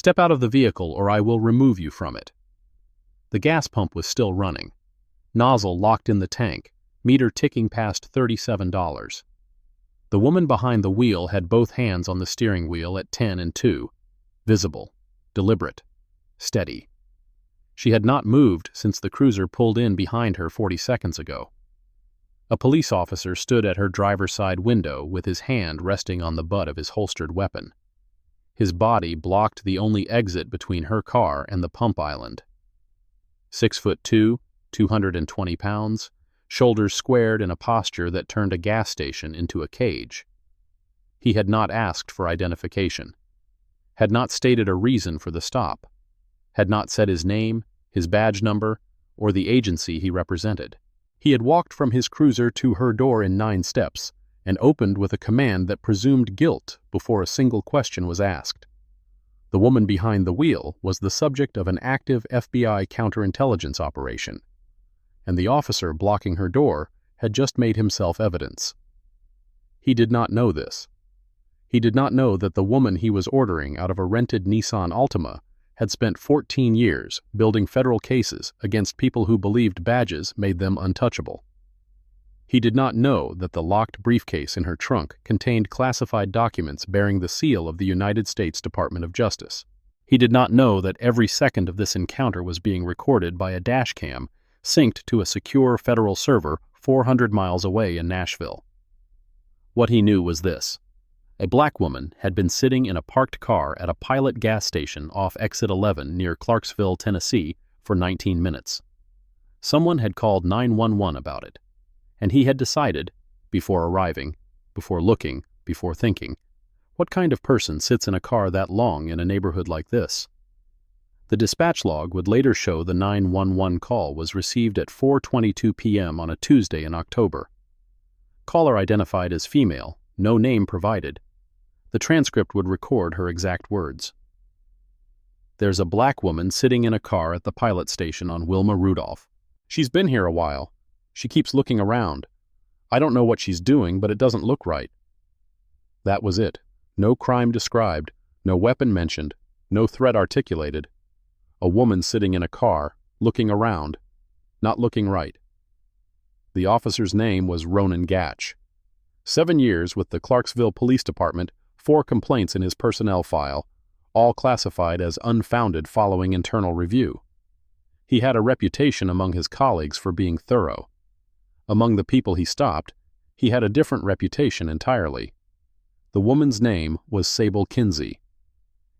Step out of the vehicle or I will remove you from it. The gas pump was still running. Nozzle locked in the tank, meter ticking past $37. The woman behind the wheel had both hands on the steering wheel at 10 and 2. Visible, deliberate, steady. She had not moved since the cruiser pulled in behind her 40 seconds ago. A police officer stood at her driver's side window with his hand resting on the butt of his holstered weapon. His body blocked the only exit between her car and the pump island. 6'2", 220 pounds, shoulders squared in a posture that turned a gas station into a cage. He had not asked for identification, had not stated a reason for the stop, had not said his name, his badge number, or the agency he represented. He had walked from his cruiser to her door in 9 steps and opened with a command that presumed guilt before a single question was asked. The woman behind the wheel was the subject of an active FBI counterintelligence operation, and the officer blocking her door had just made himself evidence. He did not know this. He did not know that the woman he was ordering out of a rented Nissan Altima had spent 14 years building federal cases against people who believed badges made them untouchable. He did not know that the locked briefcase in her trunk contained classified documents bearing the seal of the United States Department of Justice. He did not know that every second of this encounter was being recorded by a dash cam synced to a secure federal server 400 miles away in Nashville. What he knew was this. A black woman had been sitting in a parked car at a Pilot gas station off Exit 11 near Clarksville, Tennessee, for 19 minutes. Someone had called 911 about it, and he had decided, before arriving, before looking, before thinking, what kind of person sits in a car that long in a neighborhood like this? The dispatch log would later show the 911 call was received at 4:22 p.m. on a Tuesday in October. Caller identified as female, no name provided. The transcript would record her exact words. There's a black woman sitting in a car at the Pilot station on Wilma Rudolph. She's been here a while. She keeps looking around. I don't know what she's doing, but it doesn't look right. That was it. No crime described, no weapon mentioned, no threat articulated. A woman sitting in a car, looking around, not looking right. The officer's name was Ronan Gatch. 7 years with the Clarksville Police Department, 4 complaints in his personnel file, all classified as unfounded following internal review. He had a reputation among his colleagues for being thorough. Among the people he stopped, he had a different reputation entirely. The woman's name was Sable Kinsey,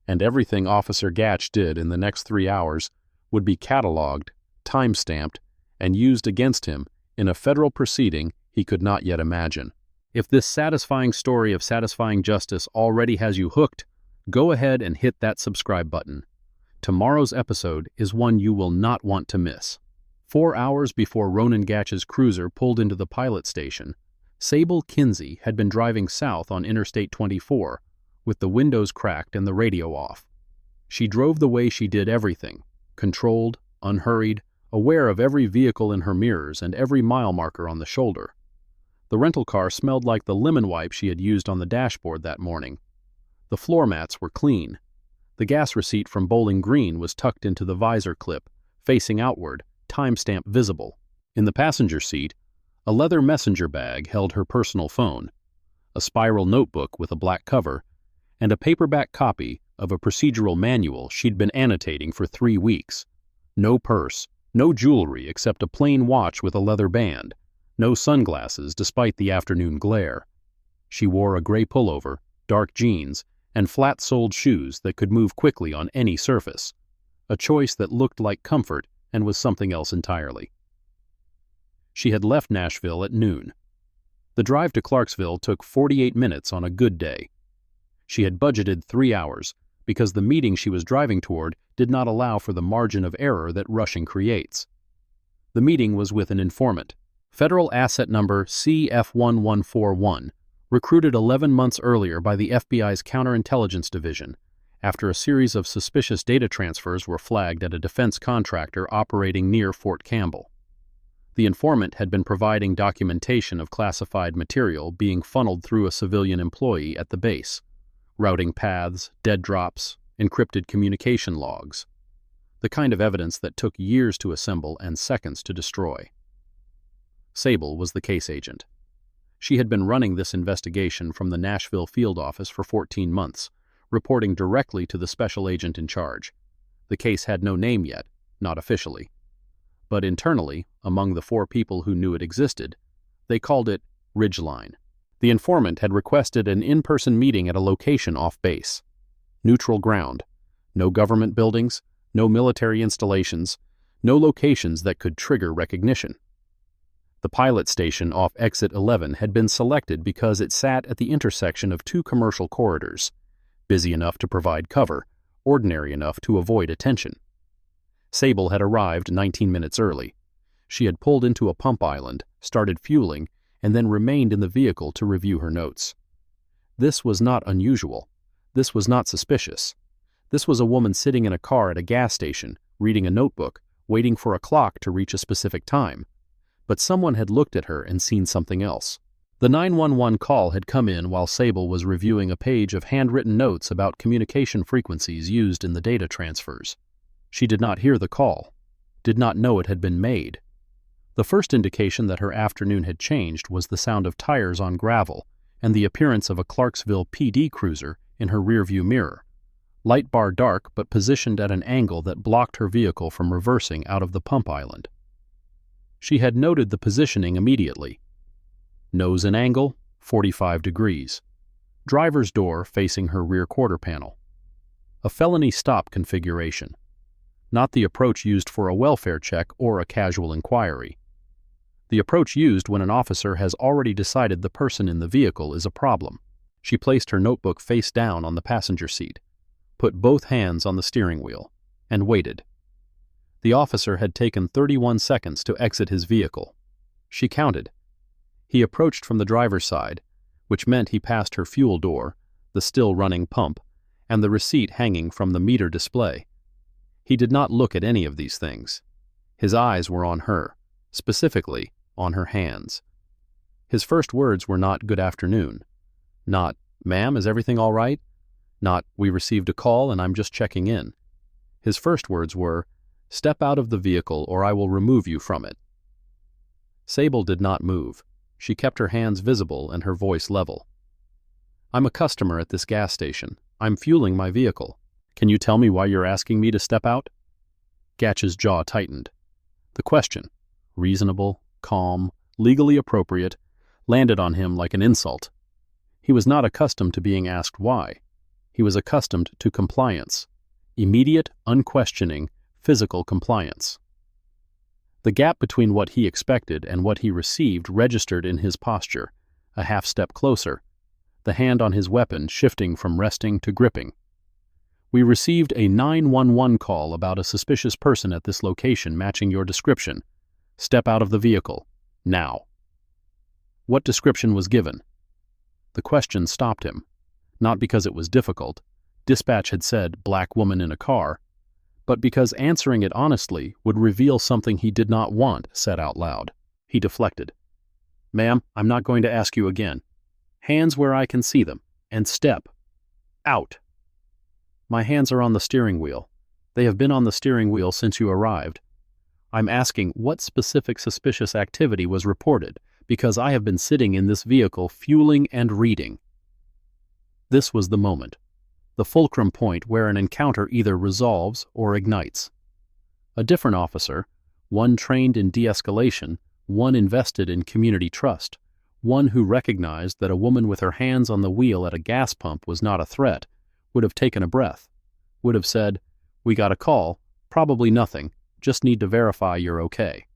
and everything Officer Gatch did in the next 3 hours would be cataloged, time-stamped, and used against him in a federal proceeding he could not yet imagine. If this satisfying story of satisfying justice already has you hooked, go ahead and hit that subscribe button. Tomorrow's episode is one you will not want to miss. 4 hours before Ronan Gatch's cruiser pulled into the Pilot station, Sable Kinsey had been driving south on Interstate 24, with the windows cracked and the radio off. She drove the way she did everything, controlled, unhurried, aware of every vehicle in her mirrors and every mile marker on the shoulder. The rental car smelled like the lemon wipe she had used on the dashboard that morning. The floor mats were clean. The gas receipt from Bowling Green was tucked into the visor clip, facing outward, timestamp visible. In the passenger seat, a leather messenger bag held her personal phone, a spiral notebook with a black cover, and a paperback copy of a procedural manual she'd been annotating for 3 weeks. No purse, no jewelry except a plain watch with a leather band, no sunglasses despite the afternoon glare. She wore a gray pullover, dark jeans, and flat-soled shoes that could move quickly on any surface, a choice that looked like comfort and was something else entirely. She had left Nashville at noon. The drive to Clarksville took 48 minutes on a good day. She had budgeted 3 hours because the meeting she was driving toward did not allow for the margin of error that rushing creates. The meeting was with an informant, Federal Asset Number CF1141, recruited 11 months earlier by the FBI's Counterintelligence Division after a series of suspicious data transfers were flagged at a defense contractor operating near Fort Campbell. The informant had been providing documentation of classified material being funneled through a civilian employee at the base, routing paths, dead drops, encrypted communication logs, the kind of evidence that took years to assemble and seconds to destroy. Sable was the case agent. She had been running this investigation from the Nashville field office for 14 months, reporting directly to the special agent in charge. The case had no name yet, not officially. But internally, among the 4 people who knew it existed, they called it Ridgeline. The informant had requested an in-person meeting at a location off base. Neutral ground. No government buildings, no military installations, no locations that could trigger recognition. The pilot station off Exit 11 had been selected because it sat at the intersection of 2 commercial corridors, busy enough to provide cover, ordinary enough to avoid attention. Sable had arrived 19 minutes early. She had pulled into a pump island, started fueling, and then remained in the vehicle to review her notes. This was not unusual. This was not suspicious. This was a woman sitting in a car at a gas station, reading a notebook, waiting for a clock to reach a specific time. But someone had looked at her and seen something else. The 911 call had come in while Sable was reviewing a page of handwritten notes about communication frequencies used in the data transfers. She did not hear the call, did not know it had been made. The first indication that her afternoon had changed was the sound of tires on gravel and the appearance of a Clarksville PD cruiser in her rearview mirror, light bar dark but positioned at an angle that blocked her vehicle from reversing out of the pump island. She had noted the positioning immediately. Nose and angle, 45 degrees. Driver's door facing her rear quarter panel. A felony stop configuration. Not the approach used for a welfare check or a casual inquiry. The approach used when an officer has already decided the person in the vehicle is a problem. She placed her notebook face down on the passenger seat, put both hands on the steering wheel, and waited. The officer had taken 31 seconds to exit his vehicle. She counted. He approached from the driver's side, which meant he passed her fuel door, the still running pump, and the receipt hanging from the meter display. He did not look at any of these things. His eyes were on her, specifically on her hands. His first words were not "good afternoon," not "ma'am, is everything all right?" not "we received a call and I'm just checking in." His first words were, "Step out of the vehicle or I will remove you from it." Sable did not move. She kept her hands visible and her voice level. "I'm a customer at this gas station. I'm fueling my vehicle. Can you tell me why you're asking me to step out?" Gatch's jaw tightened. The question, reasonable, calm, legally appropriate, landed on him like an insult. He was not accustomed to being asked why. He was accustomed to compliance. Immediate, unquestioning, physical compliance. The gap between what he expected and what he received registered in his posture, a half step closer, the hand on his weapon shifting from resting to gripping. "We received a 911 call about a suspicious person at this location matching your description. Step out of the vehicle, now." What description was given? The question stopped him, not because it was difficult. Dispatch had said black woman in a car, but because answering it honestly would reveal something he did not want said out loud. He deflected. "Ma'am, I'm not going to ask you again. Hands where I can see them, and step out." "My hands are on the steering wheel. They have been on the steering wheel since you arrived. I'm asking what specific suspicious activity was reported, because I have been sitting in this vehicle fueling and reading." This was the moment, the fulcrum point where an encounter either resolves or ignites. A different officer, one trained in de-escalation, one invested in community trust, one who recognized that a woman with her hands on the wheel at a gas pump was not a threat, would have taken a breath, would have said, "We got a call, probably nothing, just need to verify you're okay."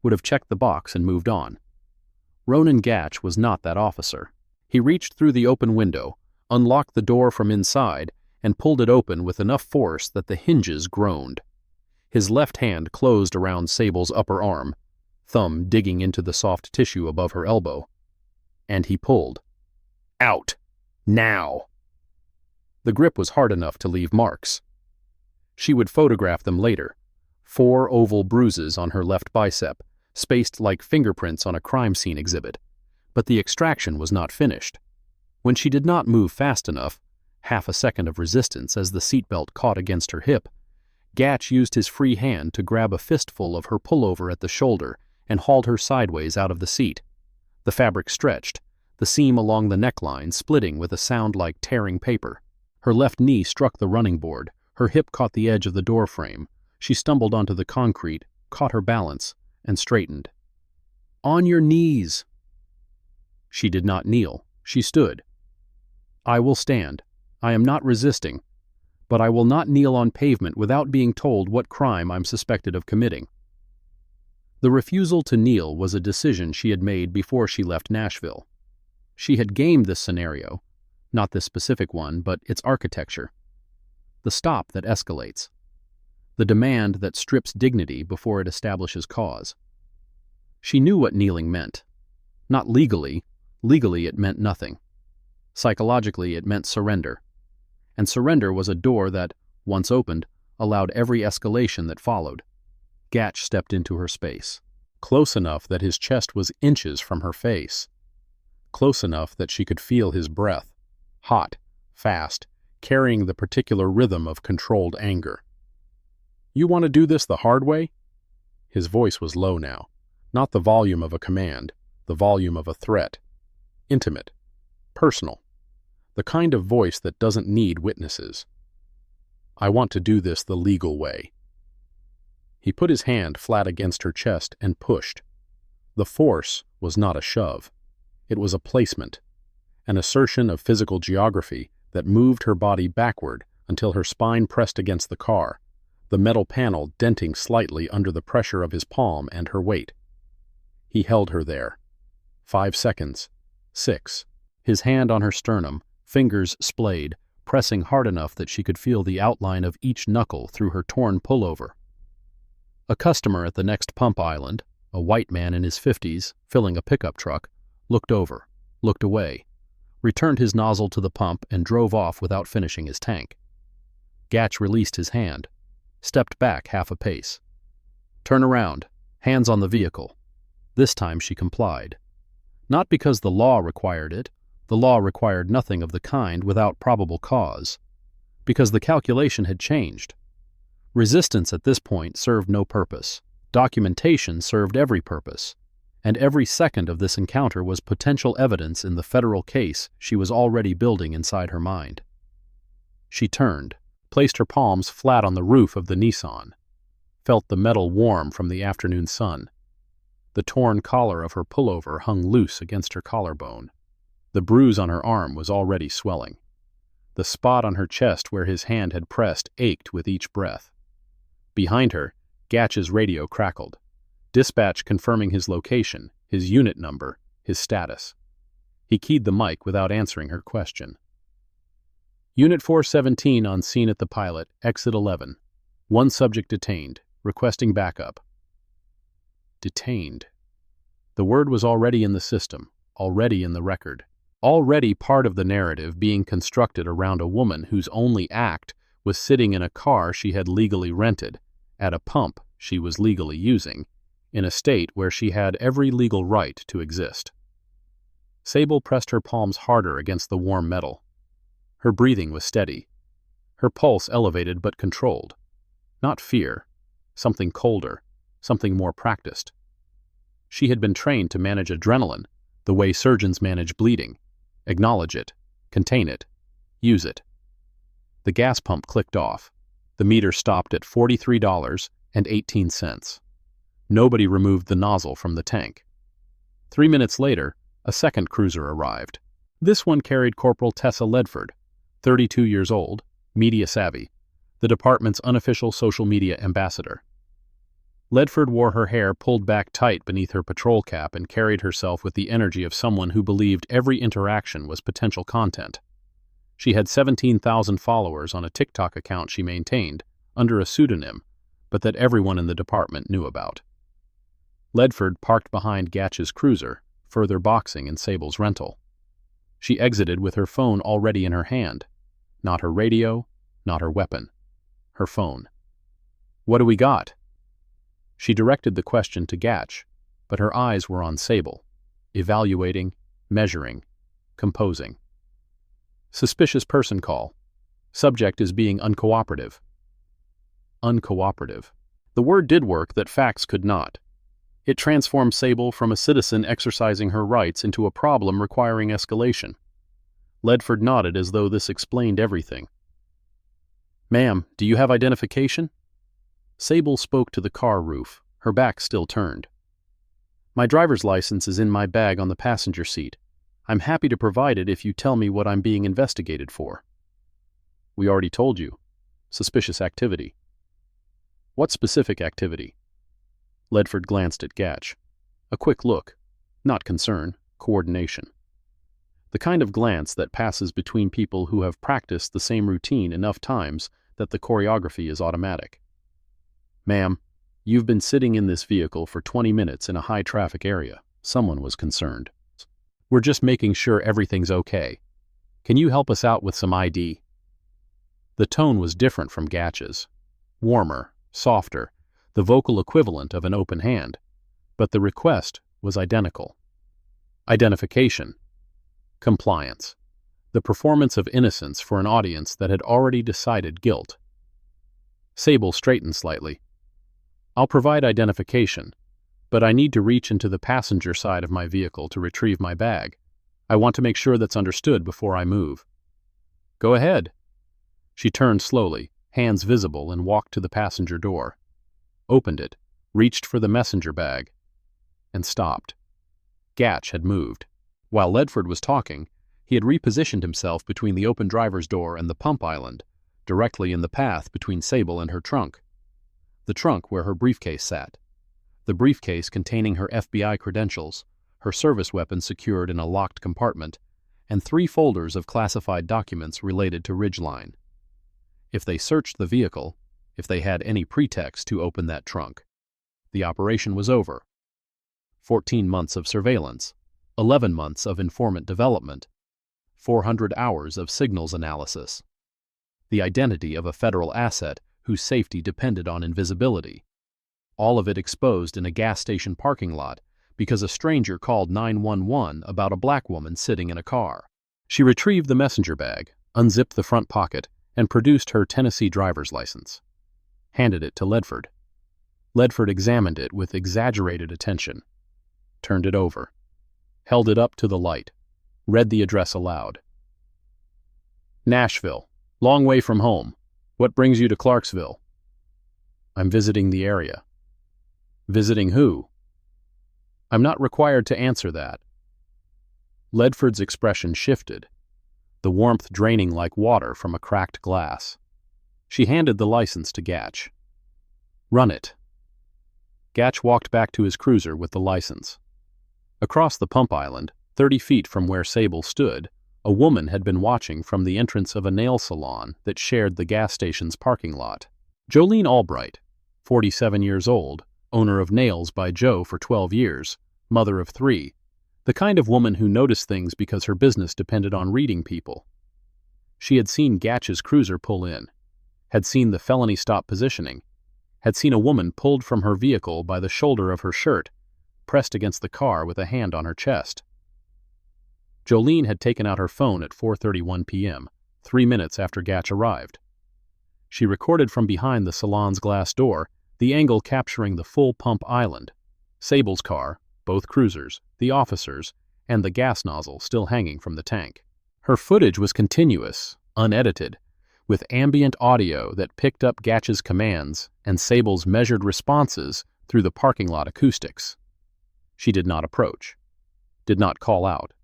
Would have checked the box and moved on. Ronan Gatch was not that officer. He reached through the open window, unlocked the door from inside, and pulled it open with enough force that the hinges groaned. His left hand closed around Sable's upper arm, thumb digging into the soft tissue above her elbow. And he pulled. "Out! Now!" The grip was hard enough to leave marks. She would photograph them later. 4 oval bruises on her left bicep, spaced like fingerprints on a crime scene exhibit. But the extraction was not finished. When she did not move fast enough, Half a second of resistance as the seatbelt caught against her hip. Gatch used his free hand to grab a fistful of her pullover at the shoulder and hauled her sideways out of the seat. The fabric stretched, the seam along the neckline splitting with a sound like tearing paper. Her left knee struck the running board, her hip caught the edge of the door frame. She stumbled onto the concrete, caught her balance, and straightened. "On your knees!" She did not kneel. She stood. "I will stand. I am not resisting, but I will not kneel on pavement without being told what crime I'm suspected of committing." The refusal to kneel was a decision she had made before she left Nashville. She had gamed this scenario, not this specific one, but its architecture. The stop that escalates. The demand that strips dignity before it establishes cause. She knew what kneeling meant. Not legally. Legally it meant nothing. Psychologically it meant surrender. And surrender was a door that, once opened, allowed every escalation that followed. Gatch stepped into her space. Close enough that his chest was inches from her face. Close enough that she could feel his breath. Hot, fast, carrying the particular rhythm of controlled anger. "You want to do this the hard way?" His voice was low now. Not the volume of a command, the volume of a threat. Intimate. Personal. The kind of voice that doesn't need witnesses. "I want to do this the legal way." He put his hand flat against her chest and pushed. The force was not a shove. It was a placement, an assertion of physical geography that moved her body backward until her spine pressed against the car, the metal panel denting slightly under the pressure of his palm and her weight. He held her there. 5 seconds. 6. His hand on her sternum, fingers splayed, pressing hard enough that she could feel the outline of each knuckle through her torn pullover. A customer at the next pump island, a white man in his 50s, filling a pickup truck, looked over, looked away, returned his nozzle to the pump and drove off without finishing his tank. Gatch released his hand, stepped back half a pace. "Turn around, hands on the vehicle." This time she complied. Not because the law required it, the law required nothing of the kind without probable cause. Because the calculation had changed. Resistance at this point served no purpose. Documentation served every purpose. And every second of this encounter was potential evidence in the federal case she was already building inside her mind. She turned, placed her palms flat on the roof of the Nissan, felt the metal warm from the afternoon sun. The torn collar of her pullover hung loose against her collarbone. The bruise on her arm was already swelling. The spot on her chest where his hand had pressed ached with each breath. Behind her, Gatch's radio crackled. Dispatch confirming his location, his unit number, his status. He keyed the mic without answering her question. "Unit 417 on scene at the pilot, exit 11. One subject detained, requesting backup." Detained. The word was already in the system, already in the record, already part of the narrative being constructed around a woman whose only act was sitting in a car she had legally rented, at a pump she was legally using, in a state where she had every legal right to exist. Sable pressed her palms harder against the warm metal. Her breathing was steady. Her pulse elevated but controlled. Not fear, something colder, something more practiced. She had been trained to manage adrenaline the way surgeons manage bleeding. Acknowledge it, contain it, use it. The gas pump clicked off. The meter stopped at $43.18. Nobody removed the nozzle from the tank. 3 minutes later, a second cruiser arrived. This one carried Corporal Tessa Ledford, 32 years old, media savvy, the department's unofficial social media ambassador. Ledford wore her hair pulled back tight beneath her patrol cap and carried herself with the energy of someone who believed every interaction was potential content. She had 17,000 followers on a TikTok account she maintained, under a pseudonym, but that everyone in the department knew about. Ledford parked behind Gatch's cruiser, further boxing in Sable's rental. She exited with her phone already in her hand. Not her radio, not her weapon. Her phone. "What do we got?" She directed the question to Gatch, but her eyes were on Sable, evaluating, measuring, composing. Suspicious person call. Subject is being uncooperative. Uncooperative. The word did work that facts could not. It transformed Sable from a citizen exercising her rights into a problem requiring escalation. Ledford nodded as though this explained everything. "Ma'am, do you have identification?" Sable spoke to the car roof, her back still turned. "My driver's license is in my bag on the passenger seat. I'm happy to provide it if you tell me what I'm being investigated for." "We already told you. Suspicious activity." "What specific activity?" Ledford glanced at Gatch. A quick look. Not concern, coordination. The kind of glance that passes between people who have practiced the same routine enough times that the choreography is automatic. "Ma'am, you've been sitting in this vehicle for 20 minutes in a high-traffic area." Someone was concerned. "We're just making sure everything's okay. Can you help us out with some ID?" The tone was different from Gatch's. Warmer, softer, the vocal equivalent of an open hand. But the request was identical. Identification. Compliance. The performance of innocence for an audience that had already decided guilt. Sable straightened slightly. "I'll provide identification, but I need to reach into the passenger side of my vehicle to retrieve my bag. I want to make sure that's understood before I move." "Go ahead." She turned slowly, hands visible, and walked to the passenger door. Opened it, reached for the messenger bag, and stopped. Gatch had moved. While Ledford was talking, he had repositioned himself between the open driver's door and the pump island, directly in the path between Sable and her trunk. The trunk where her briefcase sat. The briefcase containing her FBI credentials, her service weapon secured in a locked compartment, and 3 folders of classified documents related to Ridgeline. If they searched the vehicle, if they had any pretext to open that trunk, the operation was over. 14 months of surveillance, 11 months of informant development, 400 hours of signals analysis. The identity of a federal asset whose safety depended on invisibility. All of it exposed in a gas station parking lot because a stranger called 911 about a black woman sitting in a car. She retrieved the messenger bag, unzipped the front pocket, and produced her Tennessee driver's license. Handed it to Ledford. Ledford examined it with exaggerated attention. Turned it over. Held it up to the light. Read the address aloud. "Nashville. Long way from home. What brings you to Clarksville?" "I'm visiting the area." "Visiting who?" "I'm not required to answer that." Ledford's expression shifted, the warmth draining like water from a cracked glass. She handed the license to Gatch. "Run it." Gatch walked back to his cruiser with the license. Across the pump island, 30 feet from where Sable stood, a woman had been watching from the entrance of a nail salon that shared the gas station's parking lot. Jolene Albright, 47 years old, owner of Nails by Joe for 12 years, mother of 3, the kind of woman who noticed things because her business depended on reading people. She had seen Gatch's cruiser pull in, had seen the felony stop positioning, had seen a woman pulled from her vehicle by the shoulder of her shirt, pressed against the car with a hand on her chest. Jolene had taken out her phone at 4:31 p.m., 3 minutes after Gatch arrived. She recorded from behind the salon's glass door, the angle capturing the full pump island, Sable's car, both cruisers, the officers, and the gas nozzle still hanging from the tank. Her footage was continuous, unedited, with ambient audio that picked up Gatch's commands and Sable's measured responses through the parking lot acoustics. She did not approach, did not call out,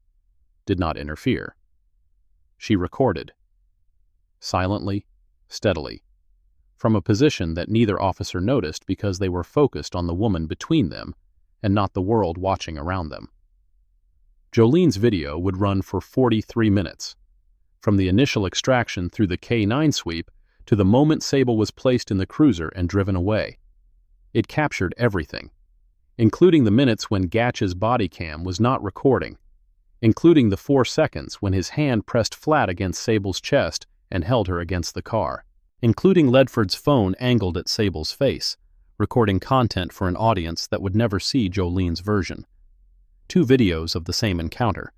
did not interfere. She recorded. Silently, steadily, from a position that neither officer noticed because they were focused on the woman between them and not the world watching around them. Jolene's video would run for 43 minutes, from the initial extraction through the K9 sweep to the moment Sable was placed in the cruiser and driven away. It captured everything, including the minutes when Gatch's body cam was not recording, including the 4 seconds when his hand pressed flat against Sable's chest and held her against the car, including Ledford's phone angled at Sable's face, recording content for an audience that would never see Jolene's version. 2 videos of the same encounter,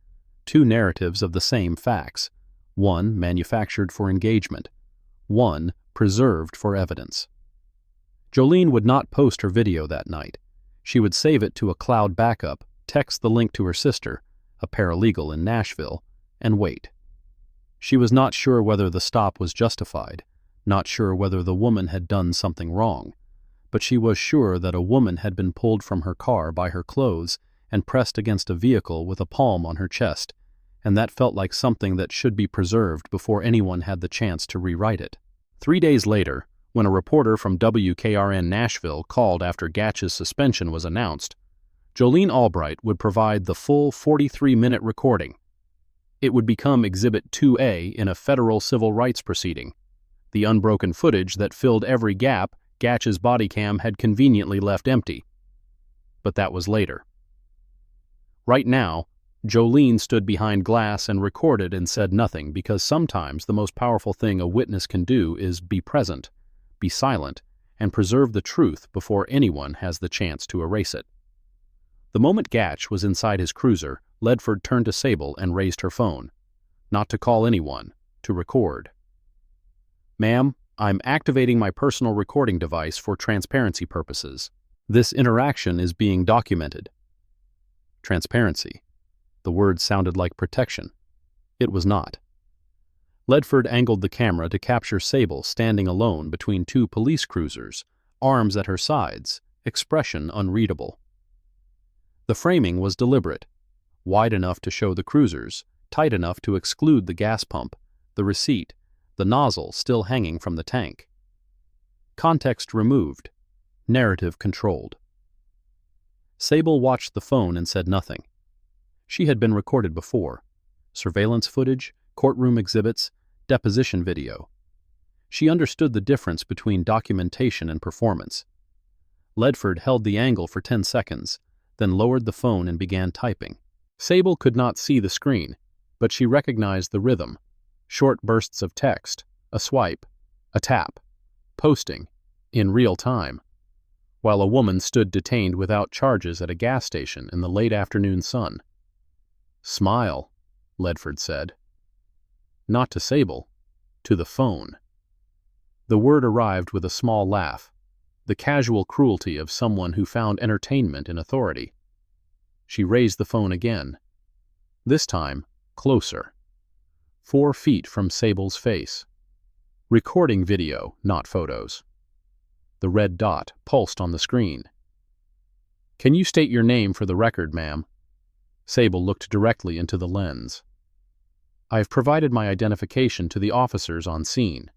2 narratives of the same facts, one manufactured for engagement, one preserved for evidence. Jolene would not post her video that night. She would save it to a cloud backup, text the link to her sister, a paralegal in Nashville, and wait. She was not sure whether the stop was justified, not sure whether the woman had done something wrong, but she was sure that a woman had been pulled from her car by her clothes and pressed against a vehicle with a palm on her chest, and that felt like something that should be preserved before anyone had the chance to rewrite it. 3 days later, when a reporter from WKRN Nashville called after Gatch's suspension was announced, Jolene Albright would provide the full 43-minute recording. It would become Exhibit 2A in a federal civil rights proceeding, the unbroken footage that filled every gap Gatch's body cam had conveniently left empty. But that was later. Right now, Jolene stood behind glass and recorded and said nothing, because sometimes the most powerful thing a witness can do is be present, be silent, and preserve the truth before anyone has the chance to erase it. The moment Gatch was inside his cruiser, Ledford turned to Sable and raised her phone. Not to call anyone, to record. "Ma'am, I'm activating my personal recording device for transparency purposes. This interaction is being documented." Transparency. The word sounded like protection. It was not. Ledford angled the camera to capture Sable standing alone between two police cruisers, arms at her sides, expression unreadable. The framing was deliberate, wide enough to show the cruisers, tight enough to exclude the gas pump, the receipt, the nozzle still hanging from the tank. Context removed, narrative controlled. Sable watched the phone and said nothing. She had been recorded before. Surveillance footage, courtroom exhibits, deposition video. She understood the difference between documentation and performance. Ledford held the angle for 10 seconds, then lowered the phone and began typing. Sable could not see the screen, but she recognized the rhythm. Short bursts of text, a swipe, a tap, posting, in real time, while a woman stood detained without charges at a gas station in the late afternoon sun. "Smile," Ledford said. Not to Sable, to the phone. The word arrived with a small laugh, the casual cruelty of someone who found entertainment in authority. She raised the phone again. This time, closer. 4 feet from Sable's face. Recording video, not photos. The red dot pulsed on the screen. "Can you state your name for the record, ma'am?" Sable looked directly into the lens. "I've provided my identification to the officers on scene."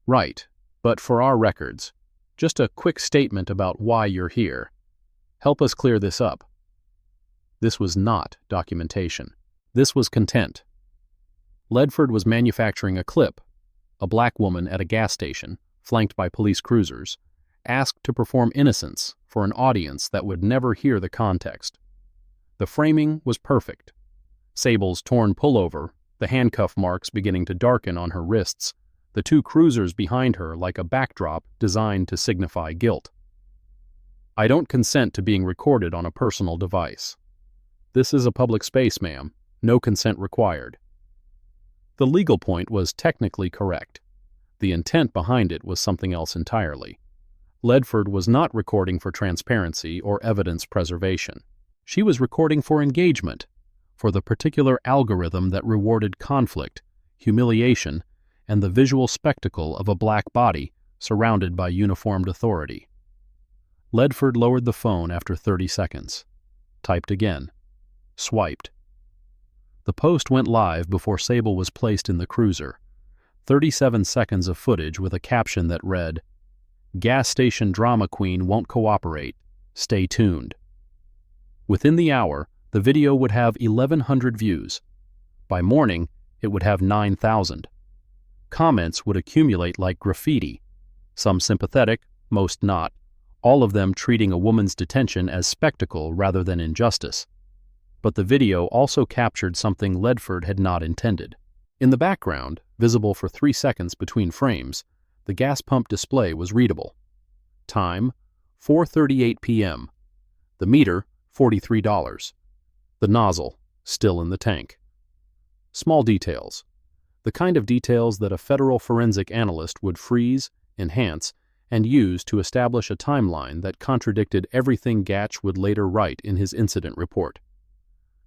"Right, but for our records, just a quick statement about why you're here. Help us clear this up." This was not documentation. This was content. Ledford was manufacturing a clip. A black woman at a gas station, flanked by police cruisers, asked to perform innocence for an audience that would never hear the context. The framing was perfect. Sable's torn pullover, the handcuff marks beginning to darken on her wrists, the 2 cruisers behind her like a backdrop designed to signify guilt. "I don't consent to being recorded on a personal device. This is a public space, ma'am. No consent required." The legal point was technically correct. The intent behind it was something else entirely. Ledford was not recording for transparency or evidence preservation. She was recording for engagement, for the particular algorithm that rewarded conflict, humiliation, and the visual spectacle of a black body surrounded by uniformed authority. Ledford lowered the phone after 30 seconds. Typed again. Swiped. The post went live before Sable was placed in the cruiser. 37 seconds of footage with a caption that read, "Gas station drama queen won't cooperate. Stay tuned." Within the hour, the video would have 1,100 views. By morning, it would have 9,000. Comments would accumulate like graffiti, some sympathetic, most not, all of them treating a woman's detention as spectacle rather than injustice. But the video also captured something Ledford had not intended. In the background, visible for 3 seconds between frames, the gas pump display was readable. Time, 4:38 p.m. The meter, $43. The nozzle, still in the tank. Small details. The kind of details that a federal forensic analyst would freeze, enhance, and use to establish a timeline that contradicted everything Gatch would later write in his incident report.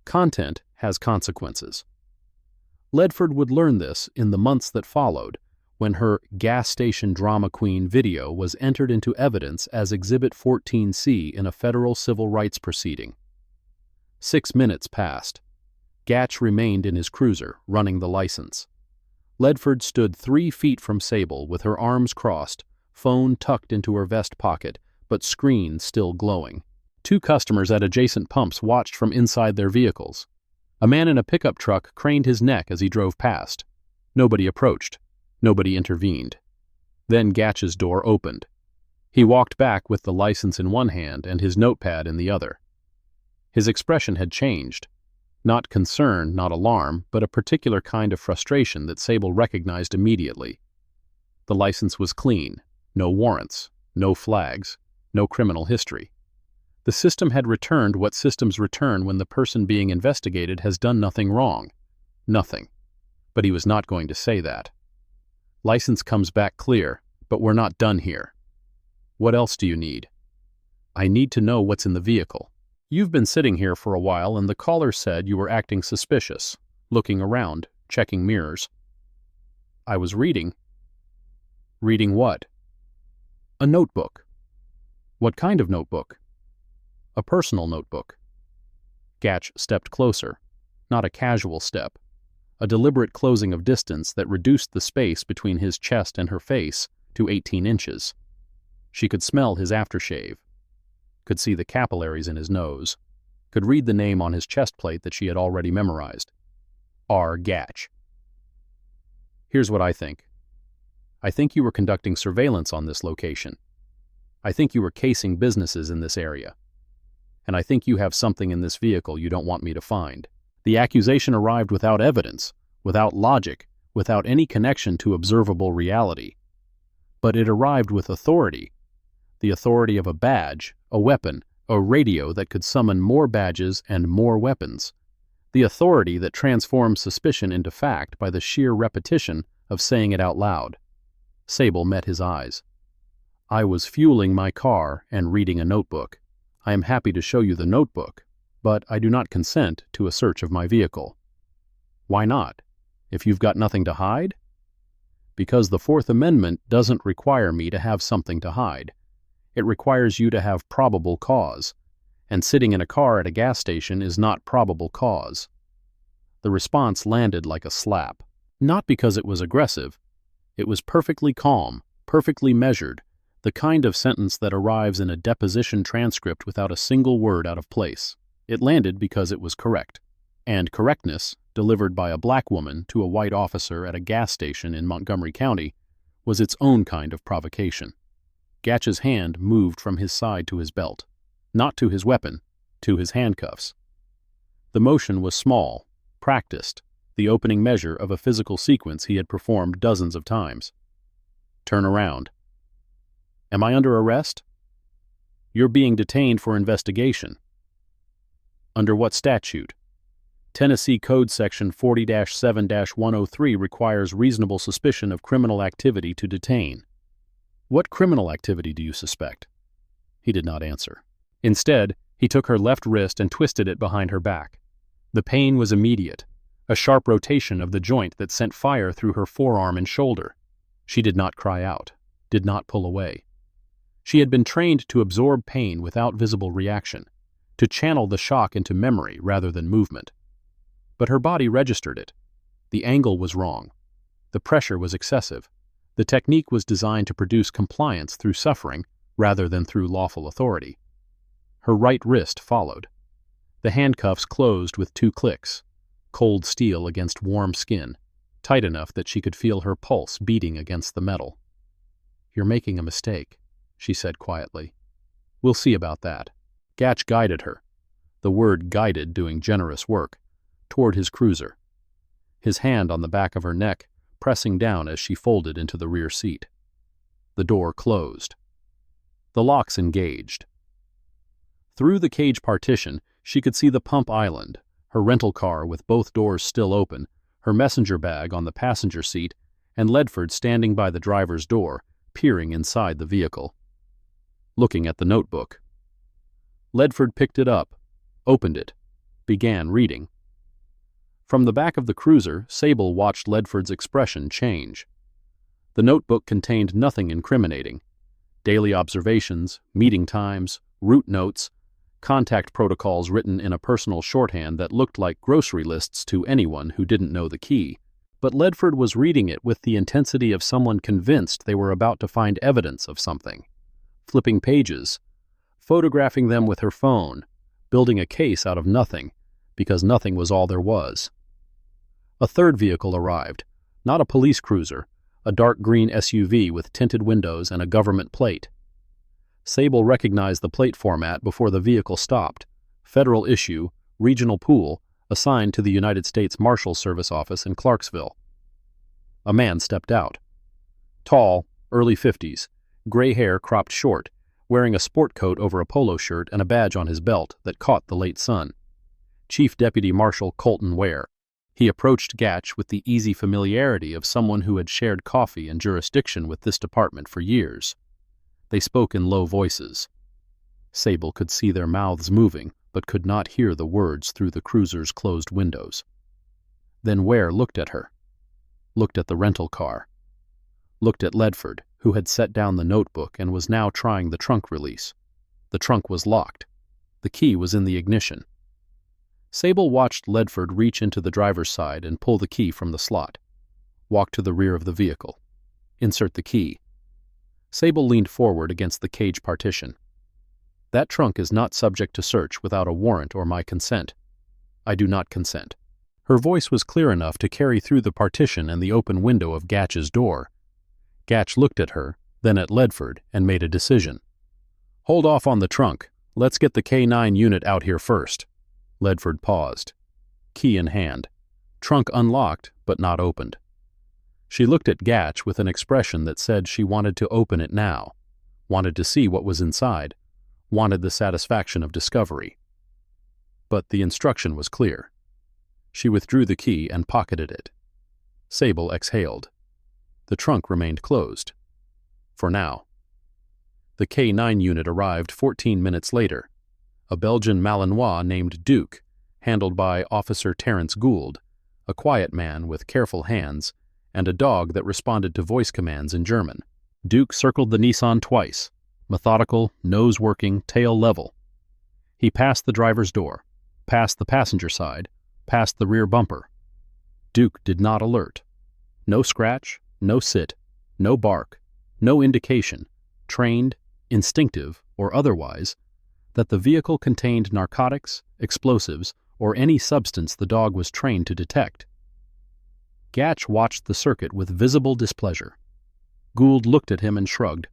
Content has consequences. Ledford would learn this in the months that followed, when her gas station drama queen video was entered into evidence as Exhibit 14C in a federal civil rights proceeding. 6 minutes passed. Gatch remained in his cruiser, running the license. Ledford stood 3 feet from Sable with her arms crossed, phone tucked into her vest pocket, but screen still glowing. 2 customers at adjacent pumps watched from inside their vehicles. A man in a pickup truck craned his neck as he drove past. Nobody approached. Nobody intervened. Then Gatch's door opened. He walked back with the license in one hand and his notepad in the other. His expression had changed. Not concern, not alarm, but a particular kind of frustration that Sable recognized immediately. The license was clean. No warrants, no flags, no criminal history. The system had returned what systems return when the person being investigated has done nothing wrong. Nothing. But he was not going to say that. License comes back clear, but we're not done here. What else do you need? I need to know what's in the vehicle. You've been sitting here for a while and the caller said you were acting suspicious, looking around, checking mirrors. I was reading. Reading what? A notebook. What kind of notebook? A personal notebook. Gatch stepped closer, not a casual step, a deliberate closing of distance that reduced the space between his chest and her face to 18 inches. She could smell his aftershave, could see the capillaries in his nose, could read the name on his chest plate that she had already memorized. R. Gatch. Here's what I think. I think you were conducting surveillance on this location. I think you were casing businesses in this area. And I think you have something in this vehicle you don't want me to find. The accusation arrived without evidence, without logic, without any connection to observable reality. But it arrived with authority. The authority of a badge, a weapon, a radio that could summon more badges and more weapons. The authority that transforms suspicion into fact by the sheer repetition of saying it out loud. Sable met his eyes. I was fueling my car and reading a notebook. I am happy to show you the notebook, but I do not consent to a search of my vehicle. Why not? If you've got nothing to hide? Because the Fourth Amendment doesn't require me to have something to hide. It requires you to have probable cause, and sitting in a car at a gas station is not probable cause. The response landed like a slap. Not because it was aggressive. It was perfectly calm, perfectly measured, the kind of sentence that arrives in a deposition transcript without a single word out of place. It landed because it was correct. And correctness, delivered by a black woman to a white officer at a gas station in Montgomery County, was its own kind of provocation. Gatch's hand moved from his side to his belt, not to his weapon, to his handcuffs. The motion was small, practiced, the opening measure of a physical sequence he had performed dozens of times. Turn around. Am I under arrest? You're being detained for investigation. Under what statute? Tennessee Code Section 40-7-103 requires reasonable suspicion of criminal activity to detain. What criminal activity do you suspect? He did not answer. Instead, he took her left wrist and twisted it behind her back. The pain was immediate, a sharp rotation of the joint that sent fire through her forearm and shoulder. She did not cry out, did not pull away. She had been trained to absorb pain without visible reaction, to channel the shock into memory rather than movement. But her body registered it. The angle was wrong. The pressure was excessive. The technique was designed to produce compliance through suffering rather than through lawful authority. Her right wrist followed. The handcuffs closed with 2 clicks, cold steel against warm skin, tight enough that she could feel her pulse beating against the metal. You're making a mistake, she said quietly. We'll see about that. Gatch guided her, the word guided doing generous work, toward his cruiser, his hand on the back of her neck, pressing down as she folded into the rear seat. The door closed. The locks engaged. Through the cage partition, she could see the pump island, her rental car with both doors still open, her messenger bag on the passenger seat, and Ledford standing by the driver's door, peering inside the vehicle. Looking at the notebook. Ledford picked it up, opened it, began reading. From the back of the cruiser, Sable watched Ledford's expression change. The notebook contained nothing incriminating. Daily observations, meeting times, route notes, contact protocols written in a personal shorthand that looked like grocery lists to anyone who didn't know the key. But Ledford was reading it with the intensity of someone convinced they were about to find evidence of something. Flipping pages, photographing them with her phone, building a case out of nothing, because nothing was all there was. A third vehicle arrived, not a police cruiser, a dark green SUV with tinted windows and a government plate. Sable recognized the plate format before the vehicle stopped. Federal issue, regional pool, assigned to the United States Marshal Service office in Clarksville. A man stepped out. Tall, early 50s, gray hair cropped short, wearing a sport coat over a polo shirt and a badge on his belt that caught the late sun. Chief Deputy Marshal Colton Ware. He approached Gatch with the easy familiarity of someone who had shared coffee and jurisdiction with this department for years. They spoke in low voices. Sable could see their mouths moving, but could not hear the words through the cruiser's closed windows. Then Ware looked at her, looked at the rental car, looked at Ledford, who had set down the notebook and was now trying the trunk release. The trunk was locked. The key was in the ignition. Sable watched Ledford reach into the driver's side and pull the key from the slot. Walk to the rear of the vehicle. Insert the key. Sable leaned forward against the cage partition. That trunk is not subject to search without a warrant or my consent. I do not consent. Her voice was clear enough to carry through the partition and the open window of Gatch's door. Gatch looked at her, then at Ledford, and made a decision. Hold off on the trunk. Let's get the K9 unit out here first. Ledford paused. Key in hand. Trunk unlocked, but not opened. She looked at Gatch with an expression that said she wanted to open it now, wanted to see what was inside, wanted the satisfaction of discovery. But the instruction was clear. She withdrew the key and pocketed it. Sable exhaled. The trunk remained closed. For now. The K9 unit arrived 14 minutes later. A Belgian Malinois named Duke, handled by Officer Terence Gould, a quiet man with careful hands, and a dog that responded to voice commands in German. Duke circled the Nissan twice, methodical, nose working, tail level. He passed the driver's door, past the passenger side, past the rear bumper. Duke did not alert. No scratch, no sit, no bark, no indication, trained, instinctive, or otherwise, that the vehicle contained narcotics, explosives, or any substance the dog was trained to detect. Gatch watched the circuit with visible displeasure. Gould looked at him and shrugged,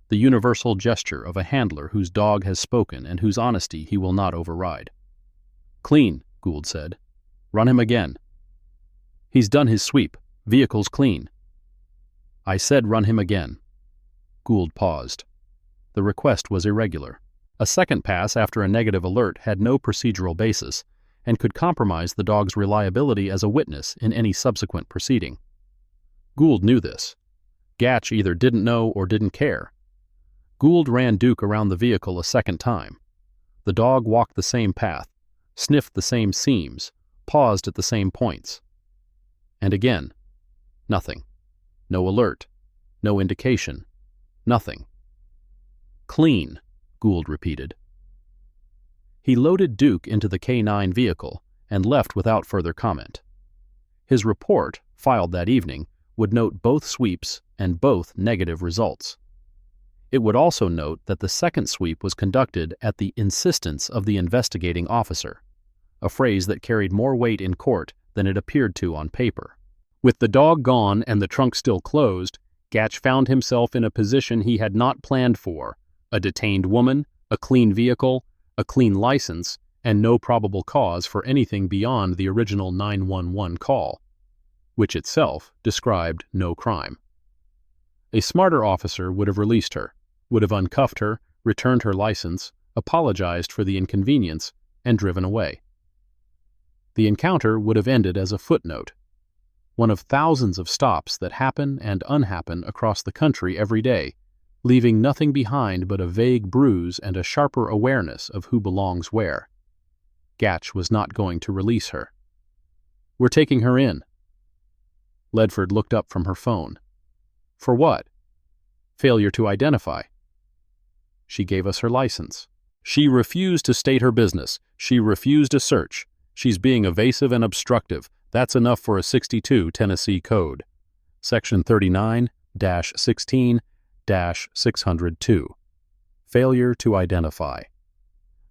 the universal gesture of a handler whose dog has spoken and whose honesty he will not override. Clean, Gould said. Run him again. He's done his sweep. Vehicle's clean. I said run him again. Gould paused. The request was irregular. A second pass after a negative alert had no procedural basis and could compromise the dog's reliability as a witness in any subsequent proceeding. Gould knew this. Gatch either didn't know or didn't care. Gould ran Duke around the vehicle a second time. The dog walked the same path, sniffed the same seams, paused at the same points. And again, nothing. No alert, no indication, nothing. Clean, Gould repeated. He loaded Duke into the K9 vehicle and left without further comment. His report, filed that evening, would note both sweeps and both negative results. It would also note that the second sweep was conducted at the insistence of the investigating officer, a phrase that carried more weight in court than it appeared to on paper. With the dog gone and the trunk still closed, Gatch found himself in a position he had not planned for: a detained woman, a clean vehicle, a clean license, and no probable cause for anything beyond the original 911 call, which itself described no crime. A smarter officer would have released her, would have uncuffed her, returned her license, apologized for the inconvenience, and driven away. The encounter would have ended as a footnote. one of thousands of stops that happen and unhappen across the country every day, leaving nothing behind but a vague bruise and a sharper awareness of who belongs where. Gatch was not going to release her. "We're taking her in." Ledford looked up from her phone. "For what?" "Failure to identify." "She gave us her license." "She refused to state her business. She refused a search. She's being evasive and obstructive. That's enough for a 62 Tennessee Code. Section 39-16-602. Failure to identify.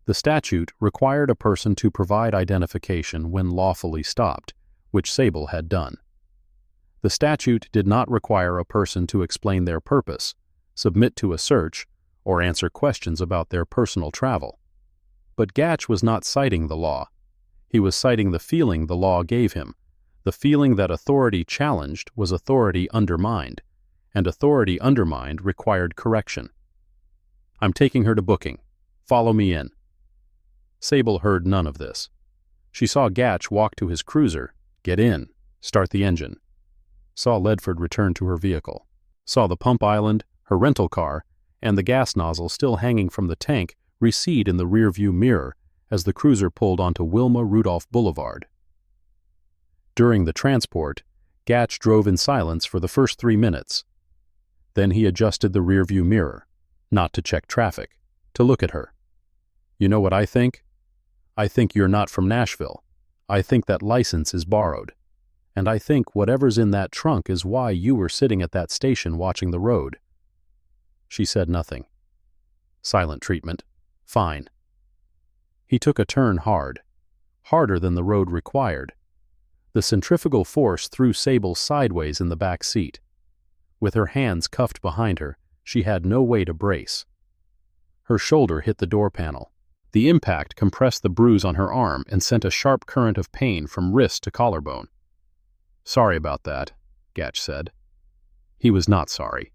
The statute required a person to provide identification when lawfully stopped, which Sable had done. The statute did not require a person to explain their purpose, submit to a search, or answer questions about their personal travel. But Gatch was not citing the law. He was citing the feeling the law gave him, the feeling that authority challenged was authority undermined, and authority undermined required correction. "I'm taking her to booking. Follow me in." Sable heard none of this. She saw Gatch walk to his cruiser, get in, start the engine. Saw Ledford return to her vehicle. Saw the pump island, her rental car, and the gas nozzle still hanging from the tank recede in the rearview mirror as the cruiser pulled onto Wilma Rudolph Boulevard. During the transport, Gatch drove in silence for the first 3 minutes. Then he adjusted the rearview mirror, not to check traffic, to look at her. "You know what I think? I think you're not from Nashville. I think that license is borrowed. And I think whatever's in that trunk is why you were sitting at that station watching the road." She said nothing. Silent treatment. Fine. He took a turn hard, harder than the road required. The centrifugal force threw Sable sideways in the back seat. With her hands cuffed behind her, she had no way to brace. Her shoulder hit the door panel. The impact compressed the bruise on her arm and sent a sharp current of pain from wrist to collarbone. "Sorry about that," Gatch said. He was not sorry.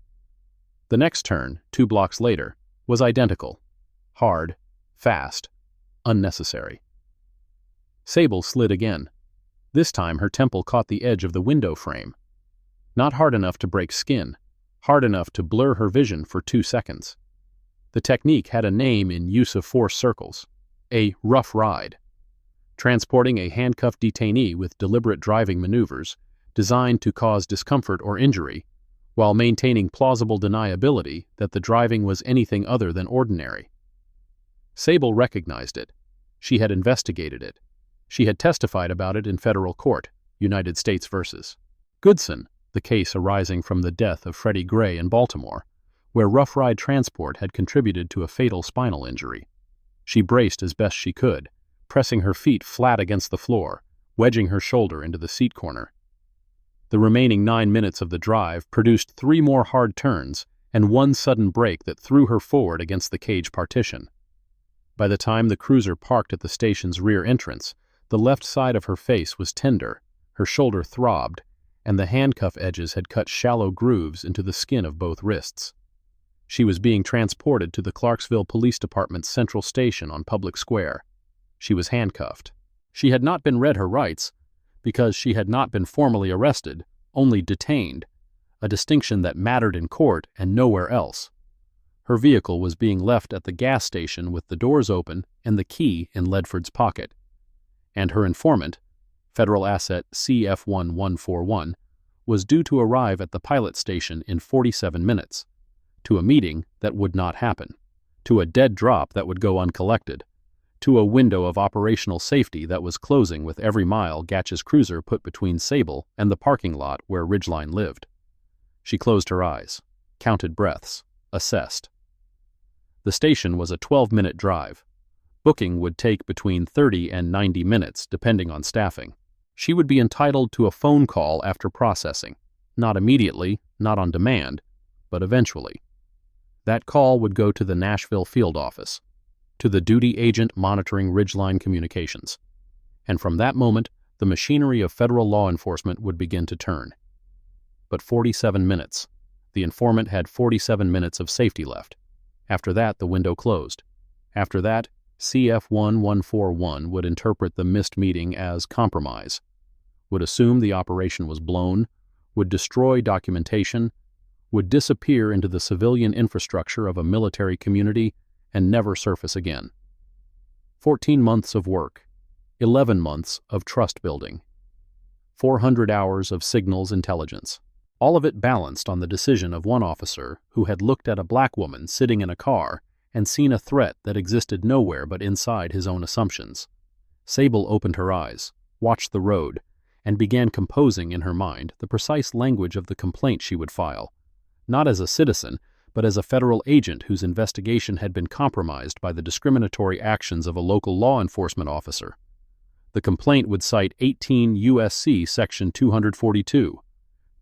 The next turn, 2 blocks later, was identical. Hard, fast, unnecessary. Sable slid again. This time her temple caught the edge of the window frame. Not hard enough to break skin, hard enough to blur her vision for 2 seconds. The technique had a name in use of force circles: a rough ride. Transporting a handcuffed detainee with deliberate driving maneuvers designed to cause discomfort or injury, while maintaining plausible deniability that the driving was anything other than ordinary. Sable recognized it. She had investigated it. She had testified about it in federal court, United States v. Goodson, the case arising from the death of Freddie Gray in Baltimore, where rough ride transport had contributed to a fatal spinal injury. She braced as best she could, pressing her feet flat against the floor, wedging her shoulder into the seat corner. The remaining 9 minutes of the drive produced 3 more hard turns and 1 sudden brake that threw her forward against the cage partition. By the time the cruiser parked at the station's rear entrance, the left side of her face was tender, her shoulder throbbed, and the handcuff edges had cut shallow grooves into the skin of both wrists. She was being transported to the Clarksville Police Department's Central Station on Public Square. She was handcuffed. She had not been read her rights, because she had not been formally arrested, only detained, a distinction that mattered in court and nowhere else. Her vehicle was being left at the gas station with the doors open and the key in Ledford's pocket. And her informant, Federal Asset CF1141, was due to arrive at the pilot station in 47 minutes, to a meeting that would not happen, to a dead drop that would go uncollected, to a window of operational safety that was closing with every mile Gatch's cruiser put between Sable and the parking lot where Ridgeline lived. She closed her eyes, counted breaths, assessed. The station was a 12-minute drive. Booking would take between 30 and 90 minutes, depending on staffing. She would be entitled to a phone call after processing, not immediately, not on demand, but eventually. That call would go to the Nashville field office, to the duty agent monitoring Ridgeline communications. And from that moment, the machinery of federal law enforcement would begin to turn. But 47 minutes. The informant had 47 minutes of safety left. After that, the window closed. After that, CF1141 would interpret the missed meeting as compromise. would assume the operation was blown, would destroy documentation, would disappear into the civilian infrastructure of a military community, and never surface again. 14 months of work, 11 months of trust building, 400 hours of signals intelligence. All of it balanced on the decision of one officer who had looked at a black woman sitting in a car and seen a threat that existed nowhere but inside his own assumptions. Sable opened her eyes, watched the road, and began composing in her mind the precise language of the complaint she would file, not as a citizen, but as a federal agent whose investigation had been compromised by the discriminatory actions of a local law enforcement officer. The complaint would cite 18 U.S.C. Section 242,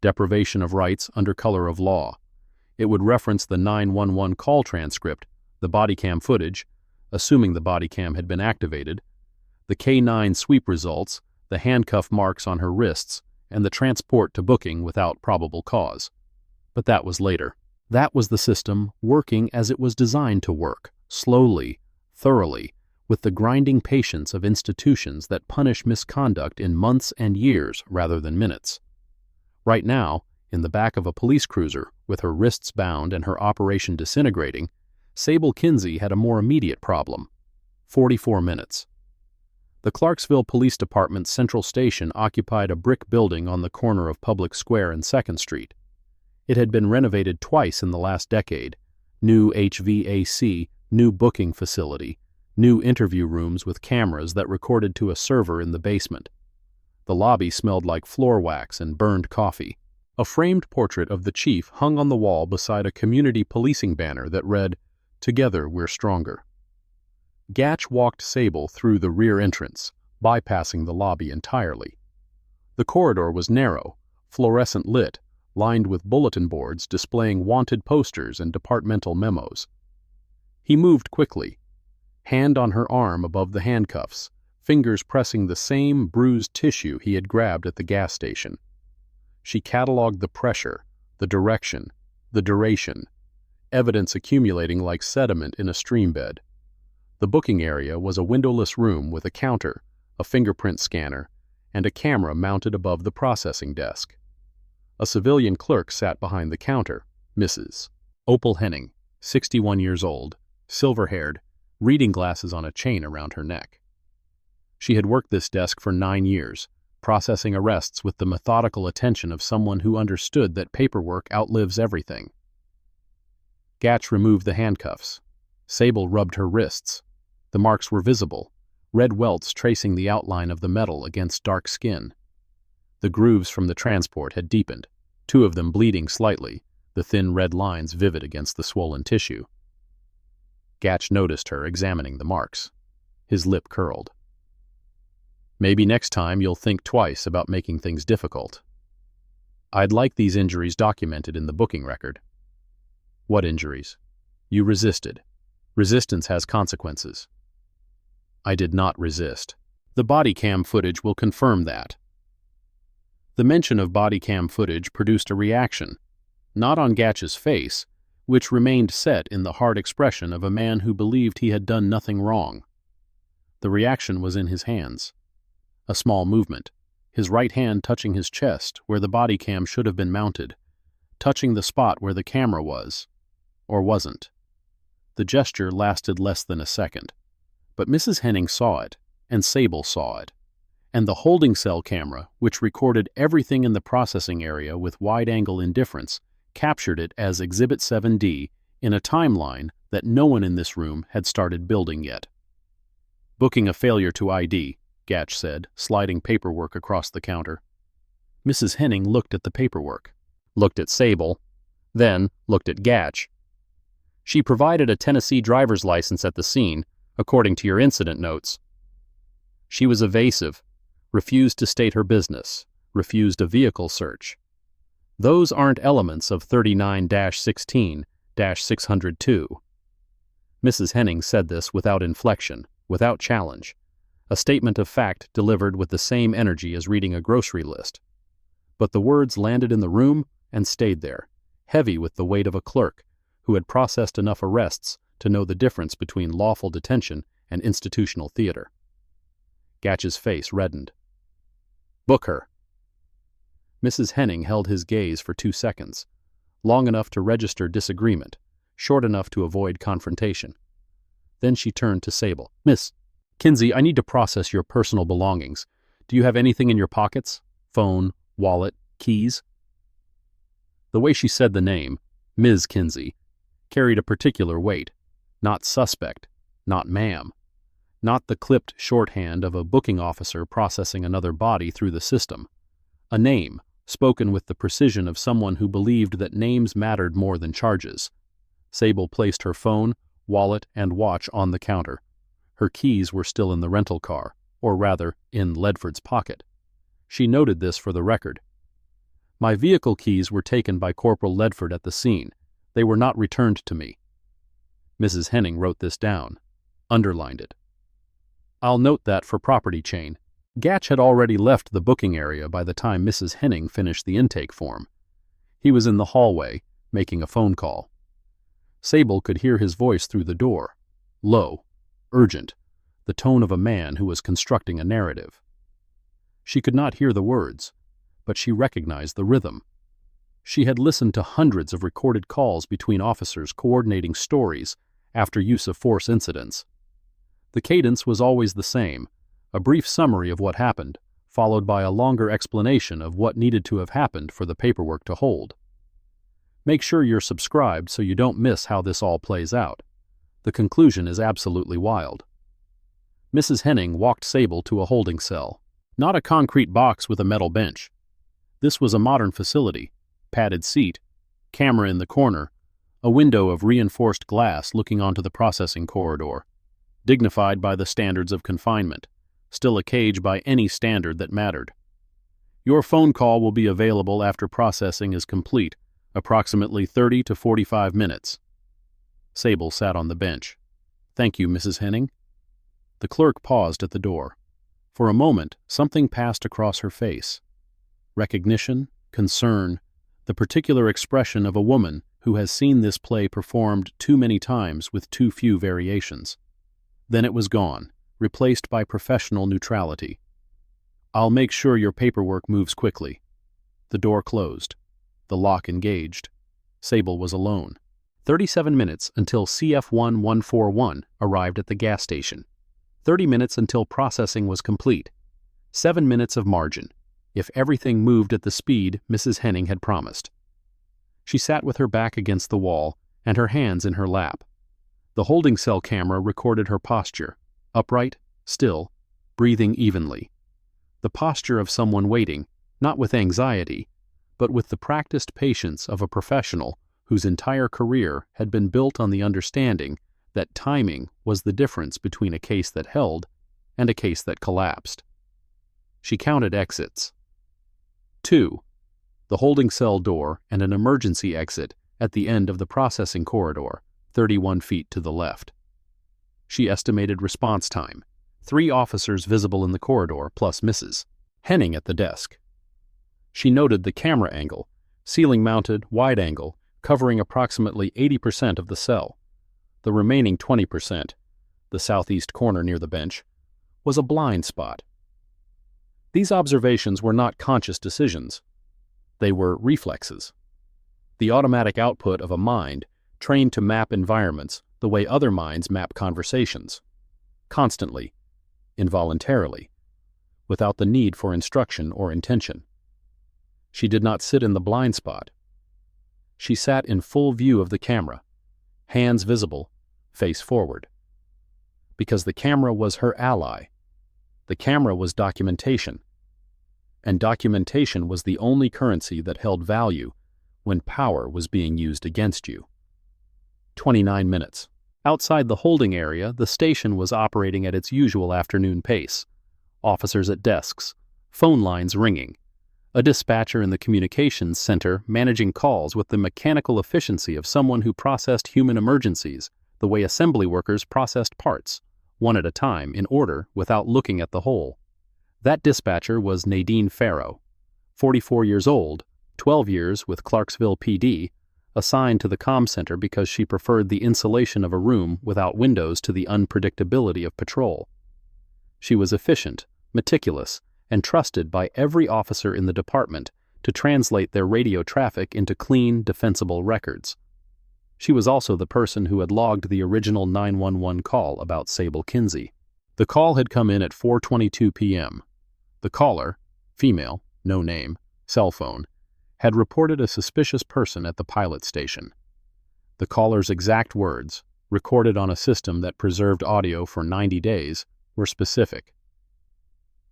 deprivation of rights under color of law. It would reference the 911 call transcript, the body cam footage, assuming the body cam had been activated, the K9 sweep results, the handcuff marks on her wrists, and the transport to booking without probable cause. But that was later. That was the system working as it was designed to work, slowly, thoroughly, with the grinding patience of institutions that punish misconduct in months and years rather than minutes. Right now, in the back of a police cruiser, with her wrists bound and her operation disintegrating, Sable Kinsey had a more immediate problem: 44 minutes. The Clarksville Police Department's Central Station occupied a brick building on the corner of Public Square and 2nd Street. It had been renovated twice in the last decade: new HVAC, new booking facility, new interview rooms with cameras that recorded to a server in the basement. The lobby smelled like floor wax and burned coffee. A framed portrait of the chief hung on the wall beside a community policing banner that read, "Together we're stronger." Gatch walked Sable through the rear entrance, bypassing the lobby entirely. The corridor was narrow, fluorescent lit, lined with bulletin boards displaying wanted posters and departmental memos. He moved quickly, hand on her arm above the handcuffs, fingers pressing the same bruised tissue he had grabbed at the gas station. She cataloged the pressure, the direction, the duration, evidence accumulating like sediment in a stream bed. The booking area was a windowless room with a counter, a fingerprint scanner, and a camera mounted above the processing desk. A civilian clerk sat behind the counter, Mrs. Opal Henning, 61 years old, silver-haired, reading glasses on a chain around her neck. She had worked this desk for 9 years, processing arrests with the methodical attention of someone who understood that paperwork outlives everything. Gatch removed the handcuffs. Sable rubbed her wrists. The marks were visible, red welts tracing the outline of the metal against dark skin. The grooves from the transport had deepened, 2 of them bleeding slightly, the thin red lines vivid against the swollen tissue. Gatch noticed her examining the marks. His lip curled. "Maybe next time you'll think twice about making things difficult. I'd like these injuries documented in the booking record." "What injuries?" "You resisted. Resistance has consequences." "I did not resist. The body cam footage will confirm that." The mention of body cam footage produced a reaction, not on Gatch's face, which remained set in the hard expression of a man who believed he had done nothing wrong. The reaction was in his hands. A small movement, his right hand touching his chest where the body cam should have been mounted, touching the spot where the camera was, or wasn't. The gesture lasted less than a second, but Mrs. Henning saw it, and Sable saw it, and the holding cell camera, which recorded everything in the processing area with wide-angle indifference, captured it as Exhibit 7D in a timeline that no one in this room had started building yet. "Booking a failure to ID," Gatch said, sliding paperwork across the counter. Mrs. Henning looked at the paperwork, looked at Sable, then looked at Gatch. "She provided a Tennessee driver's license at the scene, according to your incident notes. She was evasive, refused to state her business, refused a vehicle search. Those aren't elements of 39-16-602. Mrs. Henning said this without inflection, without challenge, a statement of fact delivered with the same energy as reading a grocery list. But the words landed in the room and stayed there, heavy with the weight of a clerk who had processed enough arrests to know the difference between lawful detention and institutional theater. Gatch's face reddened. "Book her," Mrs. Henning held his gaze for 2 seconds, long enough to register disagreement, short enough to avoid confrontation. Then she turned to Sable. "Miss Kinsey, I need to process your personal belongings. Do you have anything in your pockets? Phone, wallet, keys?" The way she said the name, Ms. Kinsey, carried a particular weight. Not suspect, not ma'am, not the clipped shorthand of a booking officer processing another body through the system. A name, spoken with the precision of someone who believed that names mattered more than charges. Sable placed her phone, wallet, and watch on the counter. Her keys were still in the rental car, or rather, in Ledford's pocket. She noted this for the record. "My vehicle keys were taken by Corporal Ledford at the scene. They were not returned to me." Mrs. Henning wrote this down, underlined it. "I'll note that for property chain." Gatch had already left the booking area by the time Mrs. Henning finished the intake form. He was in the hallway, making a phone call. Sable could hear his voice through the door, low, urgent, the tone of a man who was constructing a narrative. She could not hear the words, but she recognized the rhythm. She had listened to hundreds of recorded calls between officers coordinating stories after use of force incidents. The cadence was always the same, a brief summary of what happened, followed by a longer explanation of what needed to have happened for the paperwork to hold. Make sure you're subscribed so you don't miss how this all plays out. The conclusion is absolutely wild. Mrs. Henning walked Sable to a holding cell. Not a concrete box with a metal bench. This was a modern facility, padded seat, camera in the corner, a window of reinforced glass looking onto the processing corridor, dignified by the standards of confinement, still a cage by any standard that mattered. "Your phone call will be available after processing is complete, approximately 30 to 45 minutes. Sable sat on the bench. "Thank you, Mrs. Henning." The clerk paused at the door. For a moment, something passed across her face. Recognition, concern, the particular expression of a woman who has seen this play performed too many times with too few variations. Then it was gone, replaced by professional neutrality. "I'll make sure your paperwork moves quickly." The door closed. The lock engaged. Sable was alone. 37 minutes until CF1141 arrived at the gas station. 30 minutes until processing was complete. 7 minutes of margin, if everything moved at the speed Mrs. Henning had promised. She sat with her back against the wall and her hands in her lap. The holding cell camera recorded her posture, upright, still, breathing evenly. The posture of someone waiting, not with anxiety, but with the practiced patience of a professional whose entire career had been built on the understanding that timing was the difference between a case that held and a case that collapsed. She counted exits. 2. The holding cell door and an emergency exit at the end of the processing corridor, 31 feet to the left. She estimated response time. 3 officers visible in the corridor plus Mrs. Henning at the desk. She noted the camera angle, ceiling-mounted, wide angle, covering approximately 80% of the cell. The remaining 20%, the southeast corner near the bench, was a blind spot. These observations were not conscious decisions. They were reflexes. The automatic output of a mind trained to map environments the way other minds map conversations. Constantly, involuntarily, without the need for instruction or intention. She did not sit in the blind spot. She sat in full view of the camera, hands visible, face forward. Because the camera was her ally. The camera was documentation. And documentation was the only currency that held value when power was being used against you. 29 minutes. Outside the holding area, the station was operating at its usual afternoon pace. Officers at desks, phone lines ringing, a dispatcher in the communications center managing calls with the mechanical efficiency of someone who processed human emergencies the way assembly workers processed parts, one at a time, in order, without looking at the whole. That dispatcher was Nadine Farrow, 44 years old, 12 years with Clarksville PD, assigned to the comm center because she preferred the insulation of a room without windows to the unpredictability of patrol. She was efficient, meticulous, and trusted by every officer in the department to translate their radio traffic into clean, defensible records. She was also the person who had logged the original 911 call about Sable Kinsey. The call had come in at 4:22 p.m. The caller, female, no name, cell phone, had reported a suspicious person at the pilot station. The caller's exact words, recorded on a system that preserved audio for 90 days, were specific.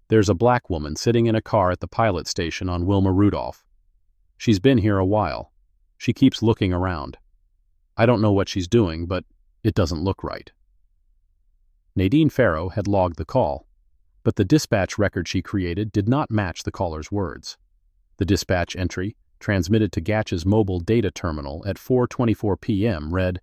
"There's a black woman sitting in a car at the pilot station on Wilma Rudolph. She's been here a while. She keeps looking around. I don't know what she's doing, but it doesn't look right." Nadine Farrow had logged the call, but the dispatch record she created did not match the caller's words. The dispatch entry, transmitted to Gatch's mobile data terminal at 4:24 p.m., read,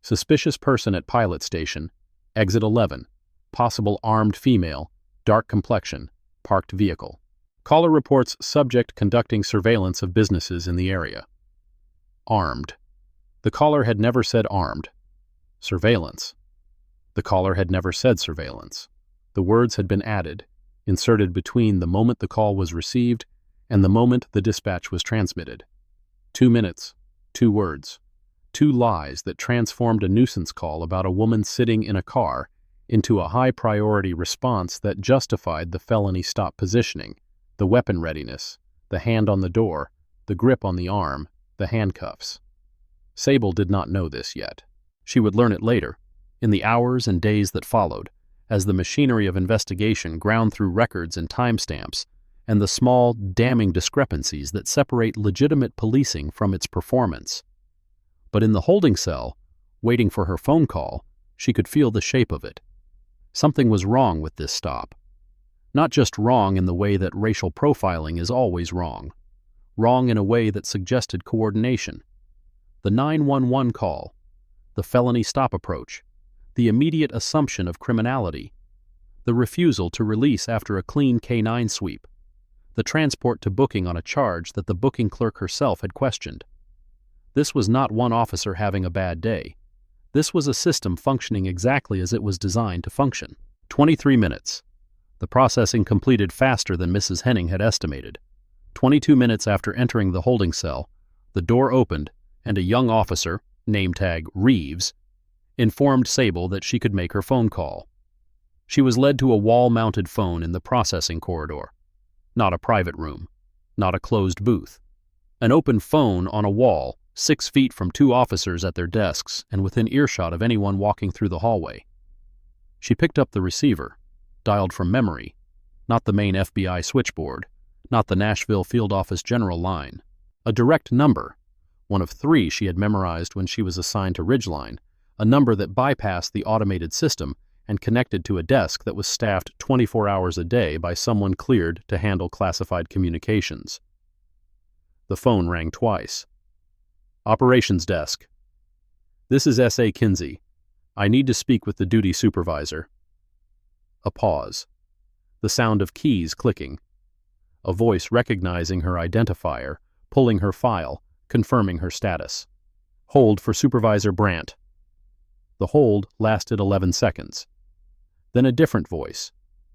"Suspicious person at pilot station, exit 11, possible armed female, dark complexion, parked vehicle. Caller reports subject conducting surveillance of businesses in the area." Armed. The caller had never said armed. Surveillance. The caller had never said surveillance. The words had been added, inserted between the moment the call was received and the moment the dispatch was transmitted. 2 minutes, 2 words, 2 lies that transformed a nuisance call about a woman sitting in a car into a high-priority response that justified the felony stop positioning, the weapon readiness, the hand on the door, the grip on the arm, the handcuffs. Sable did not know this yet. She would learn it later, in the hours and days that followed, as the machinery of investigation ground through records and timestamps, and the small, damning discrepancies that separate legitimate policing from its performance. But in the holding cell, waiting for her phone call, she could feel the shape of it. Something was wrong with this stop. Not just wrong in the way that racial profiling is always wrong. Wrong in a way that suggested coordination. The 911 call, the felony stop approach, the immediate assumption of criminality, the refusal to release after a clean K9 sweep, the transport to booking on a charge that the booking clerk herself had questioned. This was not one officer having a bad day. This was a system functioning exactly as it was designed to function. 23 minutes. The processing completed faster than Mrs. Henning had estimated. 22 minutes after entering the holding cell, the door opened and a young officer, name tag Reeves, informed Sable that she could make her phone call. She was led to a wall-mounted phone in the processing corridor. Not a private room, not a closed booth. An open phone on a wall, 6 feet from 2 officers at their desks and within earshot of anyone walking through the hallway. She picked up the receiver, dialed from memory, not the main FBI switchboard, not the Nashville Field Office General line. A direct number, one of 3 she had memorized when she was assigned to Ridgeline, a number that bypassed the automated system and connected to a desk that was staffed 24 hours a day by someone cleared to handle classified communications. The phone rang twice. "Operations desk. This is S.A. Kinsey. I need to speak with the duty supervisor." A pause. The sound of keys clicking. A voice recognizing her identifier, pulling her file, confirming her status. "Hold for Supervisor Brandt." The hold lasted 11 seconds. Then a different voice,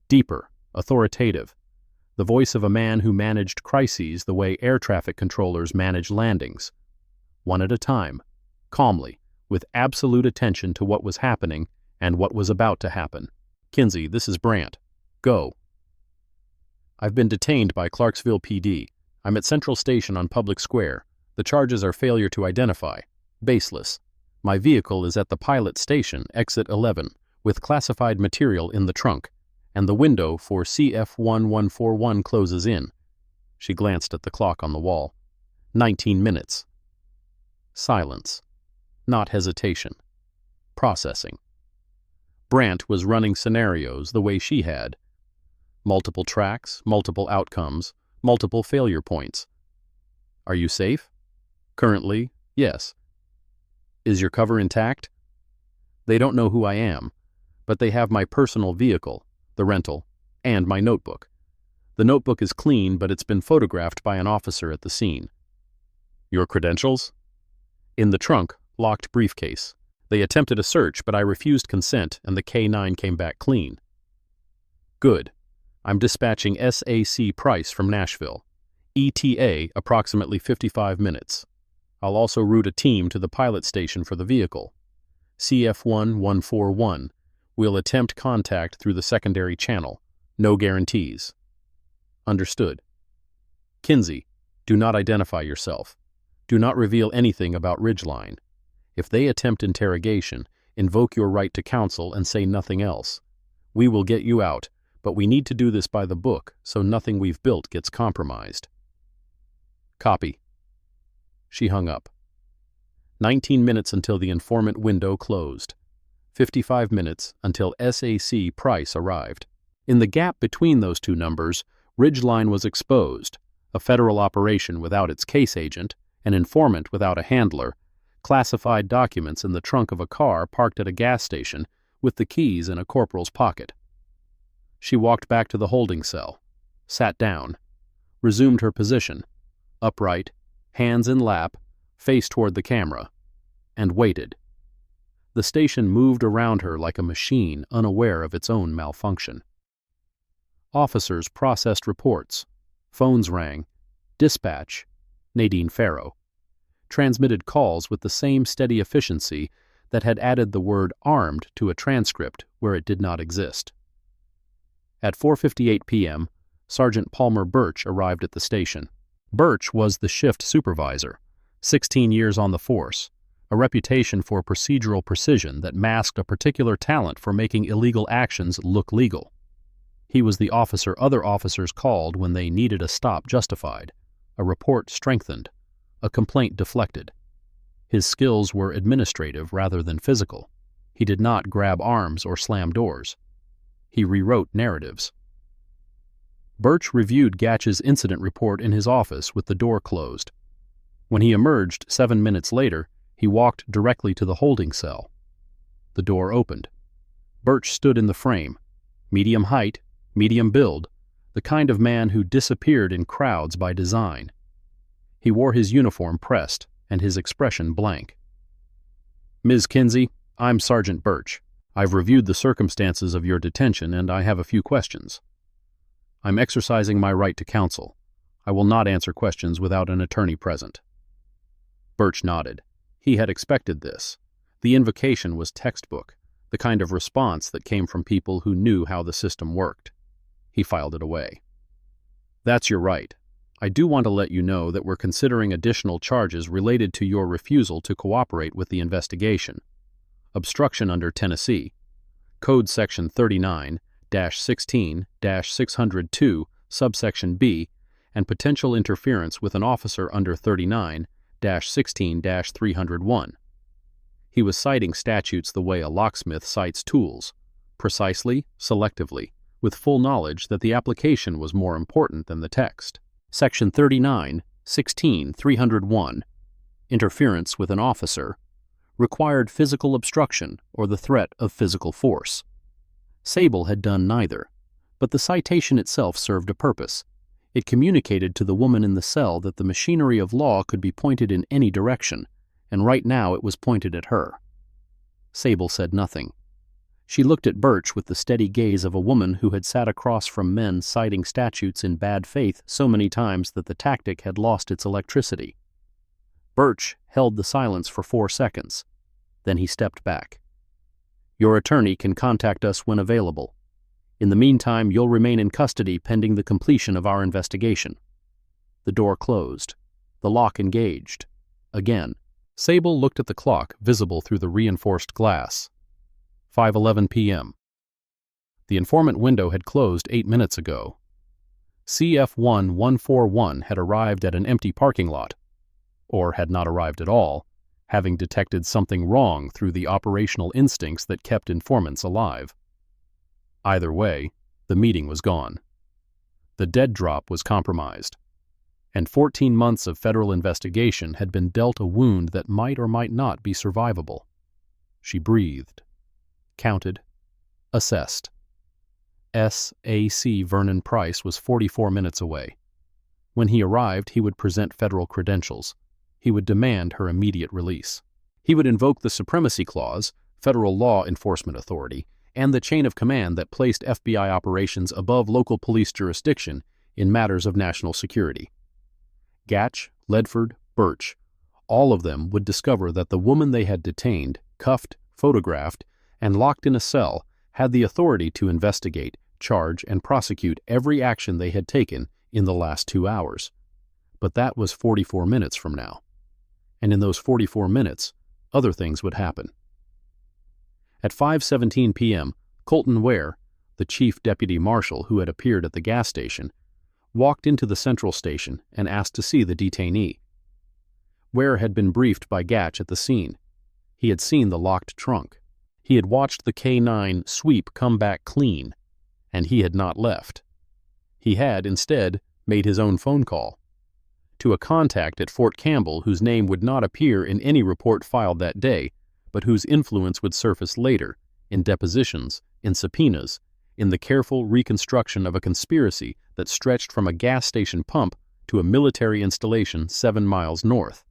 deeper, authoritative, the voice of a man who managed crises the way air traffic controllers manage landings. One at a time, calmly, with absolute attention to what was happening and what was about to happen. "Kinsey, this is Brandt. Go." "I've been detained by Clarksville PD. I'm at Central Station on Public Square. The charges are failure to identify. Baseless. My vehicle is at the pilot station, exit 11, with classified material in the trunk, and the window for CF1141 closes in." She glanced at the clock on the wall. 19 minutes. Silence. Not hesitation. Processing. Brandt was running scenarios the way she had. Multiple tracks, multiple outcomes, multiple failure points. "Are you safe?" "Currently, yes." "Is your cover intact?" "They don't know who I am, but they have my personal vehicle, the rental, and my notebook. The notebook is clean, but it's been photographed by an officer at the scene." "Your credentials?" "In the trunk, locked briefcase. They attempted a search, but I refused consent, and the K9 came back clean." "Good. I'm dispatching SAC Price from Nashville. ETA approximately 55 minutes. I'll also route a team to the pilot station for the vehicle. CF1141. We'll attempt contact through the secondary channel. No guarantees. Understood. Kinsey, do not identify yourself. Do not reveal anything about Ridgeline. If they attempt interrogation, invoke your right to counsel and say nothing else. We will get you out, but we need to do this by the book so nothing we've built gets compromised. Copy. She hung up. 19 minutes until the informant window closed. 55 minutes until SAC Price arrived. In the gap between those two numbers, Ridgeline was exposed, a federal operation without its case agent, an informant without a handler, classified documents in the trunk of a car parked at a gas station with the keys in a corporal's pocket. She walked back to the holding cell, sat down, resumed her position, upright, hands in lap, face toward the camera, and waited. The station moved around her like a machine unaware of its own malfunction. Officers processed reports. Phones rang. Dispatch, Nadine Farrow, transmitted calls with the same steady efficiency that had added the word armed to a transcript where it did not exist. At 4:58 p.m., Sergeant Palmer Birch arrived at the station. Birch was the shift supervisor, 16 years on the force, a reputation for procedural precision that masked a particular talent for making illegal actions look legal. He was the officer other officers called when they needed a stop justified, a report strengthened, a complaint deflected. His skills were administrative rather than physical. He did not grab arms or slam doors. He rewrote narratives. Birch reviewed Gatch's incident report in his office with the door closed. When he emerged 7 minutes later, he walked directly to the holding cell. The door opened. Birch stood in the frame, medium height, medium build, the kind of man who disappeared in crowds by design. He wore his uniform pressed and his expression blank. Ms. Kinsey, I'm Sergeant Birch. I've reviewed the circumstances of your detention and I have a few questions. I'm exercising my right to counsel. I will not answer questions without an attorney present. Birch nodded. He had expected this. The invocation was textbook, the kind of response that came from people who knew how the system worked. He filed it away. That's your right. I do want to let you know that we're considering additional charges related to your refusal to cooperate with the investigation. Obstruction under Tennessee, Code Section 39-16-602, subsection B, and potential interference with an officer under 39-16-301. He was citing statutes the way a locksmith cites tools, precisely, selectively, with full knowledge that the application was more important than the text. Section 39-16-301, interference with an officer, required physical obstruction or the threat of physical force. Sable had done neither, but the citation itself served a purpose. It communicated to the woman in the cell that the machinery of law could be pointed in any direction, and right now it was pointed at her. Sable said nothing. She looked at Birch with the steady gaze of a woman who had sat across from men citing statutes in bad faith so many times that the tactic had lost its electricity. Birch held the silence for 4 seconds. Then he stepped back. Your attorney can contact us when available. In the meantime, you'll remain in custody pending the completion of our investigation. The door closed. The lock engaged. Again. Sable looked at the clock visible through the reinforced glass. 5:11 p.m. The informant window had closed 8 minutes ago. CF1141 had arrived at an empty parking lot, or had not arrived at all, having detected something wrong through the operational instincts that kept informants alive. Either way, the meeting was gone. The dead drop was compromised, and 14 months of federal investigation had been dealt a wound that might or might not be survivable. She breathed, counted, assessed. SAC Vernon Price was 44 minutes away. When he arrived, he would present federal credentials. He would demand her immediate release. He would invoke the Supremacy Clause, federal law enforcement authority, and the chain of command that placed FBI operations above local police jurisdiction in matters of national security. Gatch, Ledford, Birch, all of them would discover that the woman they had detained, cuffed, photographed, and locked in a cell had the authority to investigate, charge, and prosecute every action they had taken in the last 2 hours. But that was 44 minutes from now. And in those 44 minutes, other things would happen. At 5:17 p.m., Colton Ware, the chief deputy marshal who had appeared at the gas station, walked into the central station and asked to see the detainee. Ware had been briefed by Gatch at the scene. He had seen the locked trunk. He had watched the K9 sweep come back clean, and he had not left. He had, instead, made his own phone call to a contact at Fort Campbell whose name would not appear in any report filed that day, but whose influence would surface later, in depositions, in subpoenas, in the careful reconstruction of a conspiracy that stretched from a gas station pump to a military installation 7 miles north.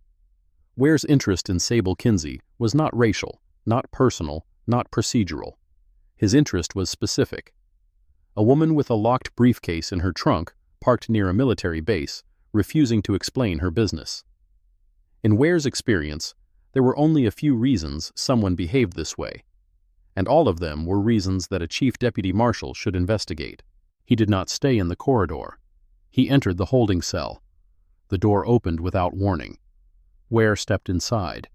Ware's interest in Sable Kinsey was not racial, not personal, not procedural. His interest was specific. A woman with a locked briefcase in her trunk, parked near a military base, refusing to explain her business. In Ware's experience, there were only a few reasons someone behaved this way, and all of them were reasons that a chief deputy marshal should investigate. He did not stay in the corridor. He entered the holding cell. The door opened without warning. Ware stepped inside,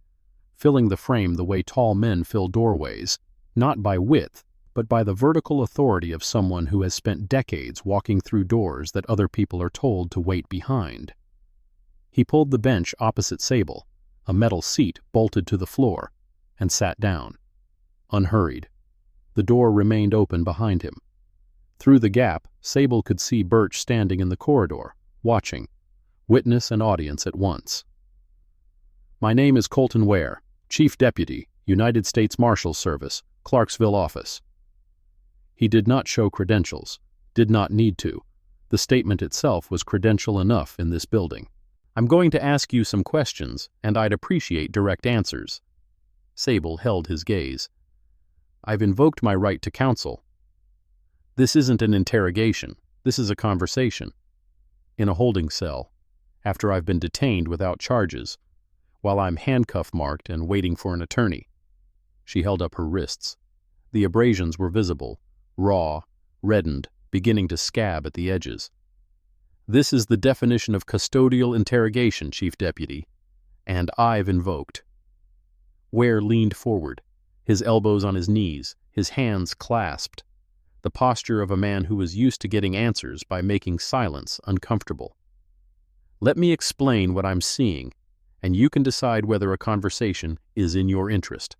filling the frame the way tall men fill doorways, not by width, but by the vertical authority of someone who has spent decades walking through doors that other people are told to wait behind. He pulled the bench opposite Sable, a metal seat bolted to the floor, and sat down. Unhurried. The door remained open behind him. Through the gap, Sable could see Birch standing in the corridor, watching, witness and audience at once. "My name is Colton Ware, Chief Deputy, United States Marshals Service, Clarksville office." He did not show credentials, did not need to. The statement itself was credential enough in this building. "I'm going to ask you some questions, and I'd appreciate direct answers." Sable held his gaze. "I've invoked my right to counsel." "This isn't an interrogation. This is a conversation. In a holding cell, after I've been detained without charges, while I'm handcuff marked and waiting for an attorney." She held up her wrists. The abrasions were visible, raw, reddened, beginning to scab at the edges. "This is the definition of custodial interrogation, Chief Deputy, and I've invoked." Ware leaned forward, his elbows on his knees, his hands clasped, the posture of a man who was used to getting answers by making silence uncomfortable. "Let me explain what I'm seeing, and you can decide whether a conversation is in your interest."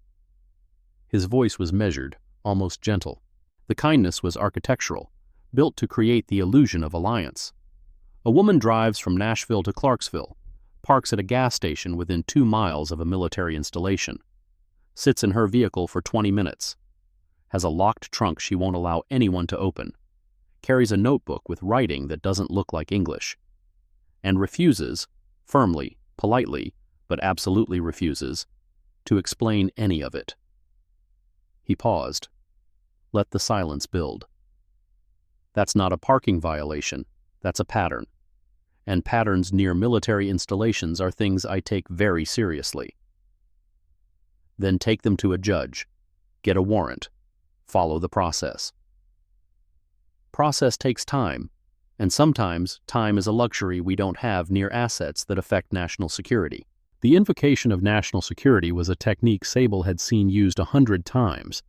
His voice was measured, almost gentle. The kindness was architectural, built to create the illusion of alliance. A woman drives from Nashville to Clarksville, parks at a gas station within 2 miles of a military installation, sits in her vehicle for 20 minutes, has a locked trunk she won't allow anyone to open, carries a notebook with writing that doesn't look like English, and refuses, firmly, politely, but absolutely refuses, to explain any of it. He paused. Let the silence build. "That's not a parking violation. That's a pattern. And patterns near military installations are things I take very seriously." "Then take them to a judge. Get a warrant. Follow the process." Process takes time, and sometimes time is a luxury we don't have near assets that affect national security. The invocation of national security was a technique Sable had seen used 100 times,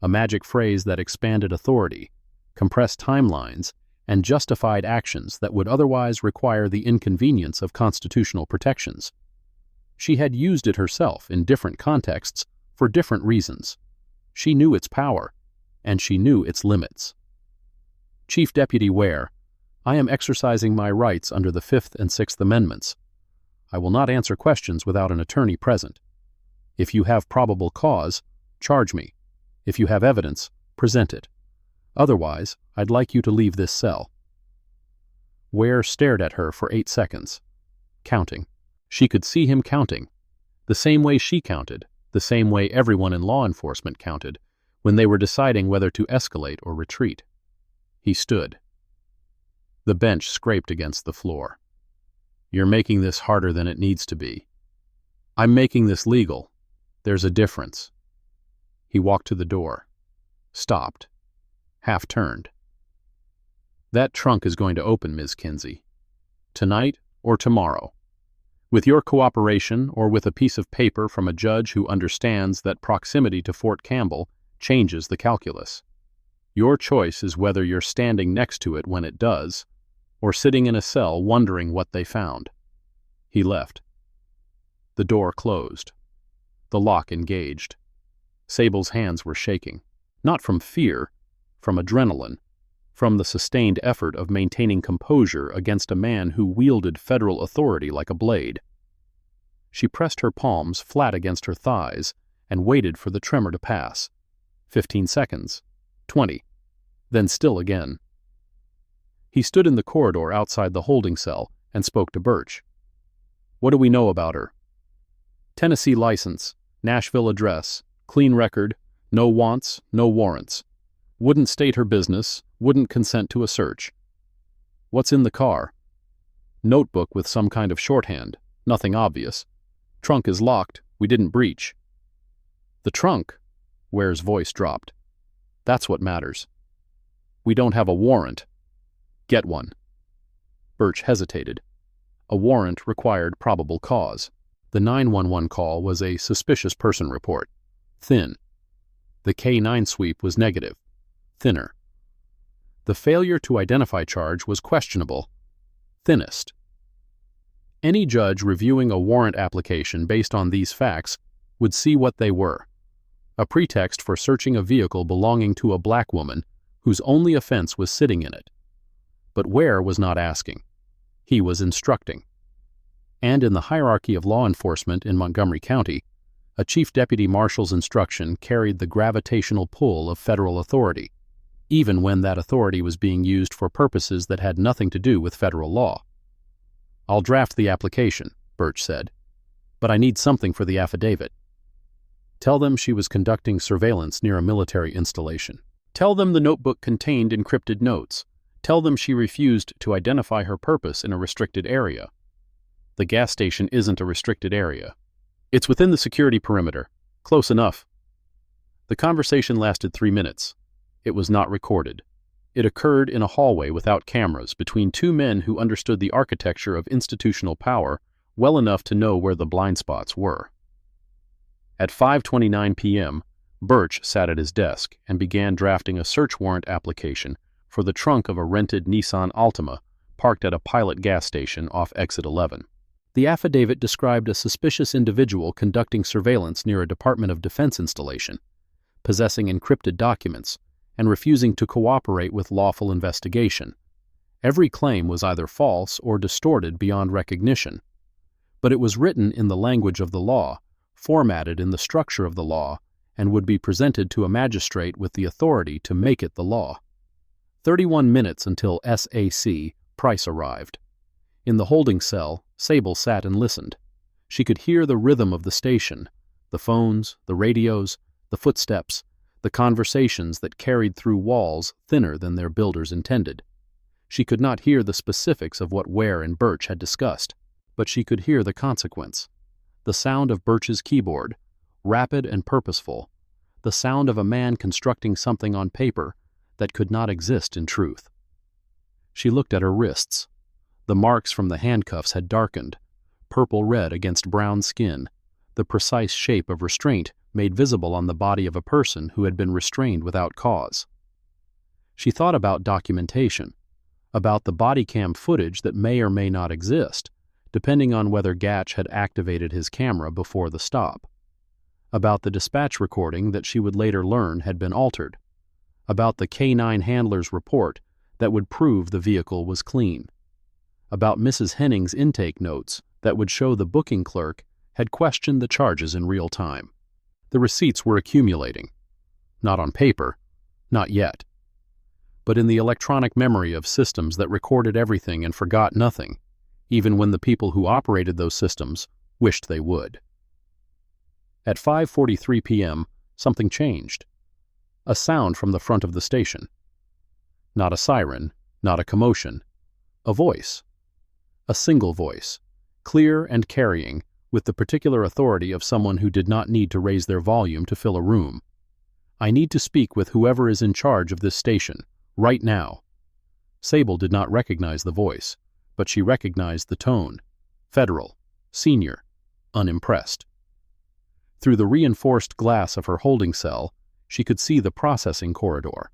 a magic phrase that expanded authority, compressed timelines, and justified actions that would otherwise require the inconvenience of constitutional protections. She had used it herself in different contexts for different reasons. She knew its power, and she knew its limits. "Chief Deputy Ware, I am exercising my rights under the 5th and 6th Amendments. I will not answer questions without an attorney present. If you have probable cause, charge me. If you have evidence, present it. Otherwise, I'd like you to leave this cell." Ware stared at her for 8 seconds, counting. She could see him counting, the same way she counted, the same way everyone in law enforcement counted, when they were deciding whether to escalate or retreat. He stood. The bench scraped against the floor. You're making this harder than it needs to be. I'm making this legal. There's a difference. He walked to the door, stopped, half-turned. That trunk is going to open, Ms. Kinsey. Tonight or tomorrow. With your cooperation or with a piece of paper from a judge who understands that proximity to Fort Campbell changes the calculus. Your choice is whether you're standing next to it when it does, or sitting in a cell wondering what they found. He left. The door closed. The lock engaged. Sable's hands were shaking, not from fear, from adrenaline, from the sustained effort of maintaining composure against a man who wielded federal authority like a blade. She pressed her palms flat against her thighs and waited for the tremor to pass. 15 seconds. 20. Then still again. He stood in the corridor outside the holding cell and spoke to Birch. What do we know about her? Tennessee license, Nashville address, clean record, no wants, no warrants. Wouldn't state her business, wouldn't consent to a search. What's in the car? Notebook with some kind of shorthand, nothing obvious. Trunk is locked, we didn't breach. The trunk? Ware's voice dropped. That's what matters. We don't have a warrant. Get one. Birch hesitated. A warrant required probable cause. The 911 call was a suspicious person report. Thin. The K-9 sweep was negative. Thinner. The failure to identify charge was questionable. Thinnest. Any judge reviewing a warrant application based on these facts would see what they were. A pretext for searching a vehicle belonging to a black woman whose only offense was sitting in it. But Ware was not asking. He was instructing. And in the hierarchy of law enforcement in Montgomery County, a chief deputy marshal's instruction carried the gravitational pull of federal authority, even when that authority was being used for purposes that had nothing to do with federal law. I'll draft the application, Birch said, but I need something for the affidavit. Tell them she was conducting surveillance near a military installation. Tell them the notebook contained encrypted notes. Tell them she refused to identify her purpose in a restricted area. The gas station isn't a restricted area. It's within the security perimeter. Close enough. The conversation lasted 3 minutes. It was not recorded. It occurred in a hallway without cameras between two men who understood the architecture of institutional power well enough to know where the blind spots were. At 5:29 p.m., Birch sat at his desk and began drafting a search warrant application for the trunk of a rented Nissan Altima parked at a Pilot gas station off Exit 11. The affidavit described a suspicious individual conducting surveillance near a Department of Defense installation, possessing encrypted documents, and refusing to cooperate with lawful investigation. Every claim was either false or distorted beyond recognition. But it was written in the language of the law, formatted in the structure of the law, and would be presented to a magistrate with the authority to make it the law. 31 minutes until SAC Price arrived. In the holding cell, Sable sat and listened. She could hear the rhythm of the station, the phones, the radios, the footsteps, the conversations that carried through walls thinner than their builders intended. She could not hear the specifics of what Ware and Birch had discussed, but she could hear the consequence. The sound of Birch's keyboard, rapid and purposeful, the sound of a man constructing something on paper that could not exist in truth. She looked at her wrists. The marks from the handcuffs had darkened, purple-red against brown skin, the precise shape of restraint made visible on the body of a person who had been restrained without cause. She thought about documentation, about the body cam footage that may or may not exist, depending on whether Gatch had activated his camera before the stop, about the dispatch recording that she would later learn had been altered, about the K-9 handler's report that would prove the vehicle was clean, about Mrs. Henning's intake notes that would show the booking clerk had questioned the charges in real time. The receipts were accumulating. Not on paper, not yet. But in the electronic memory of systems that recorded everything and forgot nothing, even when the people who operated those systems wished they would. At 5:43 p.m., something changed. A sound from the front of the station. Not a siren, not a commotion. A voice. A single voice, clear and carrying, with the particular authority of someone who did not need to raise their volume to fill a room. "I need to speak with whoever is in charge of this station, right now." Sable did not recognize the voice, but she recognized the tone. Federal, senior, unimpressed. Through the reinforced glass of her holding cell, she could see the processing corridor.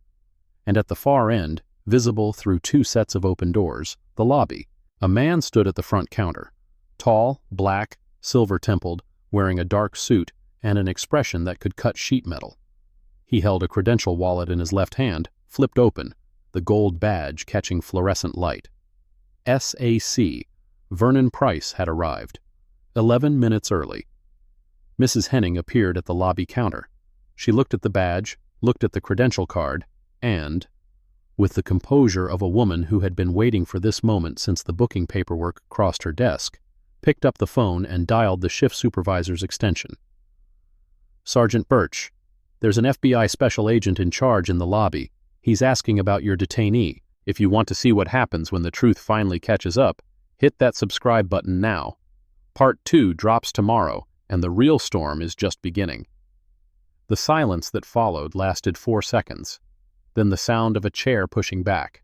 And at the far end, visible through two sets of open doors, the lobby. A man stood at the front counter. Tall, black, silver-templed, wearing a dark suit and an expression that could cut sheet metal. He held a credential wallet in his left hand, flipped open, the gold badge catching fluorescent light. SAC, Vernon Price had arrived. 11 minutes early. Mrs. Henning appeared at the lobby counter. She looked at the badge, looked at the credential card, and, with the composure of a woman who had been waiting for this moment since the booking paperwork crossed her desk, picked up the phone and dialed the shift supervisor's extension. "Sergeant Birch, there's an FBI special agent in charge in the lobby. He's asking about your detainee. If you want to see what happens when the truth finally catches up, hit that subscribe button now. Part 2 drops tomorrow, and the real storm is just beginning." The silence that followed lasted 4 seconds, then the sound of a chair pushing back.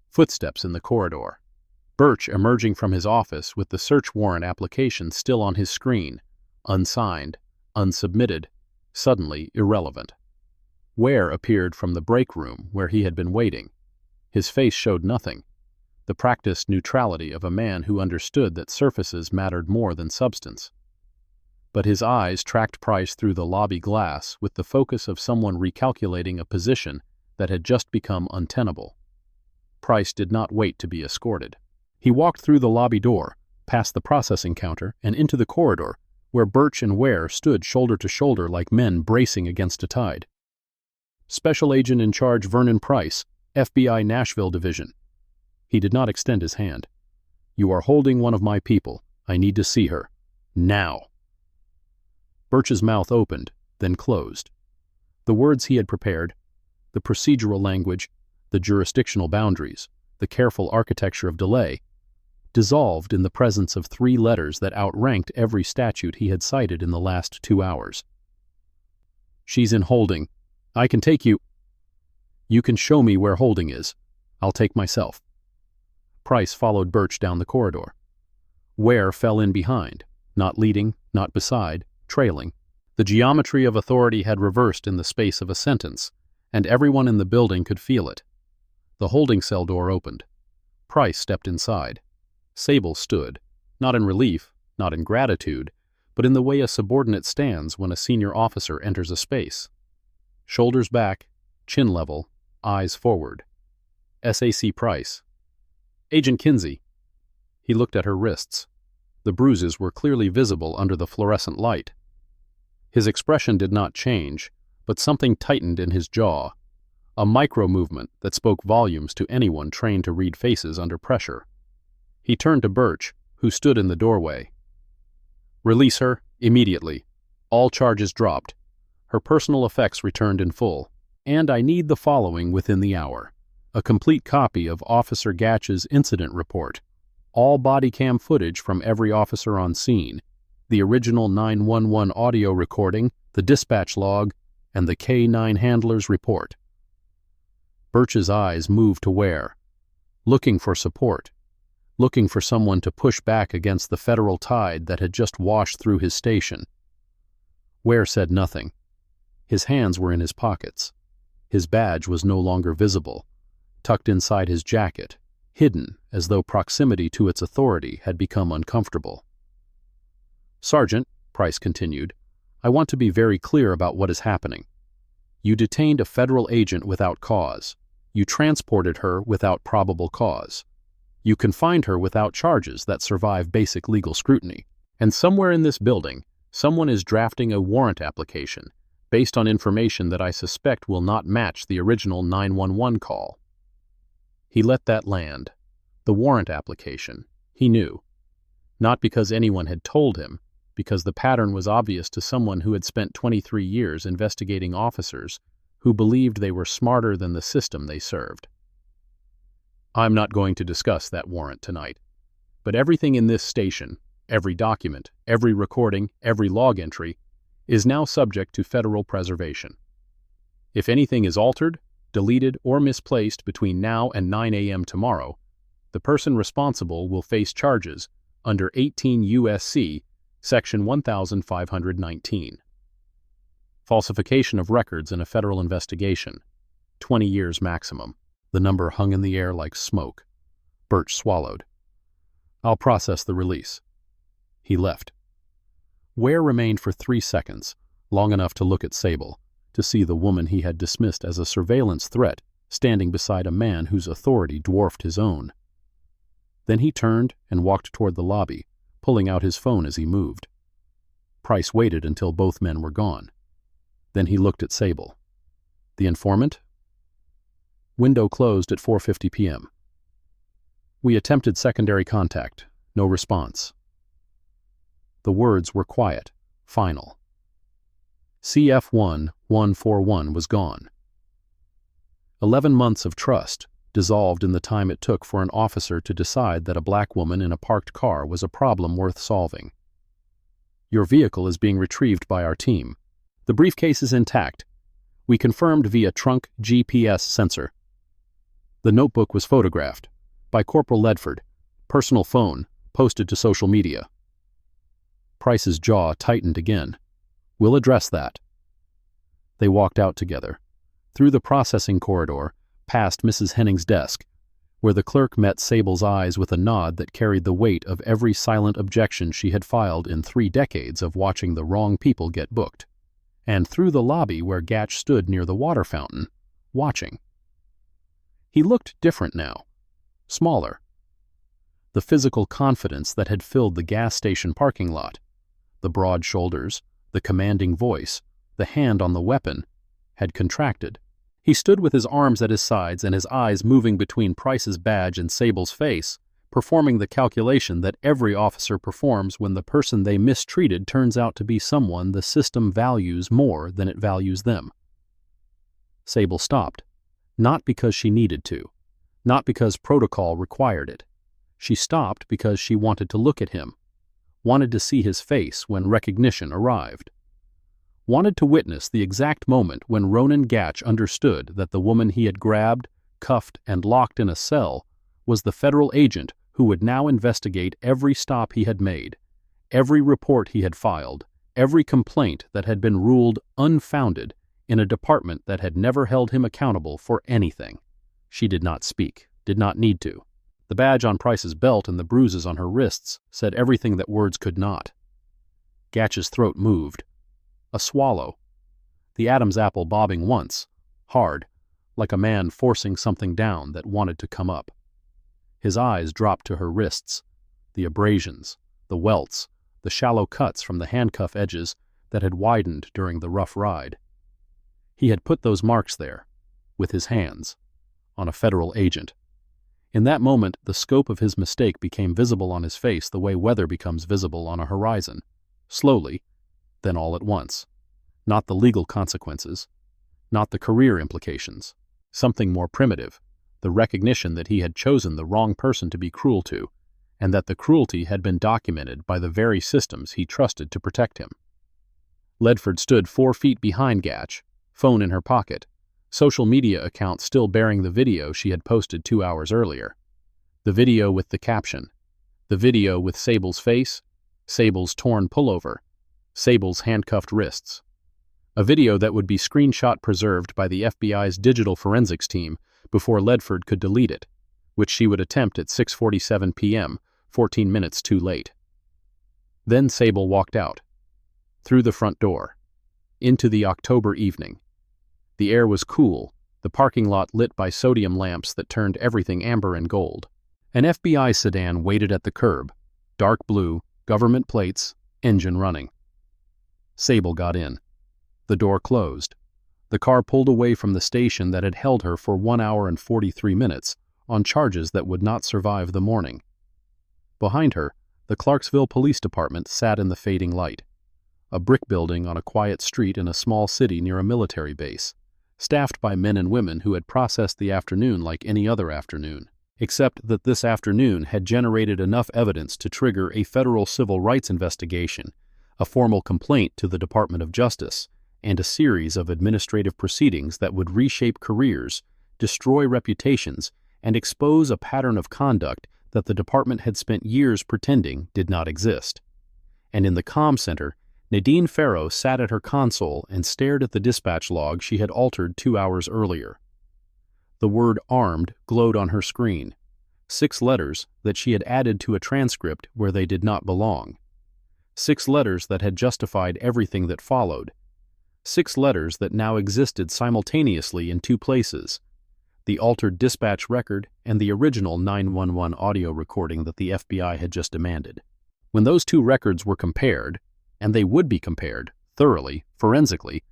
Footsteps in the corridor. Birch emerging from his office with the search warrant application still on his screen, unsigned, unsubmitted, suddenly irrelevant. Ware appeared from the break room where he had been waiting. His face showed nothing, the practiced neutrality of a man who understood that surfaces mattered more than substance. But his eyes tracked Price through the lobby glass with the focus of someone recalculating a position that had just become untenable. Price did not wait to be escorted. He walked through the lobby door, past the processing counter, and into the corridor, where Birch and Ware stood shoulder to shoulder like men bracing against a tide. "Special Agent in Charge Vernon Price, FBI Nashville Division." He did not extend his hand. "You are holding one of my people. I need to see her. Now." Birch's mouth opened, then closed. The words he had prepared, the procedural language, the jurisdictional boundaries, the careful architecture of delay, dissolved in the presence of 3 letters that outranked every statute he had cited in the last 2 hours. "She's in holding. I can take you." "You can show me where holding is. I'll take myself." Price followed Birch down the corridor. Ware fell in behind, not leading, not beside, trailing. The geometry of authority had reversed in the space of a sentence, and everyone in the building could feel it. The holding cell door opened. Price stepped inside. Sable stood, not in relief, not in gratitude, but in the way a subordinate stands when a senior officer enters a space. Shoulders back, chin level, eyes forward. SAC Price. "Agent Kinsey." He looked at her wrists. The bruises were clearly visible under the fluorescent light. His expression did not change, but something tightened in his jaw, a micro-movement that spoke volumes to anyone trained to read faces under pressure. He turned to Birch, who stood in the doorway. "Release her, immediately. All charges dropped. Her personal effects returned in full. And I need the following within the hour: a complete copy of Officer Gatch's incident report, all body cam footage from every officer on scene, the original 911 audio recording, the dispatch log, and the K-9 handler's report." Birch's eyes moved to Ware, looking for support, looking for someone to push back against the federal tide that had just washed through his station. Ware said nothing. His hands were in his pockets. His badge was no longer visible, tucked inside his jacket, hidden as though proximity to its authority had become uncomfortable. "Sergeant," Price continued, "I want to be very clear about what is happening. You detained a federal agent without cause. You transported her without probable cause. You confined her without charges that survive basic legal scrutiny. And somewhere in this building, someone is drafting a warrant application based on information that I suspect will not match the original 911 call." He let that land. The warrant application, he knew. Not because anyone had told him, because the pattern was obvious to someone who had spent 23 years investigating officers who believed they were smarter than the system they served. "I'm not going to discuss that warrant tonight, but everything in this station, every document, every recording, every log entry, is now subject to federal preservation. If anything is altered, deleted, or misplaced between now and 9 a.m. tomorrow, the person responsible will face charges under 18 U.S.C. Section 1519. Falsification of records in a federal investigation, 20 years maximum. The number hung in the air like smoke. Birch swallowed. "I'll process the release." He left. Ware remained for 3 seconds, long enough to look at Sable, to see the woman he had dismissed as a surveillance threat standing beside a man whose authority dwarfed his own. Then he turned and walked toward the lobby, pulling out his phone as he moved. Price waited until both men were gone. Then he looked at Sable. "The informant?" Window closed at 4:50 p.m. "We attempted secondary contact. No response." The words were quiet, final. CF-1-141 was gone. 11 months of trust dissolved in the time it took for an officer to decide that a black woman in a parked car was a problem worth solving. "Your vehicle is being retrieved by our team. The briefcase is intact. We confirmed via trunk GPS sensor. The notebook was photographed by Corporal Ledford, personal phone, posted to social media." Price's jaw tightened again. "We'll address that." They walked out together, through the processing corridor, past Mrs. Henning's desk, where the clerk met Sable's eyes with a nod that carried the weight of every silent objection she had filed in 3 decades of watching the wrong people get booked, and through the lobby where Gatch stood near the water fountain, watching. He looked different now, smaller. The physical confidence that had filled the gas station parking lot, the broad shoulders, the commanding voice, the hand on the weapon, had contracted. He stood with his arms at his sides and his eyes moving between Price's badge and Sable's face, performing the calculation that every officer performs when the person they mistreated turns out to be someone the system values more than it values them. Sable stopped, not because she needed to, not because protocol required it. She stopped because she wanted to look at him, wanted to see his face when recognition arrived, wanted to witness the exact moment when Ronan Gatch understood that the woman he had grabbed, cuffed, and locked in a cell was the federal agent who would now investigate every stop he had made, every report he had filed, every complaint that had been ruled unfounded in a department that had never held him accountable for anything. She did not speak, did not need to. The badge on Price's belt and the bruises on her wrists said everything that words could not. Gatch's throat moved. A swallow. The Adam's apple bobbing once, hard, like a man forcing something down that wanted to come up. His eyes dropped to her wrists, the abrasions, the welts, the shallow cuts from the handcuff edges that had widened during the rough ride. He had put those marks there, with his hands, on a federal agent. In that moment, the scope of his mistake became visible on his face the way weather becomes visible on a horizon, slowly, then all at once. Not the legal consequences, not the career implications, something more primitive, the recognition that he had chosen the wrong person to be cruel to, and that the cruelty had been documented by the very systems he trusted to protect him. Ledford stood 4 feet behind Gatch, phone in her pocket, social media account still bearing the video she had posted 2 hours earlier. The video with the caption. The video with Sable's face, Sable's torn pullover, Sable's handcuffed wrists. A video that would be screenshot preserved by the FBI's digital forensics team before Ledford could delete it, which she would attempt at 6:47 p.m., 14 minutes too late. Then Sable walked out, through the front door, into the October evening. The air was cool, the parking lot lit by sodium lamps that turned everything amber and gold. An FBI sedan waited at the curb, dark blue, government plates, engine running. Sable got in. The door closed. The car pulled away from the station that had held her for 1 hour and 43 minutes on charges that would not survive the morning. Behind her, the Clarksville Police Department sat in the fading light, a brick building on a quiet street in a small city near a military base, staffed by men and women who had processed the afternoon like any other afternoon. except that this afternoon had generated enough evidence to trigger a federal civil rights investigation, a formal complaint to the Department of Justice, and a series of administrative proceedings that would reshape careers, destroy reputations, and expose a pattern of conduct that the department had spent years pretending did not exist. And in the comm center, Nadine Farrow sat at her console and stared at the dispatch log she had altered 2 hours earlier. The word armed glowed on her screen, 6 letters that she had added to a transcript where they did not belong. 6 letters that had justified everything that followed. 6 letters that now existed simultaneously in 2 places: the altered dispatch record and the original 911 audio recording that the FBI had just demanded. When those 2 records were compared, and they would be compared, thoroughly, forensically,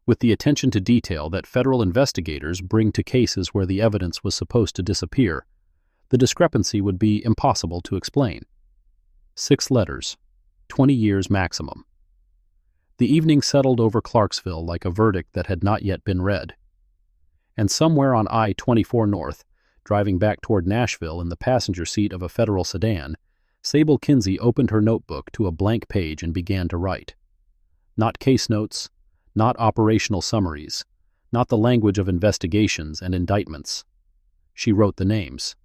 with the attention to detail that federal investigators bring to cases where the evidence was supposed to disappear, the discrepancy would be impossible to explain. 6 letters, 20 years maximum. The evening settled over Clarksville like a verdict that had not yet been read. And somewhere on I-24 North, driving back toward Nashville in the passenger seat of a federal sedan, Sable Kinsey opened her notebook to a blank page and began to write. Not case notes, not operational summaries, not the language of investigations and indictments. She wrote the names.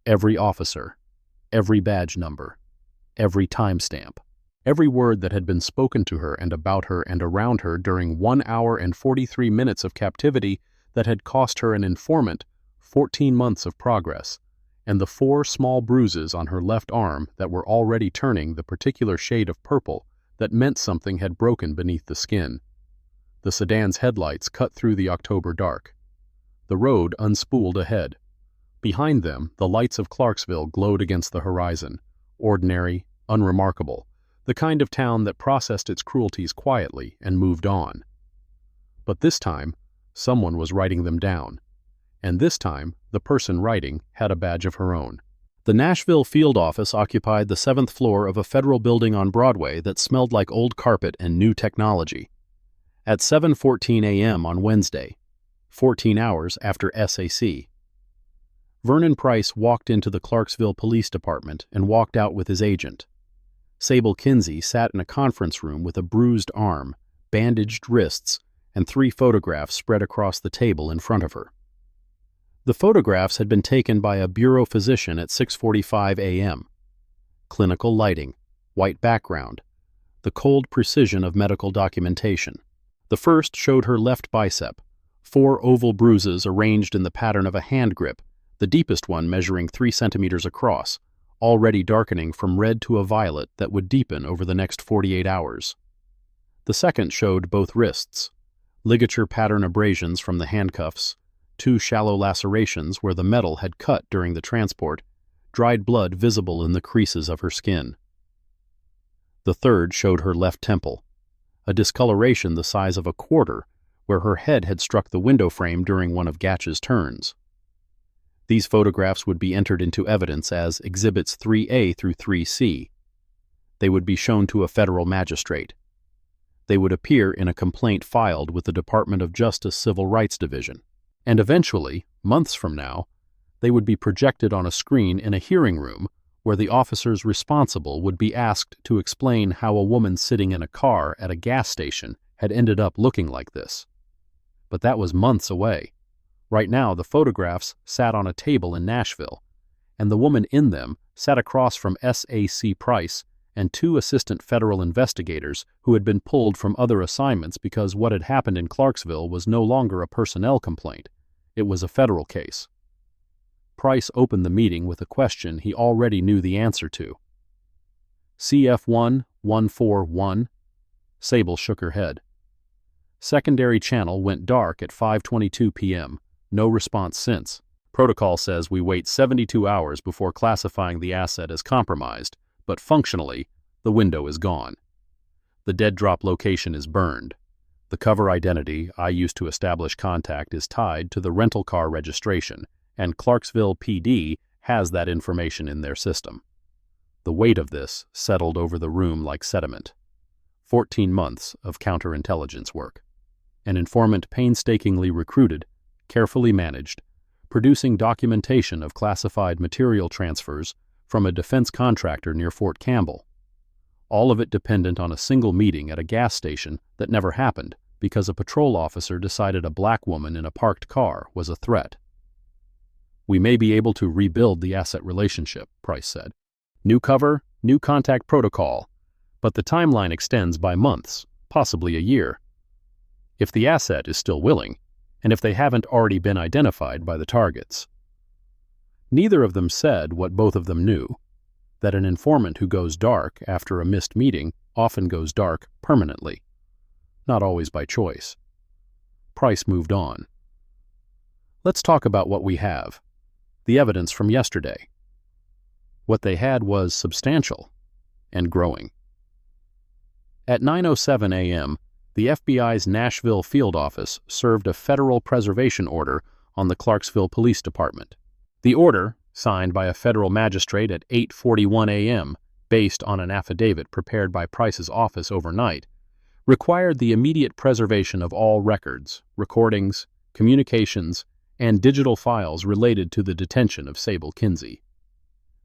Every officer, every badge number, every timestamp, every word that had been spoken to her and about her and around her during 1 hour and 43 minutes of captivity that had cost her an informant 14 months of progress, and the 4 small bruises on her left arm that were already turning the particular shade of purple that meant something had broken beneath the skin. The sedan's headlights cut through the October dark. The road unspooled ahead. Behind them, the lights of Clarksville glowed against the horizon, ordinary, unremarkable, the kind of town that processed its cruelties quietly and moved on. But this time, someone was writing them down. And this time, the person writing had a badge of her own. The Nashville field office occupied the 7th floor of a federal building on Broadway that smelled like old carpet and new technology. At 7:14 a.m. on Wednesday, 14 hours after SAC, Vernon Price walked into the Clarksville Police Department and walked out with his agent. Sable Kinsey sat in a conference room with a bruised arm, bandaged wrists, and 3 photographs spread across the table in front of her. The photographs had been taken by a bureau physician at 6:45 a.m. Clinical lighting, white background, the cold precision of medical documentation. The first showed her left bicep, 4 oval bruises arranged in the pattern of a hand grip, the deepest one measuring 3 centimeters across, already darkening from red to a violet that would deepen over the next 48 hours. The second showed both wrists, ligature pattern abrasions from the handcuffs, 2 shallow lacerations where the metal had cut during the transport, dried blood visible in the creases of her skin. The third showed her left temple, a discoloration the size of a quarter where her head had struck the window frame during one of Gatch's turns. These photographs would be entered into evidence as Exhibits 3A through 3C. They would be shown to a federal magistrate. They would appear in a complaint filed with the Department of Justice Civil Rights Division. And eventually, months from now, they would be projected on a screen in a hearing room where the officers responsible would be asked to explain how a woman sitting in a car at a gas station had ended up looking like this. But that was months away. Right now, the photographs sat on a table in Nashville, and the woman in them sat across from SAC Price and 2 assistant federal investigators who had been pulled from other assignments because what had happened in Clarksville was no longer a personnel complaint. It was a federal case. Price opened the meeting with a question he already knew the answer to. CF-1-141? Sable shook her head. Secondary channel went dark at 5:22 p.m. No response since. Protocol says we wait 72 hours before classifying the asset as compromised, but functionally, the window is gone. The dead drop location is burned. The cover identity I used to establish contact is tied to the rental car registration, and Clarksville PD has that information in their system. The weight of this settled over the room like sediment. 14 months of counterintelligence work. An informant painstakingly recruited, carefully managed, producing documentation of classified material transfers from a defense contractor near Fort Campbell. All of it dependent on a single meeting at a gas station that never happened because a patrol officer decided a black woman in a parked car was a threat. "We may be able to rebuild the asset relationship," Price said. "New cover, new contact protocol, but the timeline extends by months, possibly a year. If the asset is still willing, and if they haven't already been identified by the targets." Neither of them said what both of them knew, that an informant who goes dark after a missed meeting often goes dark permanently, not always by choice. Price moved on. "Let's talk about what we have, the evidence from yesterday." What they had was substantial and growing. At 9:07 a.m., the FBI's Nashville field office served a federal preservation order on the Clarksville Police Department. The order, signed by a federal magistrate at 8:41 a.m., based on an affidavit prepared by Price's office overnight, required the immediate preservation of all records, recordings, communications, and digital files related to the detention of Sable Kinsey.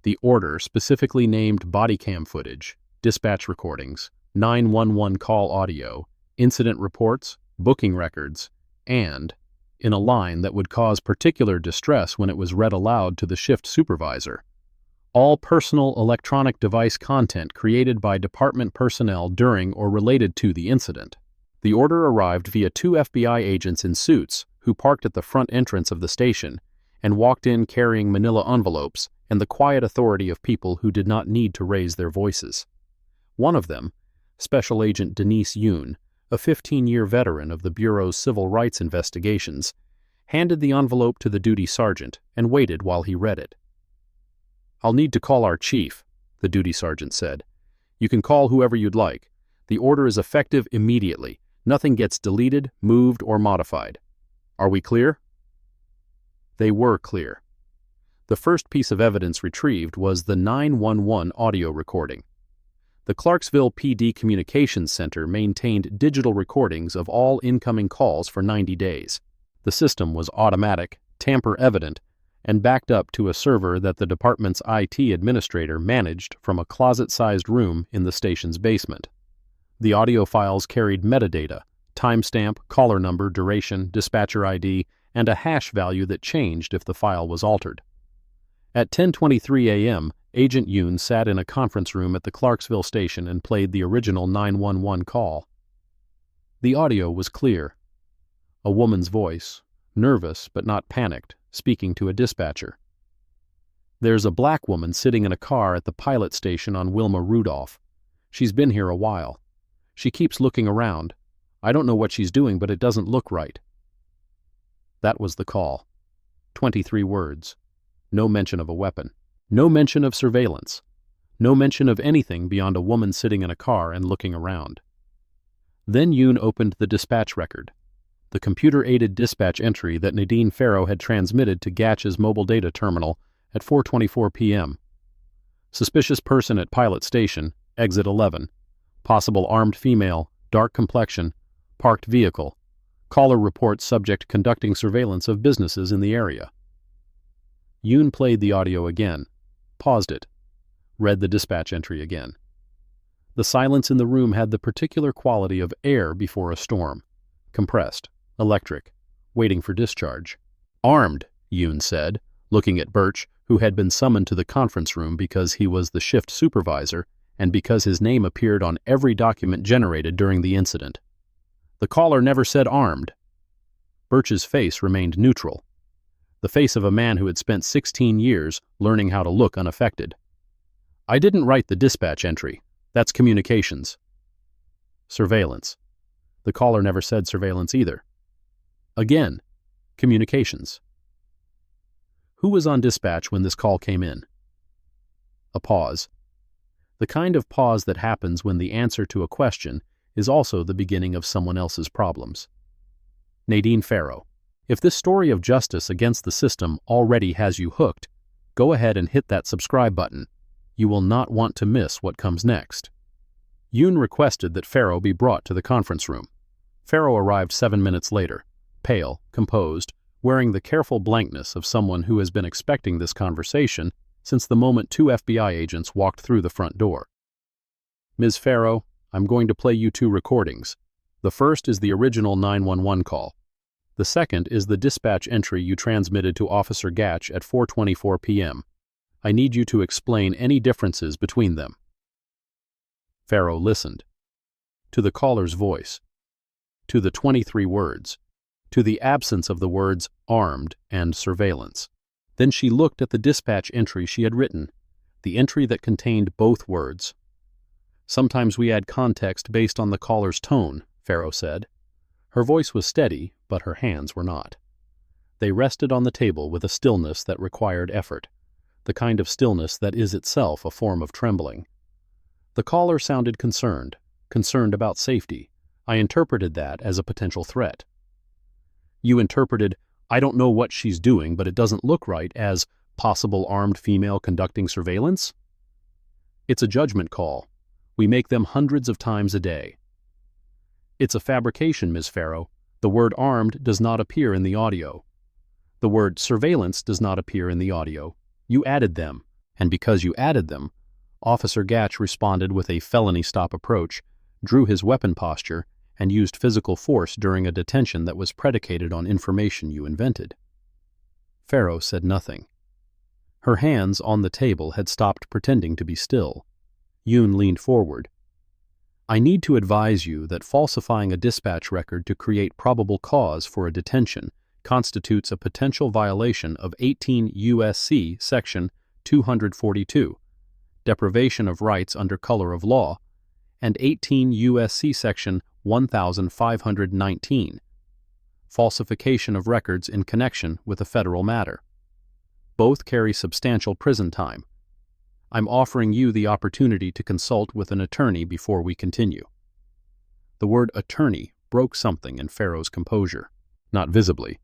The order specifically named body cam footage, dispatch recordings, 911 call audio, incident reports, booking records, and, in a line that would cause particular distress when it was read aloud to the shift supervisor, all personal electronic device content created by department personnel during or related to the incident. The order arrived via 2 FBI agents in suits who parked at the front entrance of the station and walked in carrying manila envelopes and the quiet authority of people who did not need to raise their voices. One of them, Special Agent Denise Yoon, a 15-year veteran of the Bureau's civil rights investigations, handed the envelope to the duty sergeant and waited while he read it. "I'll need to call our chief," the duty sergeant said. "You can call whoever you'd like. The order is effective immediately. Nothing gets deleted, moved, or modified. Are we clear?" They were clear. The first piece of evidence retrieved was the 911 audio recording. The Clarksville PD Communications Center maintained digital recordings of all incoming calls for 90 days. The system was automatic, tamper-evident, and backed up to a server that the department's IT administrator managed from a closet-sized room in the station's basement. The audio files carried metadata, timestamp, caller number, duration, dispatcher ID, and a hash value that changed if the file was altered. At 10:23 a.m., Agent Yoon sat in a conference room at the Clarksville station and played the original 911 call. The audio was clear. A woman's voice, nervous but not panicked, speaking to a dispatcher. "There's a black woman sitting in a car at the pilot station on Wilma Rudolph. She's been here a while. She keeps looking around. I don't know what she's doing, but it doesn't look right." That was the call. 23 words. No mention of a weapon. No mention of surveillance. No mention of anything beyond a woman sitting in a car and looking around. Then Yoon opened the dispatch record, the computer-aided dispatch entry that Nadine Farrow had transmitted to Gatch's mobile data terminal at 4:24 p.m. Suspicious person at pilot station, exit 11. Possible armed female, dark complexion, parked vehicle. Caller reports subject conducting surveillance of businesses in the area. Yoon played the audio again, paused it, read the dispatch entry again. The silence in the room had the particular quality of air before a storm, compressed, electric, waiting for discharge. "Armed," Yoon said, looking at Birch, who had been summoned to the conference room because he was the shift supervisor and because his name appeared on every document generated during the incident. "The caller never said armed." Birch's face remained neutral, the face of a man who had spent 16 years learning how to look unaffected. "I didn't write the dispatch entry. That's communications." "Surveillance." The caller never said surveillance either. Again, communications. "Who was on dispatch when this call came in?" A pause. The kind of pause that happens when the answer to a question is also the beginning of someone else's problems. Nadine Farrow. If this story of justice against the system already has you hooked, go ahead and hit that subscribe button. You will not want to miss what comes next. Yoon requested that Farrow be brought to the conference room. Farrow arrived 7 minutes later, pale, composed, wearing the careful blankness of someone who has been expecting this conversation since the moment 2 FBI agents walked through the front door. "Ms. Farrow, I'm going to play you 2 recordings. The first is the original 911 call. The second is the dispatch entry you transmitted to Officer Gatch at 4:24 p.m. I need you to explain any differences between them." Farrow listened. To the caller's voice. To the 23 words. To the absence of the words armed and surveillance. Then she looked at the dispatch entry she had written, the entry that contained both words. "Sometimes we add context based on the caller's tone," Farrow said. Her voice was steady, but her hands were not. They rested on the table with a stillness that required effort, the kind of stillness that is itself a form of trembling. The caller sounded concerned about safety. I interpreted that as a potential threat. You interpreted, "I don't know what she's doing, but it doesn't look right," as possible armed female conducting surveillance? It's a judgment call. We make them hundreds of times a day. It's a fabrication, Ms. Farrow. The word armed does not appear in the audio. The word surveillance does not appear in the audio. You added them, and because you added them, Officer Gatch responded with a felony-stop approach, drew his weapon posture, and used physical force during a detention that was predicated on information you invented. Farrow said nothing. Her hands on the table had stopped pretending to be still. Yoon leaned forward. "I need to advise you that falsifying a dispatch record to create probable cause for a detention constitutes a potential violation of 18 U.S.C. Section 242, deprivation of rights under color of law, and 18 U.S.C. Section 1519, falsification of records in connection with a federal matter. Both carry substantial prison time. I'm offering you the opportunity to consult with an attorney before we continue." The word attorney broke something in Farrow's composure. Not visibly.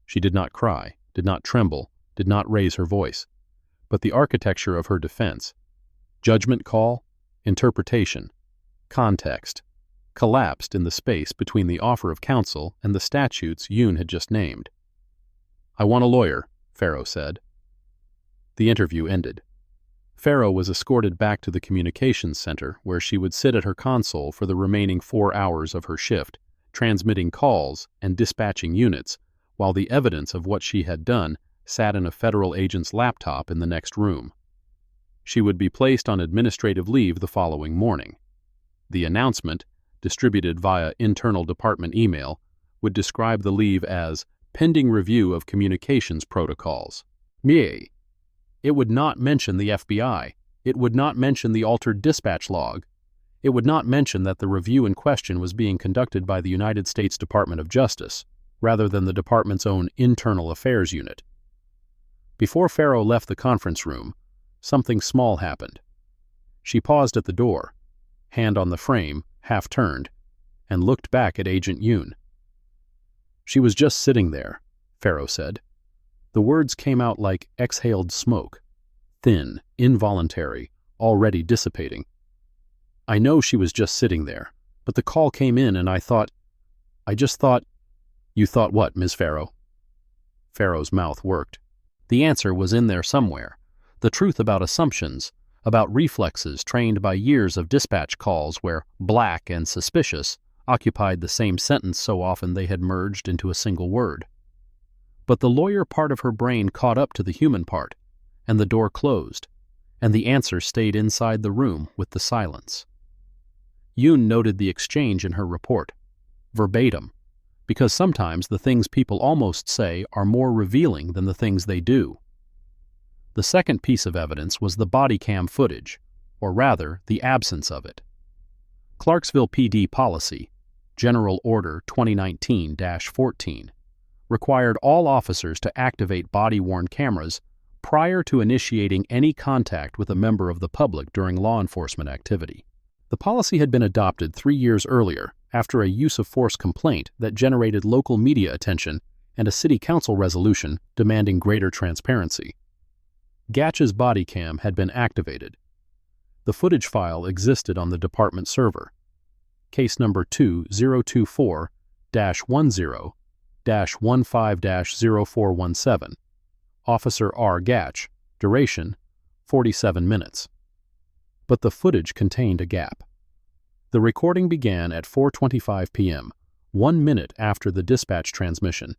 She did not cry, did not tremble, did not raise her voice. But the architecture of her defense, judgment call, interpretation, context, collapsed in the space between the offer of counsel and the statutes Yoon had just named. "I want a lawyer," Farrow said. The interview ended. Farrow was escorted back to the communications center where she would sit at her console for the remaining 4 hours of her shift, transmitting calls and dispatching units, while the evidence of what she had done sat in a federal agent's laptop in the next room. She would be placed on administrative leave the following morning. The announcement, distributed via internal department email, would describe the leave as pending review of communications protocols. Mie. It would not mention the FBI. It would not mention the altered dispatch log. It would not mention that the review in question was being conducted by the United States Department of Justice, rather than the department's own internal affairs unit. Before Farrow left the conference room, something small happened. She paused at the door, hand on the frame, half turned, and looked back at Agent Yoon. "She was just sitting there," Farrow said. The words came out like exhaled smoke, thin, involuntary, already dissipating. "I know she was just sitting there, but the call came in and I just thought—" "You thought what, Ms. Farrow?" Farrow's mouth worked. The answer was in there somewhere. The truth about assumptions, about reflexes trained by years of dispatch calls where black and suspicious occupied the same sentence so often they had merged into a single word. But the lawyer part of her brain caught up to the human part, and the door closed, and the answer stayed inside the room with the silence. Yoon noted the exchange in her report, verbatim, because sometimes the things people almost say are more revealing than the things they do. The second piece of evidence was the body cam footage, or rather, the absence of it. Clarksville PD Policy, General Order 2019-14, required all officers to activate body-worn cameras prior to initiating any contact with a member of the public during law enforcement activity. The policy had been adopted 3 years earlier after a use-of-force complaint that generated local media attention and a city council resolution demanding greater transparency. Gatch's body cam had been activated. The footage file existed on the department server. Case number 2024-10 15-0417. Officer R. Gatch. Duration, 47 minutes. But the footage contained a gap. The recording began at 4:25 p.m., 1 minute after the dispatch transmission,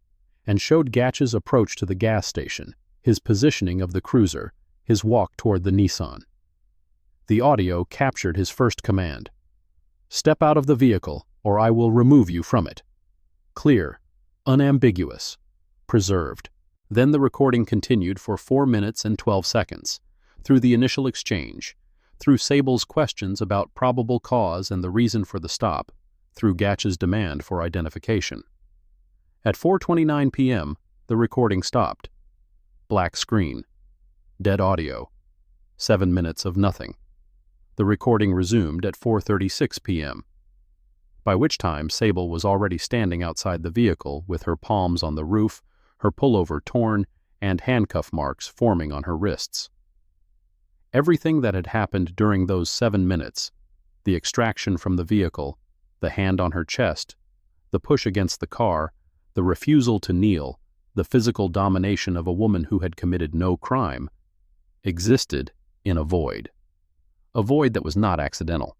and showed Gatch's approach to the gas station, his positioning of the cruiser, his walk toward the Nissan. The audio captured his first command. "Step out of the vehicle, or I will remove you from it." Clear, unambiguous, preserved. Then the recording continued for 4 minutes and 12 seconds, through the initial exchange, through Sable's questions about probable cause and the reason for the stop, through Gatch's demand for identification. At 4:29 p.m., the recording stopped. Black screen. Dead audio. 7 minutes of nothing. The recording resumed at 4:36 p.m., by which time Sable was already standing outside the vehicle with her palms on the roof, her pullover torn, and handcuff marks forming on her wrists. Everything that had happened during those 7 minutes, the extraction from the vehicle, the hand on her chest, the push against the car, the refusal to kneel, the physical domination of a woman who had committed no crime, existed in a void. A void that was not accidental.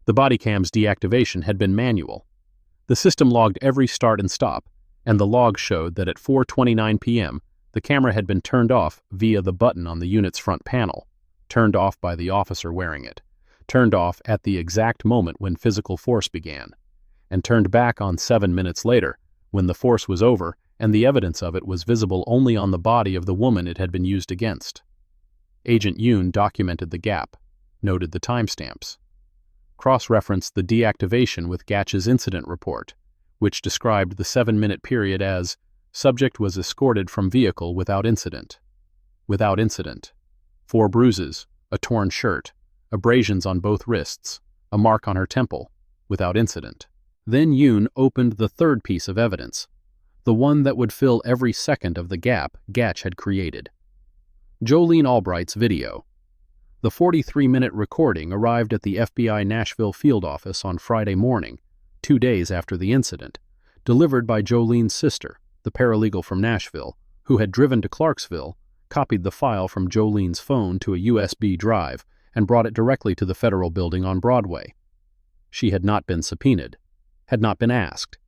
The body cam's deactivation had been manual. The system logged every start and stop, and the log showed that at 4:29 p.m., the camera had been turned off via the button on the unit's front panel, turned off by the officer wearing it, turned off at the exact moment when physical force began, and turned back on 7 minutes later, when the force was over and the evidence of it was visible only on the body of the woman it had been used against. Agent Yoon documented the gap, noted the timestamps, cross-referenced the deactivation with Gatch's incident report, which described the 7-minute period as subject was escorted from vehicle without incident. Without incident. 4 bruises, a torn shirt, abrasions on both wrists, a mark on her temple, without incident. Then Yoon opened the third piece of evidence, the one that would fill every second of the gap Gatch had created. Jolene Albright's video. The 43-minute recording arrived at the FBI Nashville field office on Friday morning, 2 days after the incident, delivered by Jolene's sister, the paralegal from Nashville, who had driven to Clarksville, copied the file from Jolene's phone to a USB drive, and brought it directly to the federal building on Broadway. She had not been subpoenaed, had not been asked.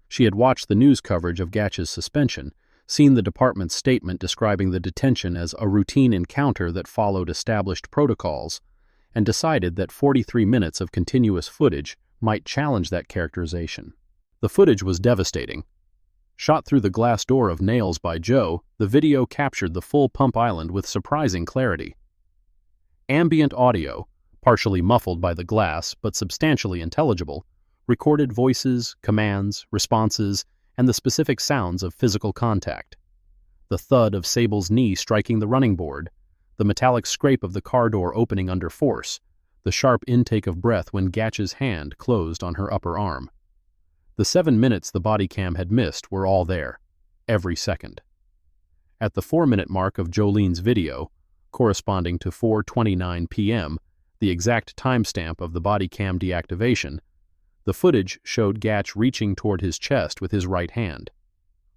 She had watched the news coverage of Gatch's suspension, seen the department's statement describing the detention as a routine encounter that followed established protocols, and decided that 43 minutes of continuous footage might challenge that characterization. The footage was devastating. Shot through the glass door of Nails by Joe, the video captured the full Pump Island with surprising clarity. Ambient audio, partially muffled by the glass but substantially intelligible, recorded voices, commands, responses, and the specific sounds of physical contact. The thud of Sable's knee striking the running board, the metallic scrape of the car door opening under force, the sharp intake of breath when Gatch's hand closed on her upper arm. The 7 minutes the body cam had missed were all there, every second. At the 4-minute mark of Jolene's video, corresponding to 4:29 p.m., the exact timestamp of the body cam deactivation, the footage showed Gatch reaching toward his chest with his right hand.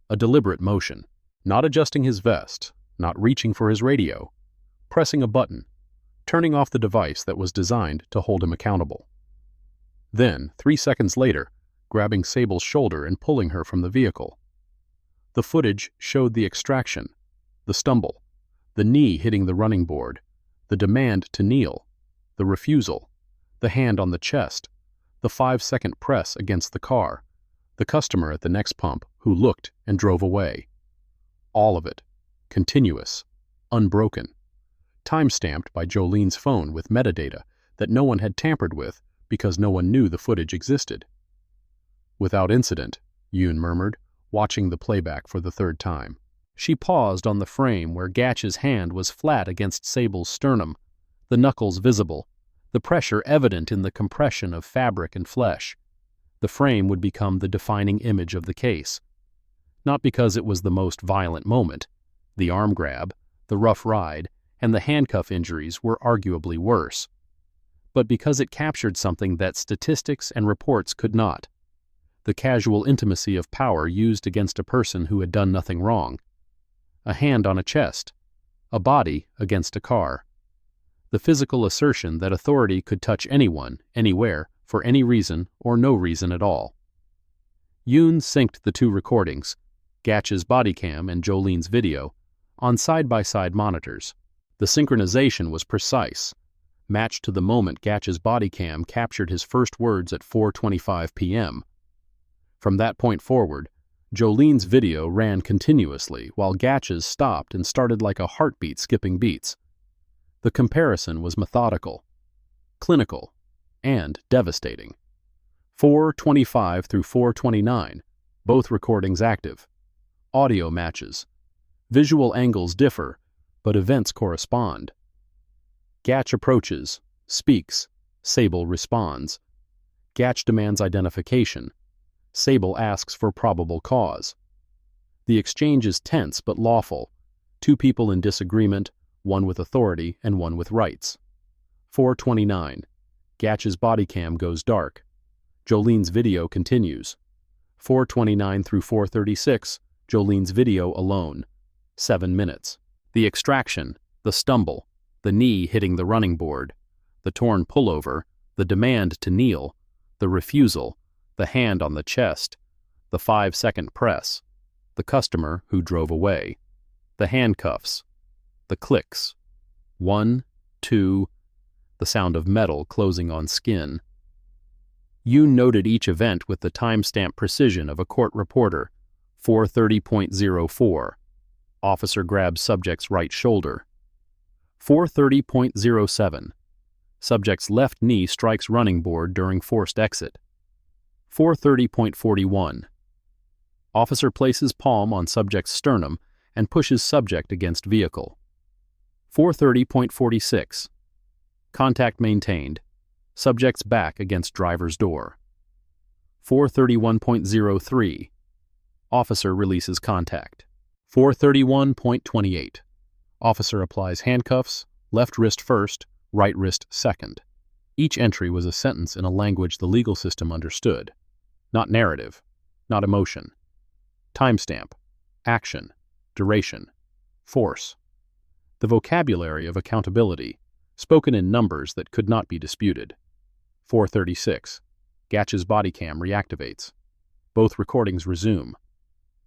A deliberate motion, not adjusting his vest, not reaching for his radio, pressing a button, turning off the device that was designed to hold him accountable. Then, 3 seconds later, grabbing Sable's shoulder and pulling her from the vehicle. The footage showed the extraction, the stumble, the knee hitting the running board, the demand to kneel, the refusal, the hand on the chest, the 5-second press against the car, the customer at the next pump who looked and drove away. All of it, continuous, unbroken, time-stamped by Jolene's phone with metadata that no one had tampered with because no one knew the footage existed. Without incident, Yoon murmured, watching the playback for the third time. She paused on the frame where Gatch's hand was flat against Sable's sternum, the knuckles visible, the pressure evident in the compression of fabric and flesh. The frame would become the defining image of the case. Not because it was the most violent moment. The arm grab, the rough ride, and the handcuff injuries were arguably worse. But because it captured something that statistics and reports could not. the casual intimacy of power used against a person who had done nothing wrong. A hand on a chest, a body against a car. The physical assertion that authority could touch anyone, anywhere, for any reason or no reason at all. Yoon synced the two recordings, Gatch's body cam and Jolene's video, on side-by-side monitors. The synchronization was precise, matched to the moment Gatch's body cam captured his first words at 4:25 p.m. From that point forward, Jolene's video ran continuously while Gatch's stopped and started like a heartbeat skipping beats. The comparison was methodical, clinical, and devastating. 4:25 through 4:29, both recordings active. Audio matches. Visual angles differ, but events correspond. Gatch approaches, speaks, Sable responds. Gatch demands identification. Sable asks for probable cause. The exchange is tense but lawful. Two people in disagreement, one with authority and one with rights. 4:29. Gatch's body cam goes dark. Jolene's video continues. 4:29 through 4:36, Jolene's video alone. 7 minutes. The extraction, the stumble, the knee hitting the running board, the torn pullover, the demand to kneel, the refusal, the hand on the chest, the 5-second press, the customer who drove away, the handcuffs, the clicks, 1, 2, the sound of metal closing on skin. Yoon noted each event with the timestamp precision of a court reporter. 4:30.04. Officer grabs subject's right shoulder. 4:30.07. Subject's left knee strikes running board during forced exit. 4:30.41. Officer places palm on subject's sternum and pushes subject against vehicle. 4:30.46. Contact maintained. Subject's back against driver's door. 4:31.03. Officer releases contact. 4:31.28. Officer applies handcuffs, left wrist first, right wrist second. Each entry was a sentence in a language the legal system understood. Not narrative, not emotion. Timestamp, action, duration, force. The vocabulary of accountability, spoken in numbers that could not be disputed. 4:36. Gatch's body cam reactivates. Both recordings resume.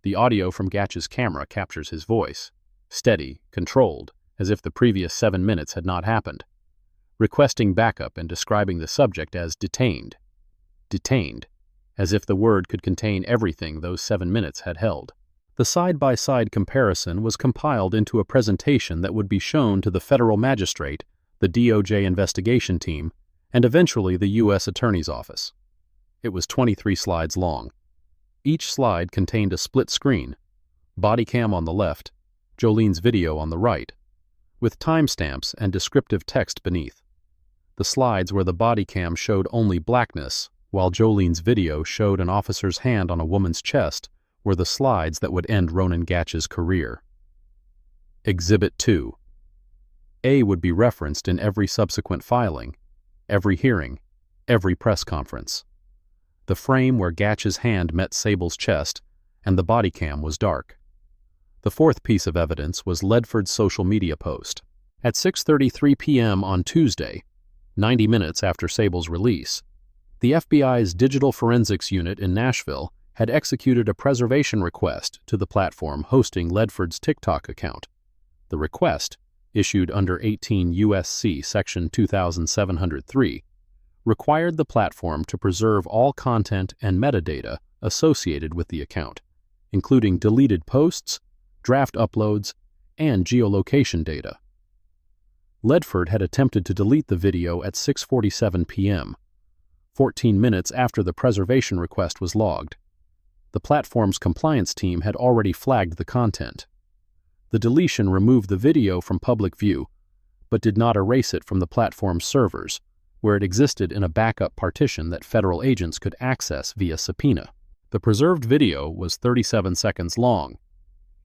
The audio from Gatch's camera captures his voice, steady, controlled, as if the previous 7 minutes had not happened, requesting backup and describing the subject as detained. Detained, as if the word could contain everything those 7 minutes had held. The side-by-side comparison was compiled into a presentation that would be shown to the federal magistrate, the DOJ investigation team, and eventually the U.S. Attorney's Office. It was 23 slides long. Each slide contained a split screen, body cam on the left, Jolene's video on the right, with timestamps and descriptive text beneath. The slides where the body cam showed only blackness, while Jolene's video showed an officer's hand on a woman's chest, were the slides that would end Ronan Gatch's career. Exhibit 2. A would be referenced in every subsequent filing, every hearing, every press conference. The frame where Gatch's hand met Sable's chest, and the body cam was dark. The fourth piece of evidence was Ledford's social media post. At 6:33 p.m. on Tuesday, 90 minutes after Sable's release, the FBI's Digital Forensics Unit in Nashville had executed a preservation request to the platform hosting Ledford's TikTok account. The request, issued under 18 U.S.C. Section 2703, required the platform to preserve all content and metadata associated with the account, including deleted posts, draft uploads, and geolocation data. Ledford had attempted to delete the video at 6:47 p.m., 14 minutes after the preservation request was logged. The platform's compliance team had already flagged the content. The deletion removed the video from public view, but did not erase it from the platform's servers, where it existed in a backup partition that federal agents could access via subpoena. The preserved video was 37 seconds long.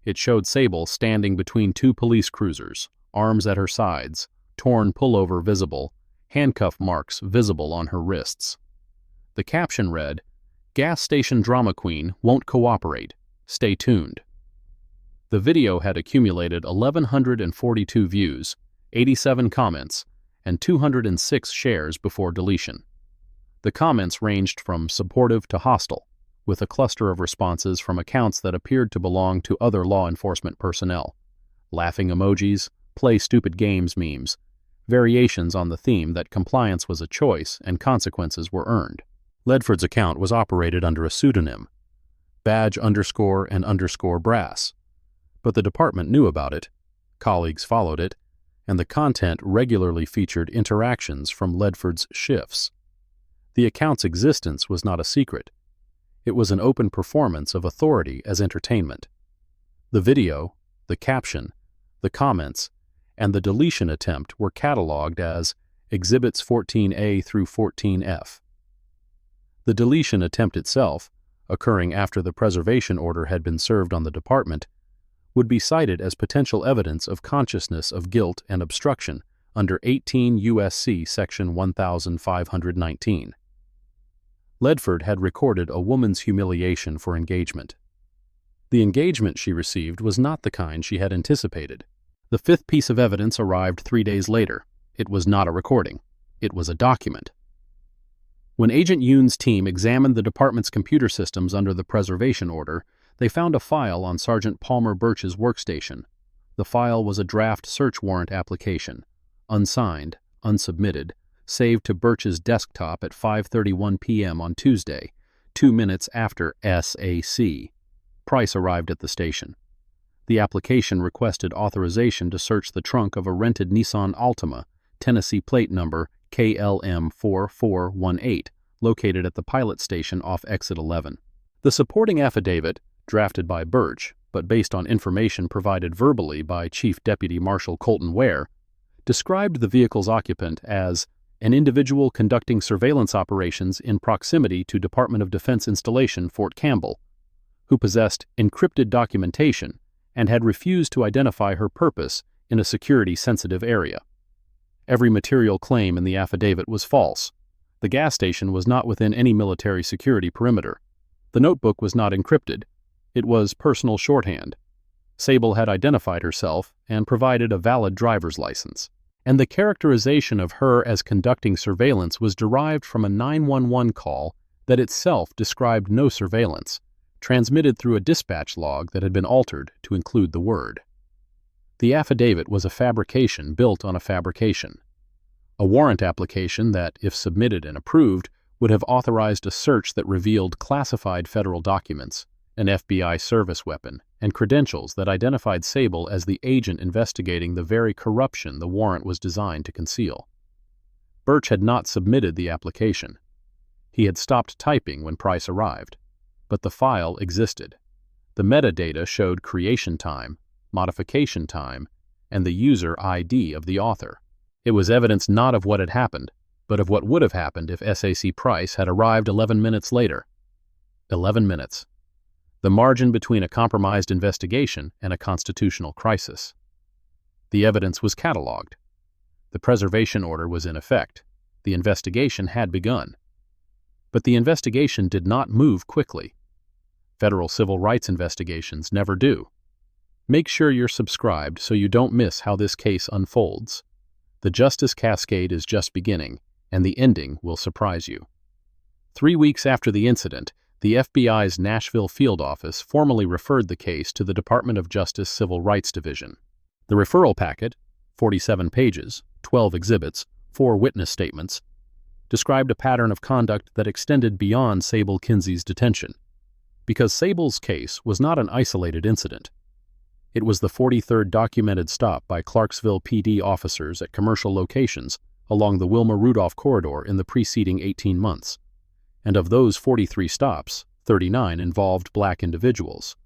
It showed Sable standing between two police cruisers, arms at her sides, torn pullover visible, handcuff marks visible on her wrists. The caption read, Gas station drama queen won't cooperate. Stay tuned. The video had accumulated 1,142 views, 87 comments, and 206 shares before deletion. The comments ranged from supportive to hostile, with a cluster of responses from accounts that appeared to belong to other law enforcement personnel. Laughing emojis, play stupid games memes, variations on the theme that compliance was a choice and consequences were earned. Ledford's account was operated under a pseudonym, badge_and_brass. But the department knew about it, colleagues followed it, and the content regularly featured interactions from Ledford's shifts. The account's existence was not a secret. It was an open performance of authority as entertainment. The video, the caption, the comments, and the deletion attempt were cataloged as Exhibits 14A through 14F. The deletion attempt itself, occurring after the preservation order had been served on the department, would be cited as potential evidence of consciousness of guilt and obstruction under 18 U.S.C. Section 1519. Ledford had recorded a woman's humiliation for engagement. The engagement she received was not the kind she had anticipated. The fifth piece of evidence arrived 3 days later. It was not a recording. It was a document. When Agent Yoon's team examined the department's computer systems under the preservation order, they found a file on Sergeant Palmer Birch's workstation. The file was a draft search warrant application, unsigned, unsubmitted, saved to Birch's desktop at 5:31 p.m. on Tuesday, 2 minutes after SAC. Price arrived at the station. The application requested authorization to search the trunk of a rented Nissan Altima, Tennessee plate number KLM4418, located at the pilot station off exit 11. The supporting affidavit, drafted by Birch, but based on information provided verbally by Chief Deputy Marshal Colton Ware, described the vehicle's occupant as an individual conducting surveillance operations in proximity to Department of Defense installation Fort Campbell, who possessed encrypted documentation and had refused to identify her purpose in a security-sensitive area. Every material claim in the affidavit was false. The gas station was not within any military security perimeter. The notebook was not encrypted. It was personal shorthand. Sable had identified herself and provided a valid driver's license. And the characterization of her as conducting surveillance was derived from a 911 call that itself described no surveillance, transmitted through a dispatch log that had been altered to include the word. The affidavit was a fabrication built on a fabrication. A warrant application that, if submitted and approved, would have authorized a search that revealed classified federal documents, an FBI service weapon, and credentials that identified Sable as the agent investigating the very corruption the warrant was designed to conceal. Birch had not submitted the application. He had stopped typing when Price arrived, but the file existed. The metadata showed creation time, modification time, and the user ID of the author. It was evidence not of what had happened, but of what would have happened if SAC Price had arrived 11 minutes later. 11 minutes. The margin between a compromised investigation and a constitutional crisis. The evidence was catalogued. The preservation order was in effect. The investigation had begun. But the investigation did not move quickly. Federal civil rights investigations never do. Make sure you're subscribed so you don't miss how this case unfolds. The justice cascade is just beginning, and the ending will surprise you. 3 weeks after the incident, the FBI's Nashville field office formally referred the case to the Department of Justice Civil Rights Division. The referral packet, 47 pages, 12 exhibits, 4 witness statements, described a pattern of conduct that extended beyond Sable Kinsey's detention. Because Sable's case was not an isolated incident. It was the 43rd documented stop by Clarksville PD officers at commercial locations along the Wilma Rudolph corridor in the preceding 18 months. And of those 43 stops, 39 involved black individuals.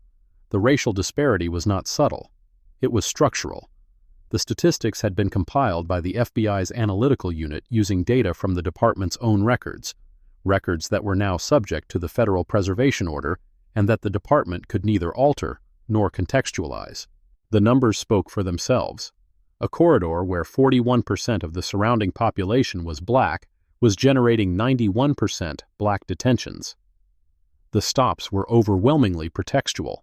The racial disparity was not subtle. It was structural. The statistics had been compiled by the FBI's analytical unit using data from the department's own records that were now subject to the federal preservation order and that the department could neither alter nor contextualize. The numbers spoke for themselves. A corridor where 41% of the surrounding population was black was generating 91% black detentions. The stops were overwhelmingly pretextual,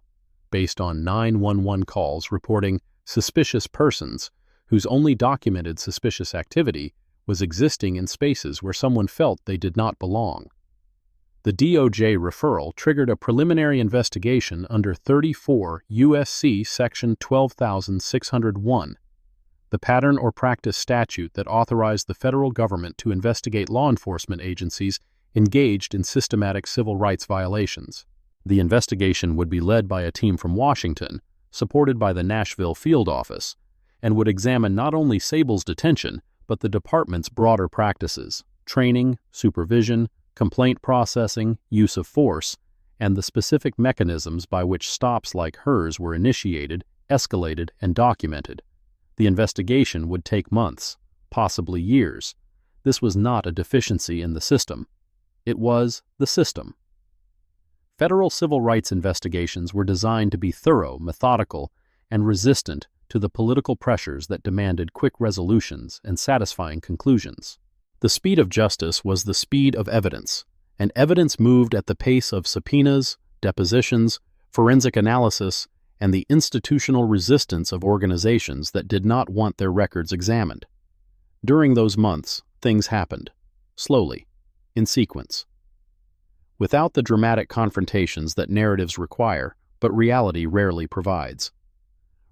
based on 911 calls reporting suspicious persons whose only documented suspicious activity was existing in spaces where someone felt they did not belong. The DOJ referral triggered a preliminary investigation under 34 U.S.C. Section 12601, the pattern or practice statute that authorized the federal government to investigate law enforcement agencies engaged in systematic civil rights violations. The investigation would be led by a team from Washington, supported by the Nashville field office, and would examine not only Sable's detention, but the department's broader practices: training, supervision, complaint processing, use of force, and the specific mechanisms by which stops like hers were initiated, escalated, and documented. The investigation would take months, possibly years. This was not a deficiency in the system. It was the system. Federal civil rights investigations were designed to be thorough, methodical, and resistant to the political pressures that demanded quick resolutions and satisfying conclusions. The speed of justice was the speed of evidence, and evidence moved at the pace of subpoenas, depositions, forensic analysis, and the institutional resistance of organizations that did not want their records examined. During those months, things happened, slowly, in sequence. Without the dramatic confrontations that narratives require, but reality rarely provides.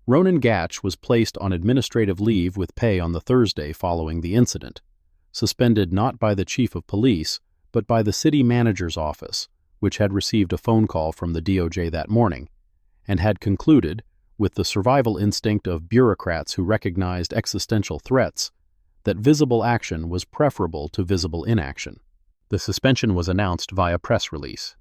Ronan Gatch was placed on administrative leave with pay on the Thursday following the incident, suspended not by the chief of police, but by the city manager's office, which had received a phone call from the DOJ that morning, and had concluded, with the survival instinct of bureaucrats who recognized existential threats, that visible action was preferable to visible inaction. The suspension was announced via press release.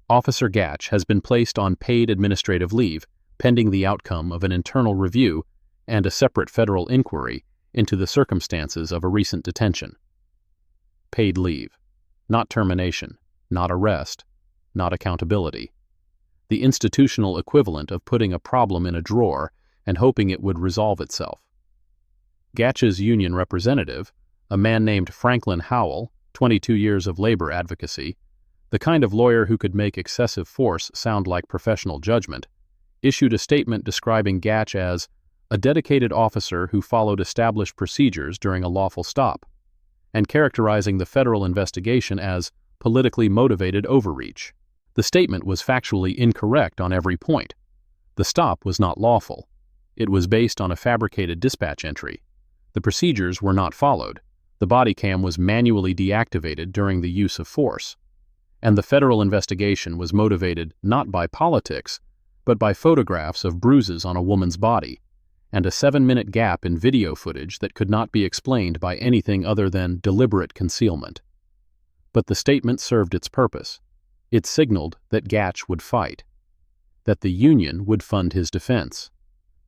Officer Gatch has been placed on paid administrative leave, pending the outcome of an internal review and a separate federal inquiry into the circumstances of a recent detention. Paid leave. Not termination, not arrest, not accountability. The institutional equivalent of putting a problem in a drawer and hoping it would resolve itself. Gatch's union representative, a man named Franklin Howell, 22 years of labor advocacy, the kind of lawyer who could make excessive force sound like professional judgment, issued a statement describing Gatch as a dedicated officer who followed established procedures during a lawful stop, and characterizing the federal investigation as politically motivated overreach. The statement was factually incorrect on every point. The stop was not lawful. It was based on a fabricated dispatch entry. The procedures were not followed. The body cam was manually deactivated during the use of force. And the federal investigation was motivated not by politics, but by photographs of bruises on a woman's body, and a 7-minute gap in video footage that could not be explained by anything other than deliberate concealment. But the statement served its purpose. It signaled that Gatch would fight, that the union would fund his defense,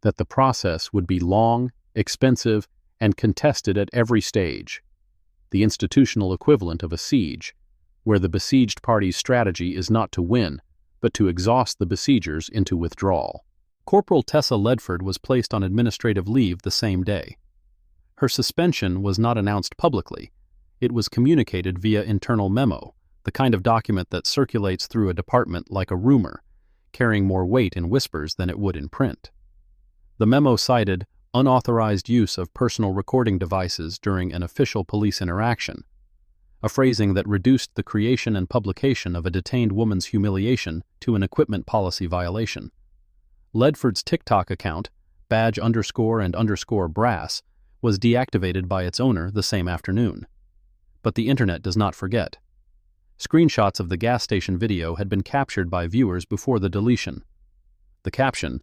that the process would be long, expensive, and contested at every stage, the institutional equivalent of a siege, where the besieged party's strategy is not to win, but to exhaust the besiegers into withdrawal. Corporal Tessa Ledford was placed on administrative leave the same day. Her suspension was not announced publicly. It was communicated via internal memo, the kind of document that circulates through a department like a rumor, carrying more weight in whispers than it would in print. The memo cited unauthorized use of personal recording devices during an official police interaction, a phrasing that reduced the creation and publication of a detained woman's humiliation to an equipment policy violation. Ledford's TikTok account, badge_and_brass, was deactivated by its owner the same afternoon. But the internet does not forget. Screenshots of the gas station video had been captured by viewers before the deletion. The caption,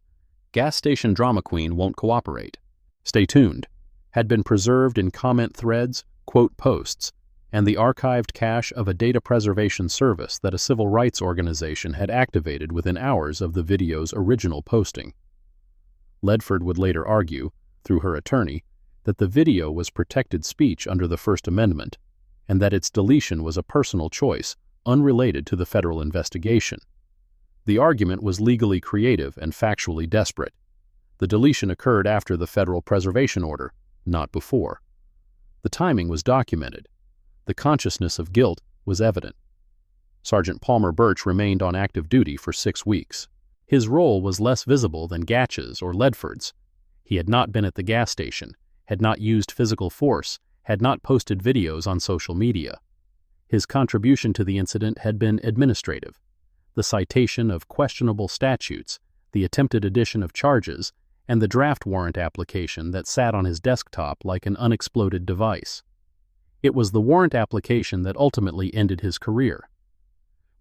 "Gas station drama queen won't cooperate. Stay tuned," had been preserved in comment threads, quote posts, and the archived cache of a data preservation service that a civil rights organization had activated within hours of the video's original posting. Ledford would later argue, through her attorney, that the video was protected speech under the First Amendment, and that its deletion was a personal choice, unrelated to the federal investigation. The argument was legally creative and factually desperate. The deletion occurred after the federal preservation order, not before. The timing was documented. The consciousness of guilt was evident. Sergeant Palmer Birch remained on active duty for 6 weeks. His role was less visible than Gatch's or Ledford's. He had not been at the gas station, had not used physical force, had not posted videos on social media. His contribution to the incident had been administrative. The citation of questionable statutes, the attempted addition of charges, and the draft warrant application that sat on his desktop like an unexploded device. It was the warrant application that ultimately ended his career.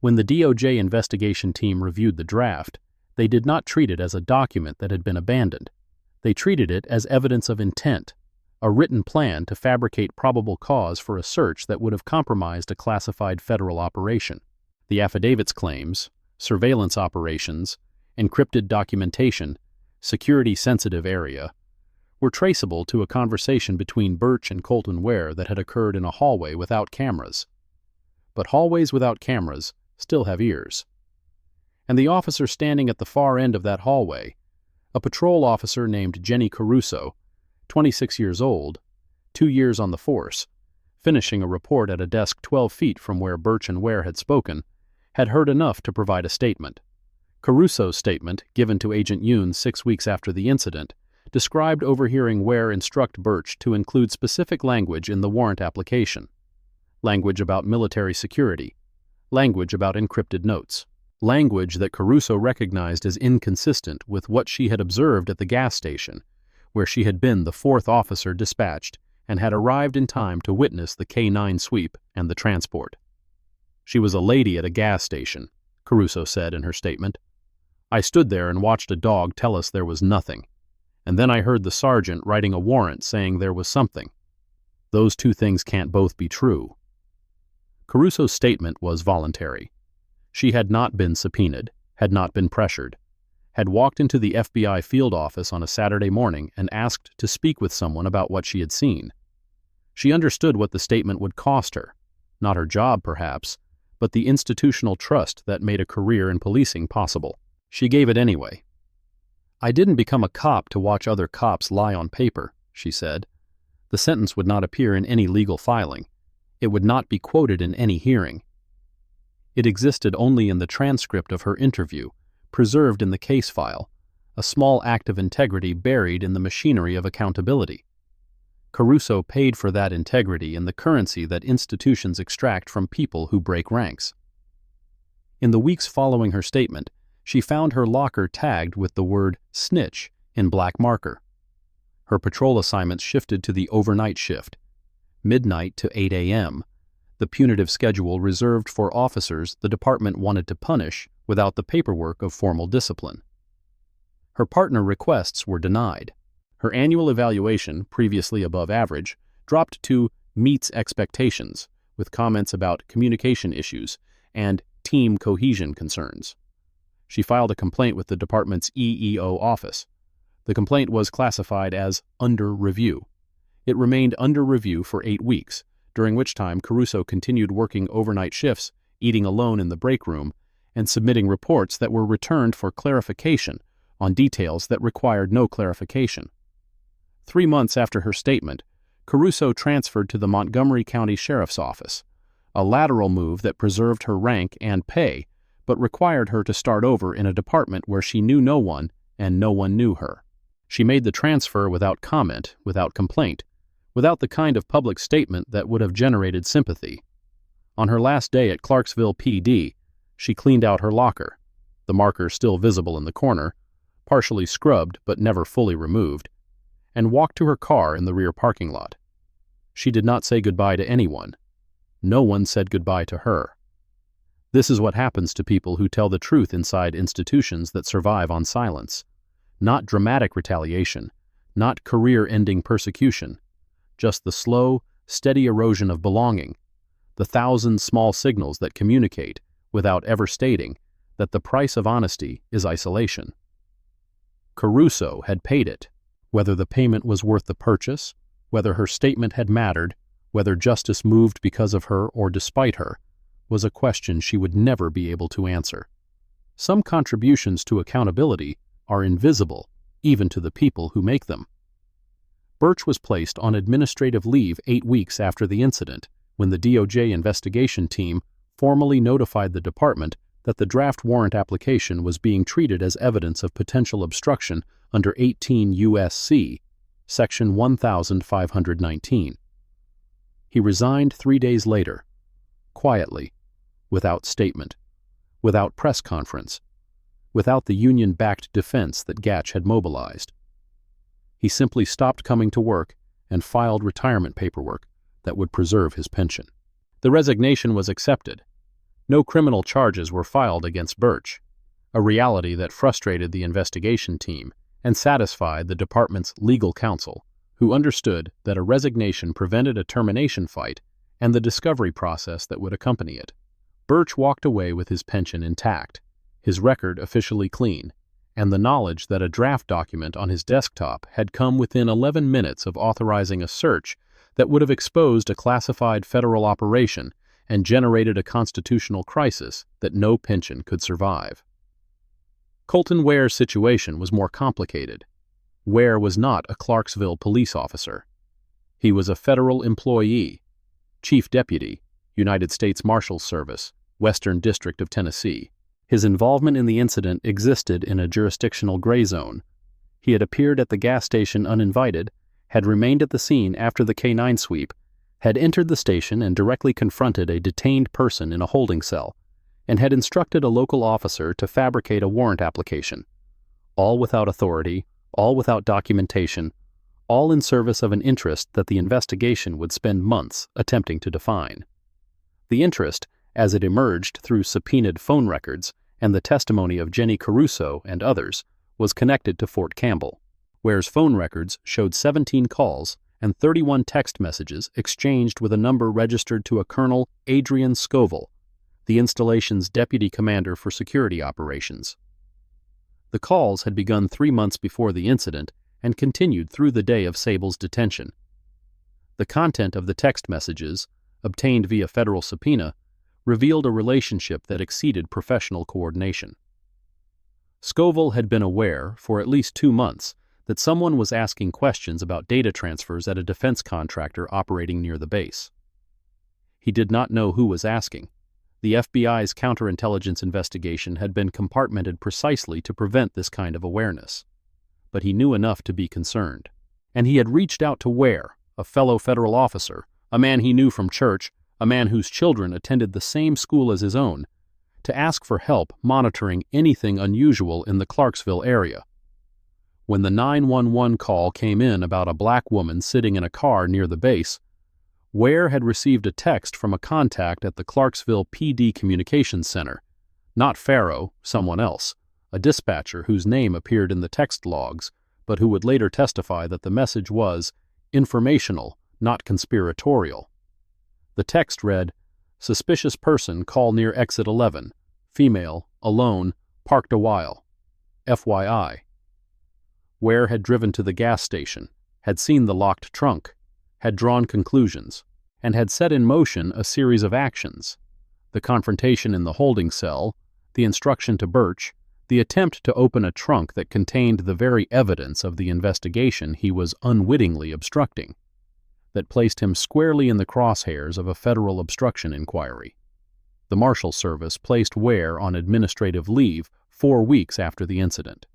When the DOJ investigation team reviewed the draft, they did not treat it as a document that had been abandoned. They treated it as evidence of intent, a written plan to fabricate probable cause for a search that would have compromised a classified federal operation. The affidavit's claims, surveillance operations, encrypted documentation, security-sensitive area, were traceable to a conversation between Birch and Colton Ware that had occurred in a hallway without cameras. But hallways without cameras still have ears. And the officer standing at the far end of that hallway, a patrol officer named Jenny Caruso, 26 years old, 2 years on the force, finishing a report at a desk 12 feet from where Birch and Ware had spoken, had heard enough to provide a statement. Caruso's statement, given to Agent Yoon 6 weeks after the incident, described overhearing Ware instruct Birch to include specific language in the warrant application. Language about military security. Language about encrypted notes. Language that Caruso recognized as inconsistent with what she had observed at the gas station, where she had been the 4th officer dispatched and had arrived in time to witness the K-9 sweep and the transport. "She was a lady at a gas station," Caruso said in her statement. "I stood there and watched a dog tell us there was nothing, and then I heard the sergeant writing a warrant saying there was something. Those two things can't both be true." Caruso's statement was voluntary. She had not been subpoenaed, had not been pressured, had walked into the FBI field office on a Saturday morning and asked to speak with someone about what she had seen. She understood what the statement would cost her, not her job perhaps, but the institutional trust that made a career in policing possible. She gave it anyway. "I didn't become a cop to watch other cops lie on paper," she said. "The sentence would not appear in any legal filing. It would not be quoted in any hearing. It existed only in the transcript of her interview, preserved in the case file, a small act of integrity buried in the machinery of accountability. Caruso paid for that integrity in the currency that institutions extract from people who break ranks." In the weeks following her statement, she found her locker tagged with the word "snitch" in black marker. Her patrol assignments shifted to the overnight shift, midnight to 8 a.m., the punitive schedule reserved for officers the department wanted to punish without the paperwork of formal discipline. Her partner requests were denied. Her annual evaluation, previously above average, dropped to "meets expectations," with comments about communication issues and team cohesion concerns. She filed a complaint with the department's EEO office. The complaint was classified as under review. It remained under review for 8 weeks, during which time Caruso continued working overnight shifts, eating alone in the break room, and submitting reports that were returned for clarification on details that required no clarification. 3 months after her statement, Caruso transferred to the Montgomery County Sheriff's Office, a lateral move that preserved her rank and pay, but required her to start over in a department where she knew no one and no one knew her. She made the transfer without comment, without complaint, without the kind of public statement that would have generated sympathy. On her last day at Clarksville PD, she cleaned out her locker, the marker still visible in the corner, partially scrubbed but never fully removed, and walked to her car in the rear parking lot. She did not say goodbye to anyone. No one said goodbye to her. This is what happens to people who tell the truth inside institutions that survive on silence. Not dramatic retaliation, not career-ending persecution, just the slow, steady erosion of belonging, the 1,000 small signals that communicate, without ever stating, that the price of honesty is isolation. Caruso had paid it. Whether the payment was worth the purchase, whether her statement had mattered, whether justice moved because of her or despite her, was a question she would never be able to answer. Some contributions to accountability are invisible, even to the people who make them. Birch was placed on administrative leave 8 weeks after the incident, when the DOJ investigation team formally notified the department that the draft warrant application was being treated as evidence of potential obstruction under 18 U.S.C. Section 1519. He resigned 3 days later, quietly, without statement, without press conference, without the union-backed defense that Gatch had mobilized. He simply stopped coming to work and filed retirement paperwork that would preserve his pension. The resignation was accepted. No criminal charges were filed against Birch, a reality that frustrated the investigation team and satisfied the department's legal counsel, who understood that a resignation prevented a termination fight and the discovery process that would accompany it. Birch walked away with his pension intact, his record officially clean, and the knowledge that a draft document on his desktop had come within 11 minutes of authorizing a search that would have exposed a classified federal operation and generated a constitutional crisis that no pension could survive. Colton Ware's situation was more complicated. Ware was not a Clarksville police officer. He was a federal employee, Chief Deputy, United States Marshals Service, Western District of Tennessee. His involvement in the incident existed in a jurisdictional gray zone. He had appeared at the gas station uninvited, had remained at the scene after the K-9 sweep, had entered the station and directly confronted a detained person in a holding cell, and had instructed a local officer to fabricate a warrant application, all without authority, all without documentation, all in service of an interest that the investigation would spend months attempting to define. The interest, as it emerged through subpoenaed phone records and the testimony of Jenny Caruso and others, was connected to Fort Campbell. Ware's phone records showed 17 calls and 31 text messages exchanged with a number registered to a Colonel Adrian Scoville, the installation's deputy commander for security operations. The calls had begun 3 months before the incident and continued through the day of Sable's detention. The content of the text messages, obtained via federal subpoena, revealed a relationship that exceeded professional coordination. Scoville had been aware, for at least 2 months, that someone was asking questions about data transfers at a defense contractor operating near the base. He did not know who was asking. The FBI's counterintelligence investigation had been compartmented precisely to prevent this kind of awareness. But he knew enough to be concerned. And he had reached out to Ware, a fellow federal officer, a man he knew from church, a man whose children attended the same school as his own, to ask for help monitoring anything unusual in the Clarksville area. When the 911 call came in about a black woman sitting in a car near the base, Ware had received a text from a contact at the Clarksville PD Communications Center, not Farrow, someone else, a dispatcher whose name appeared in the text logs, but who would later testify that the message was informational, not conspiratorial. The text read, "Suspicious person call near exit 11, female, alone, parked a while. FYI. Ware had driven to the gas station, had seen the locked trunk, had drawn conclusions, and had set in motion a series of actions: the confrontation in the holding cell, the instruction to Birch, the attempt to open a trunk that contained the very evidence of the investigation he was unwittingly obstructing, that placed him squarely in the crosshairs of a federal obstruction inquiry. The Marshal Service placed Ware on administrative leave 4 weeks after the incident.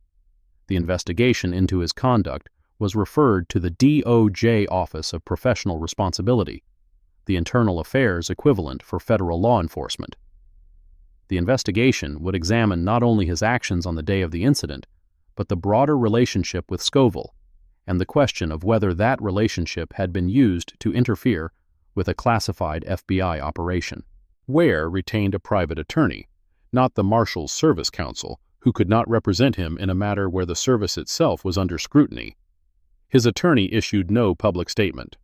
The investigation into his conduct was referred to the DOJ Office of Professional Responsibility, the internal affairs equivalent for federal law enforcement. The investigation would examine not only his actions on the day of the incident, but the broader relationship with Scoville, and the question of whether that relationship had been used to interfere with a classified FBI operation. Ware retained a private attorney, not the Marshal's Service Counsel, who could not represent him in a matter where the service itself was under scrutiny. His attorney issued no public statement.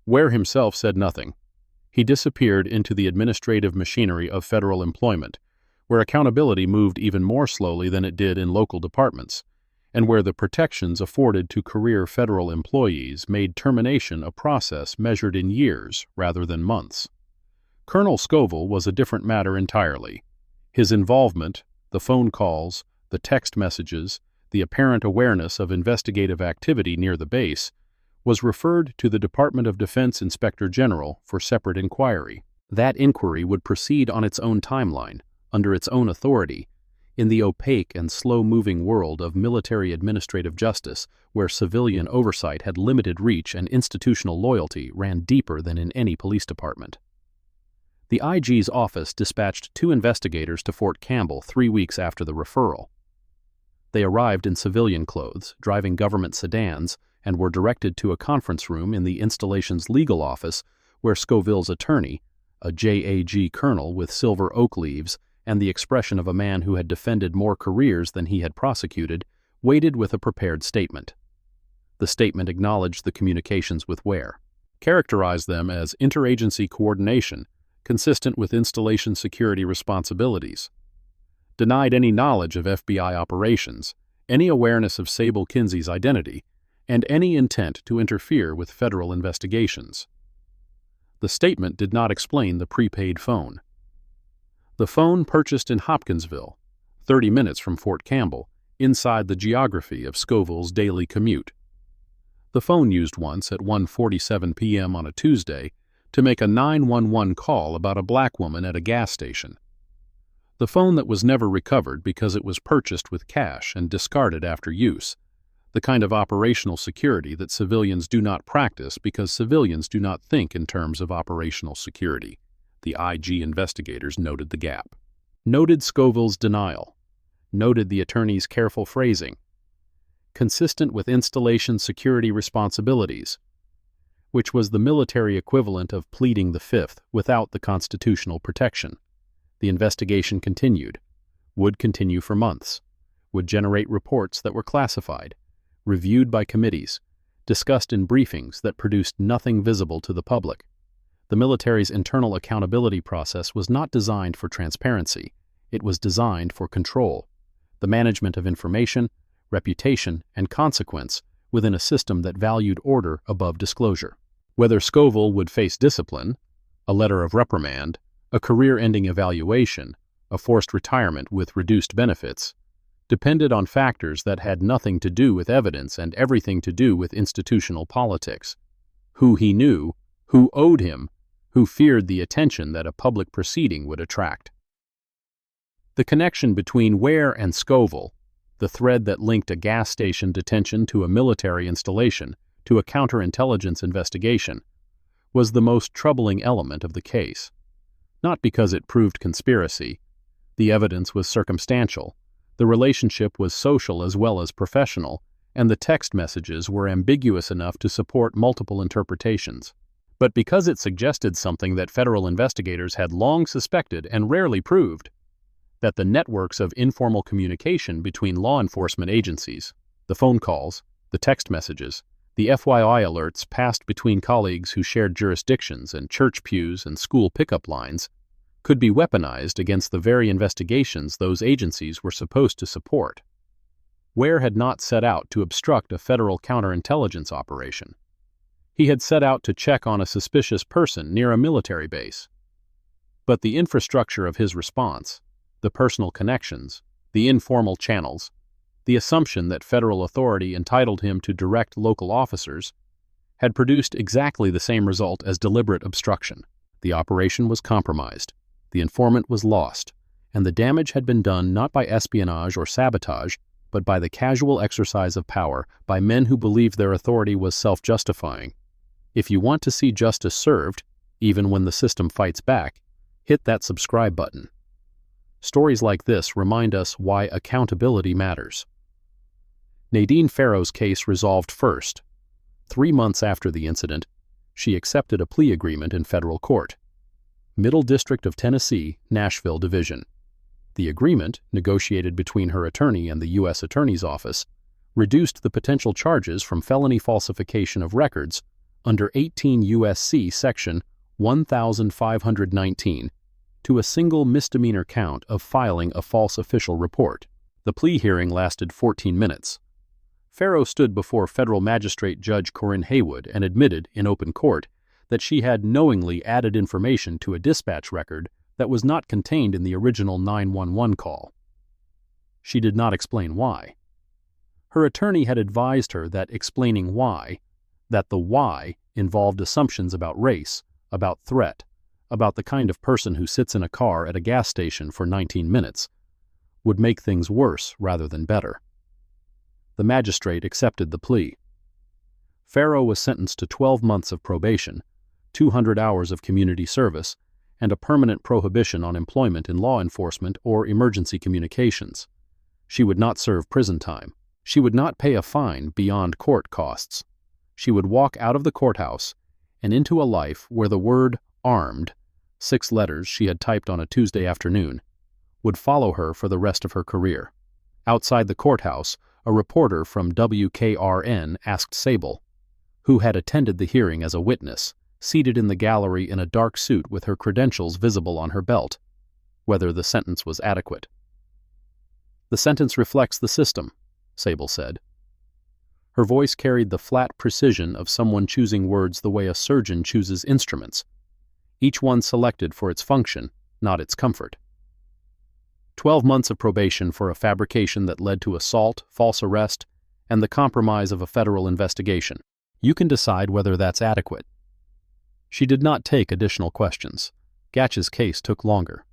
Ware himself said nothing. He disappeared into the administrative machinery of federal employment, where accountability moved even more slowly than it did in local departments, and where the protections afforded to career federal employees made termination a process measured in years rather than months. Colonel Scoville was a different matter entirely. His involvement, the phone calls, the text messages, the apparent awareness of investigative activity near the base, was referred to the Department of Defense Inspector General for separate inquiry. That inquiry would proceed on its own timeline, under its own authority, in the opaque and slow-moving world of military administrative justice, where civilian oversight had limited reach and institutional loyalty ran deeper than in any police department. The IG's office dispatched 2 investigators to Fort Campbell 3 weeks after the referral. They arrived in civilian clothes, driving government sedans, and were directed to a conference room in the installation's legal office where Scoville's attorney, a JAG colonel with silver oak leaves and the expression of a man who had defended more careers than he had prosecuted, waited with a prepared statement. The statement acknowledged the communications with Ware, characterized them as interagency coordination, consistent with installation security responsibilities, denied any knowledge of FBI operations, any awareness of Sable Kinsey's identity, and any intent to interfere with federal investigations. The statement did not explain the prepaid phone. The phone purchased in Hopkinsville, 30 minutes from Fort Campbell, inside the geography of Scoville's daily commute. The phone used once at 1:47 p.m. on a Tuesday to make a 911 call about a black woman at a gas station. The phone that was never recovered because it was purchased with cash and discarded after use, the kind of operational security that civilians do not practice because civilians do not think in terms of operational security. The IG investigators noted the gap, noted Scoville's denial, noted the attorney's careful phrasing, consistent with installation security responsibilities, which was the military equivalent of pleading the Fifth without the constitutional protection. The investigation continued, would continue for months, would generate reports that were classified, reviewed by committees, discussed in briefings that produced nothing visible to the public. The military's internal accountability process was not designed for transparency, it was designed for control, the management of information, reputation, and consequence within a system that valued order above disclosure. Whether Scoville would face discipline, a letter of reprimand, a career-ending evaluation, a forced retirement with reduced benefits, depended on factors that had nothing to do with evidence and everything to do with institutional politics. Who he knew, who owed him, who feared the attention that a public proceeding would attract. The connection between Ware and Scoville, the thread that linked a gas station detention to a military installation to a counterintelligence investigation, was the most troubling element of the case. Not because it proved conspiracy. The evidence was circumstantial, the relationship was social as well as professional, and the text messages were ambiguous enough to support multiple interpretations. But because it suggested something that federal investigators had long suspected and rarely proved, that the networks of informal communication between law enforcement agencies, the phone calls, the text messages, the FYI alerts passed between colleagues who shared jurisdictions and church pews and school pickup lines, could be weaponized against the very investigations those agencies were supposed to support. Ware had not set out to obstruct a federal counterintelligence operation. He had set out to check on a suspicious person near a military base. But the infrastructure of his response, the personal connections, the informal channels, the assumption that federal authority entitled him to direct local officers, had produced exactly the same result as deliberate obstruction. The operation was compromised, the informant was lost, and the damage had been done not by espionage or sabotage, but by the casual exercise of power by men who believed their authority was self-justifying. If you want to see justice served, even when the system fights back, hit that subscribe button. Stories like this remind us why accountability matters. Nadine Farrow's case resolved first. 3 months after the incident, she accepted a plea agreement in federal court. Middle District of Tennessee, Nashville Division. The agreement, negotiated between her attorney and the U.S. Attorney's Office, reduced the potential charges from felony falsification of records under 18 U.S.C. Section 1519 to a single misdemeanor count of filing a false official report. The plea hearing lasted 14 minutes. Farrow stood before federal magistrate Judge Corinne Haywood and admitted in open court that she had knowingly added information to a dispatch record that was not contained in the original 911 call. She did not explain why. Her attorney had advised her that explaining why, that the why involved assumptions about race, about threat, about the kind of person who sits in a car at a gas station for 19 minutes, would make things worse rather than better. The magistrate accepted the plea. Farrow was sentenced to 12 months of probation, 200 hours of community service, and a permanent prohibition on employment in law enforcement or emergency communications. She would not serve prison time. She would not pay a fine beyond court costs. She would walk out of the courthouse and into a life where the word armed, 6 letters she had typed on a Tuesday afternoon, would follow her for the rest of her career. Outside the courthouse, a reporter from WKRN asked Sable, who had attended the hearing as a witness, seated in the gallery in a dark suit with her credentials visible on her belt, whether the sentence was adequate. "The sentence reflects the system," Sable said. Her voice carried the flat precision of someone choosing words the way a surgeon chooses instruments, each one selected for its function, not its comfort. 12 months of probation for a fabrication that led to assault, false arrest, and the compromise of a federal investigation. You can decide whether that's adequate. She did not take additional questions. Gatch's case took longer.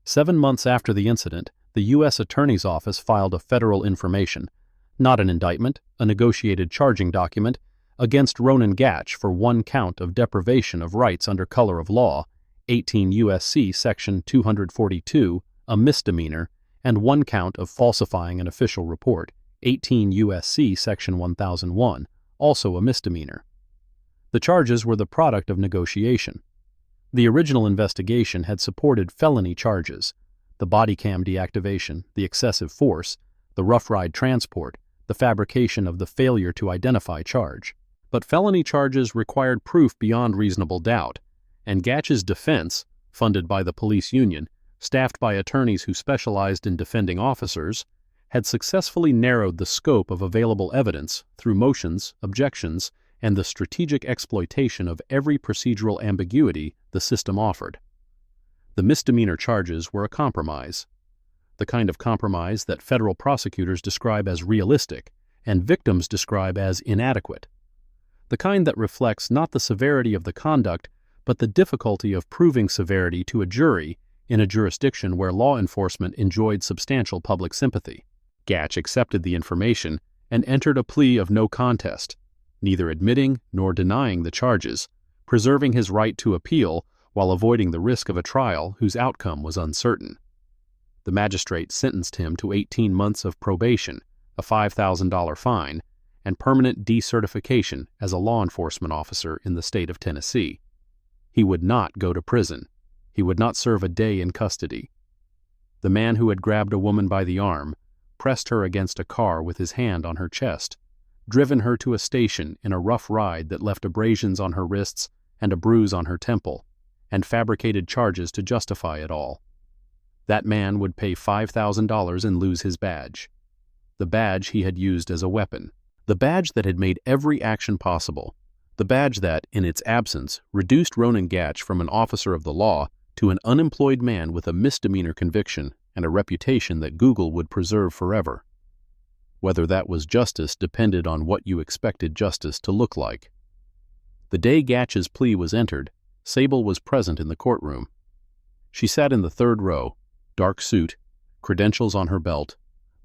7 months after the incident, the U.S. Attorney's Office filed a federal information, not an indictment, a negotiated charging document, against Ronan Gatch for 1 count of deprivation of rights under color of law, 18 U.S.C. Section 242, a misdemeanor, and 1 count of falsifying an official report, 18 U.S.C. Section 1001, also a misdemeanor. The charges were the product of negotiation. The original investigation had supported felony charges, the body cam deactivation, the excessive force, the rough ride transport, the fabrication of the failure to identify charge. But felony charges required proof beyond reasonable doubt, and Gatch's defense, funded by the police union, staffed by attorneys who specialized in defending officers, had successfully narrowed the scope of available evidence through motions, objections, and the strategic exploitation of every procedural ambiguity the system offered. The misdemeanor charges were a compromise, the kind of compromise that federal prosecutors describe as realistic and victims describe as inadequate, the kind that reflects not the severity of the conduct but the difficulty of proving severity to a jury in a jurisdiction where law enforcement enjoyed substantial public sympathy. Gatch accepted the information and entered a plea of no contest, neither admitting nor denying the charges, preserving his right to appeal while avoiding the risk of a trial whose outcome was uncertain. The magistrate sentenced him to 18 months of probation, a $5,000 fine, and permanent decertification as a law enforcement officer in the state of Tennessee. He would not go to prison. He would not serve a day in custody. The man who had grabbed a woman by the arm, pressed her against a car with his hand on her chest, driven her to a station in a rough ride that left abrasions on her wrists and a bruise on her temple, and fabricated charges to justify it all. That man would pay $5,000 and lose his badge. The badge he had used as a weapon. The badge that had made every action possible. The badge that, in its absence, reduced Ronan Gatch from an officer of the law to an unemployed man with a misdemeanor conviction and a reputation that Google would preserve forever. Whether that was justice depended on what you expected justice to look like. The day Gatch's plea was entered, Sable was present in the courtroom. She sat in the 3rd row, dark suit, credentials on her belt,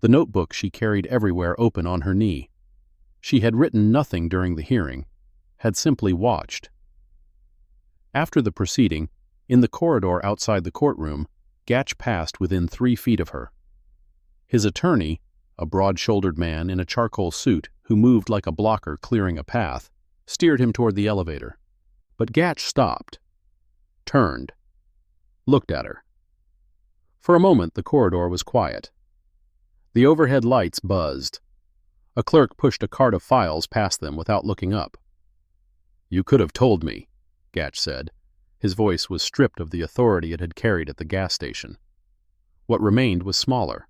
the notebook she carried everywhere open on her knee. She had written nothing during the hearing, had simply watched. After the proceeding, in the corridor outside the courtroom, Gatch passed within 3 feet of her. His attorney, a broad-shouldered man in a charcoal suit who moved like a blocker clearing a path, steered him toward the elevator. But Gatch stopped, turned, looked at her. For a moment the corridor was quiet. The overhead lights buzzed. A clerk pushed a cart of files past them without looking up. "You could have told me," Gatch said. His voice was stripped of the authority it had carried at the gas station. What remained was smaller.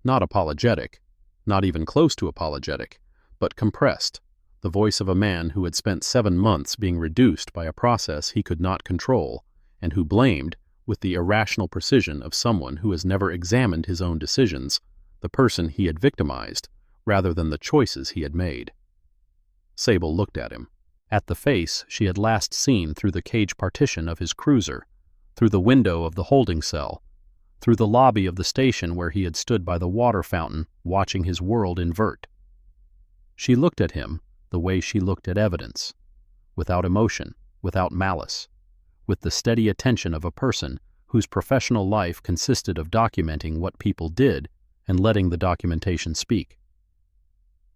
Not apologetic, not even close to apologetic, but compressed, the voice of a man who had spent 7 months being reduced by a process he could not control, and who blamed, with the irrational precision of someone who has never examined his own decisions, the person he had victimized, rather than the choices he had made. Sable looked at him. At the face she had last seen through the cage partition of his cruiser, through the window of the holding cell, through the lobby of the station where he had stood by the water fountain watching his world invert. She looked at him the way she looked at evidence, without emotion, without malice, with the steady attention of a person whose professional life consisted of documenting what people did and letting the documentation speak.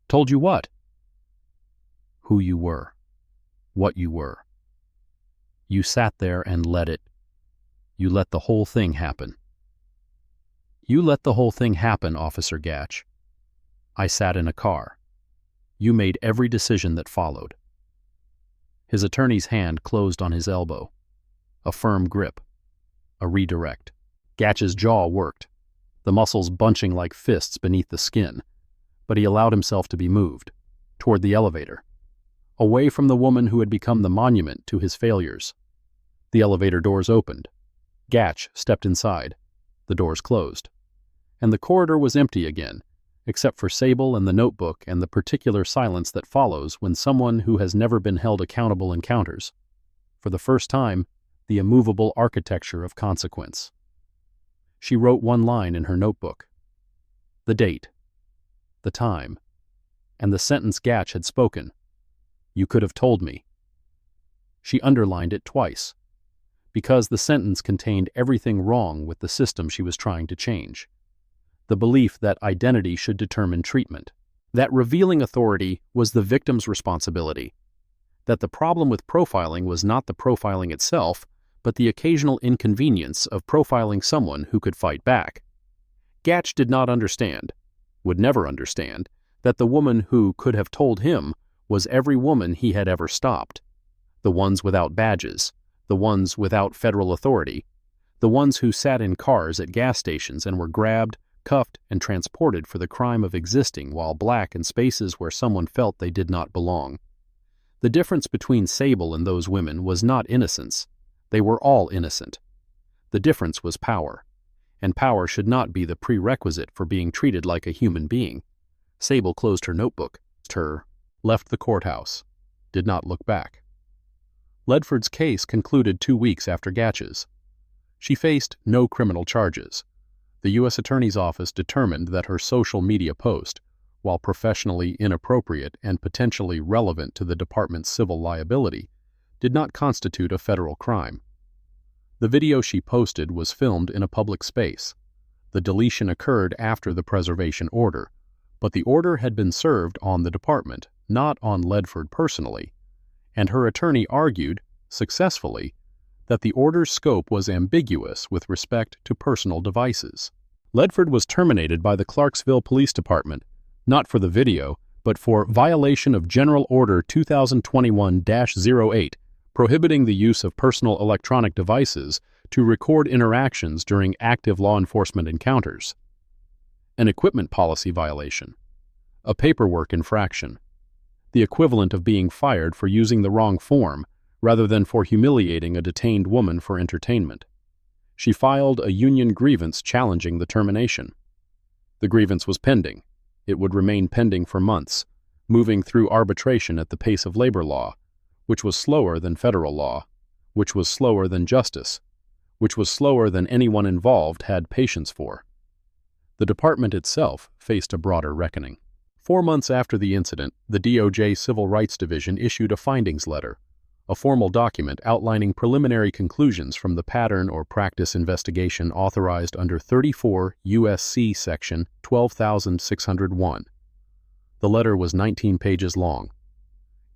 Told you what? Who you were. What you were. You sat there and let it. You let the whole thing happen. You let the whole thing happen, Officer Gatch. I sat in a car. You made every decision that followed. His attorney's hand closed on his elbow. A firm grip. A redirect. Gatch's jaw worked, the muscles bunching like fists beneath the skin, but he allowed himself to be moved, toward the elevator, away from the woman who had become the monument to his failures. The elevator doors opened. Gatch stepped inside. The doors closed. And the corridor was empty again, except for Sable and the notebook and the particular silence that follows when someone who has never been held accountable encounters, for the first time, the immovable architecture of consequence. She wrote one line in her notebook. The date, the time, and the sentence Gatch had spoken. You could have told me. She underlined it twice, because the sentence contained everything wrong with the system she was trying to change. The belief that identity should determine treatment, that revealing authority was the victim's responsibility, that the problem with profiling was not the profiling itself, but the occasional inconvenience of profiling someone who could fight back. Gatch did not understand, would never understand, that the woman who could have told him was every woman he had ever stopped, the ones without badges, the ones without federal authority, the ones who sat in cars at gas stations and were grabbed, cuffed, and transported for the crime of existing while black in spaces where someone felt they did not belong. The difference between Sable and those women was not innocence. They were all innocent. The difference was power, and power should not be the prerequisite for being treated like a human being. Sable closed her notebook, left the courthouse, did not look back. Ledford's case concluded 2 weeks after Gatch's. She faced no criminal charges. The U.S. Attorney's Office determined that her social media post, while professionally inappropriate and potentially relevant to the department's civil liability, did not constitute a federal crime. The video she posted was filmed in a public space. The deletion occurred after the preservation order, but the order had been served on the department, not on Ledford personally, and her attorney argued, successfully, that the order's scope was ambiguous with respect to personal devices. Ledford was terminated by the Clarksville Police Department, not for the video, but for violation of General Order 2021-08, prohibiting the use of personal electronic devices to record interactions during active law enforcement encounters. An equipment policy violation. A paperwork infraction. The equivalent of being fired for using the wrong form, rather than for humiliating a detained woman for entertainment. She filed a union grievance challenging the termination. The grievance was pending. It would remain pending for months, moving through arbitration at the pace of labor law, which was slower than federal law, which was slower than justice, which was slower than anyone involved had patience for. The department itself faced a broader reckoning. 4 months after the incident, the DOJ Civil Rights Division issued a findings letter, a formal document outlining preliminary conclusions from the pattern or practice investigation authorized under 34 U.S.C. Section 12601. The letter was 19 pages long.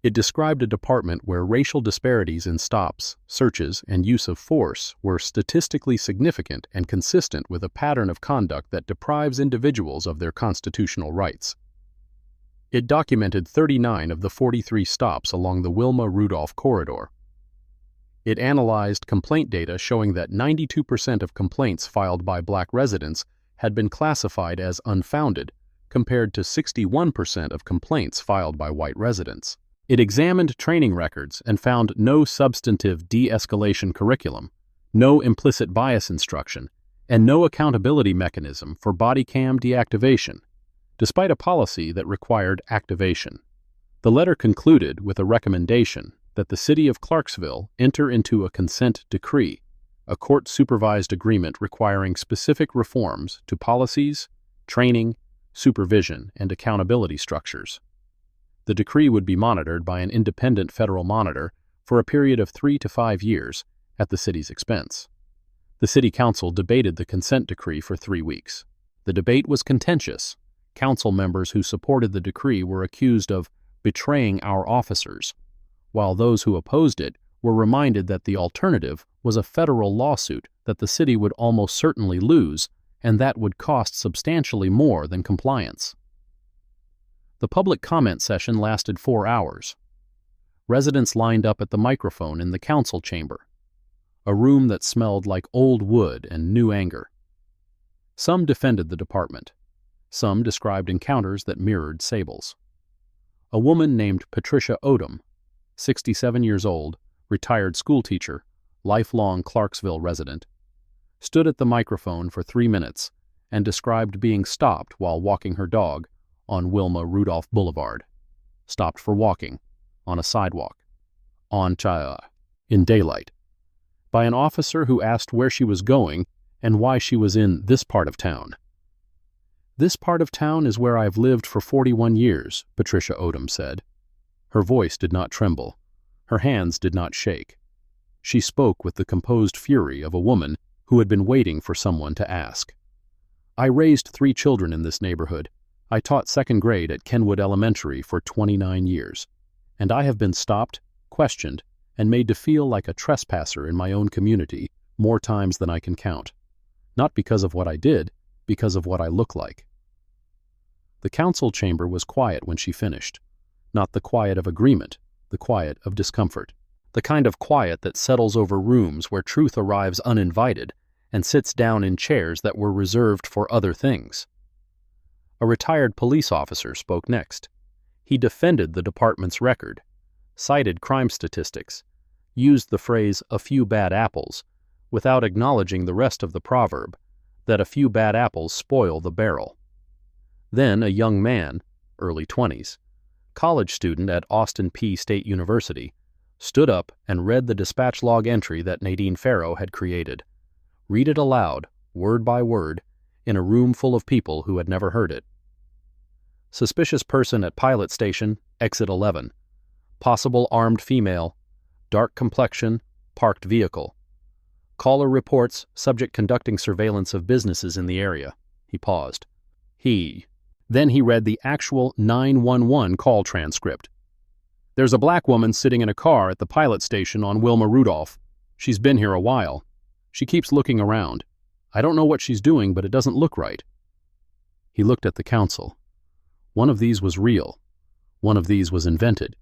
It described a department where racial disparities in stops, searches, and use of force were statistically significant and consistent with a pattern of conduct that deprives individuals of their constitutional rights. It documented 39 of the 43 stops along the Wilma-Rudolph corridor. It analyzed complaint data showing that 92% of complaints filed by black residents had been classified as unfounded, compared to 61% of complaints filed by white residents. It examined training records and found no substantive de-escalation curriculum, no implicit bias instruction, and no accountability mechanism for body cam deactivation, despite a policy that required activation. The letter concluded with a recommendation that the city of Clarksville enter into a consent decree, a court-supervised agreement requiring specific reforms to policies, training, supervision, and accountability structures. The decree would be monitored by an independent federal monitor for a period of 3 to 5 years at the city's expense. The city council debated the consent decree for 3 weeks. The debate was contentious. Council members who supported the decree were accused of betraying our officers, while those who opposed it were reminded that the alternative was a federal lawsuit that the city would almost certainly lose, and that would cost substantially more than compliance. The public comment session lasted 4 hours. Residents lined up at the microphone in the council chamber, a room that smelled like old wood and new anger. Some defended the department. Some described encounters that mirrored Sable's. A woman named Patricia Odom, 67 years old, retired schoolteacher, lifelong Clarksville resident, stood at the microphone for 3 minutes and described being stopped while walking her dog on Wilma Rudolph Boulevard. Stopped for walking, on a sidewalk, in daylight, by an officer who asked where she was going and why she was in this part of town. "This part of town is where I've lived for 41 years, Patricia Odom said. Her voice did not tremble. Her hands did not shake. She spoke with the composed fury of a woman who had been waiting for someone to ask. "I raised 3 children in this neighborhood. I taught 2nd grade at Kenwood Elementary for 29 years, and I have been stopped, questioned, and made to feel like a trespasser in my own community more times than I can count. Not because of what I did, because of what I look like." The council chamber was quiet when she finished. Not the quiet of agreement, the quiet of discomfort. The kind of quiet that settles over rooms where truth arrives uninvited and sits down in chairs that were reserved for other things. A retired police officer spoke next. He defended the department's record, cited crime statistics, used the phrase "a few bad apples," without acknowledging the rest of the proverb, that a few bad apples spoil the barrel. Then a young man, early 20s, college student at Austin Peay State University, stood up and read the dispatch log entry that Nadine Farrow had created. Read it aloud, word by word, in a room full of people who had never heard it. "Suspicious person at pilot station, exit 11. Possible armed female, dark complexion, parked vehicle. Caller reports subject conducting surveillance of businesses in the area." He paused. Then he read the actual 911 call transcript. "There's a black woman sitting in a car at the pilot station on Wilma Rudolph. She's been here a while. She keeps looking around. I don't know what she's doing, but it doesn't look right." He looked at the council. One of these was real. One of these was invented.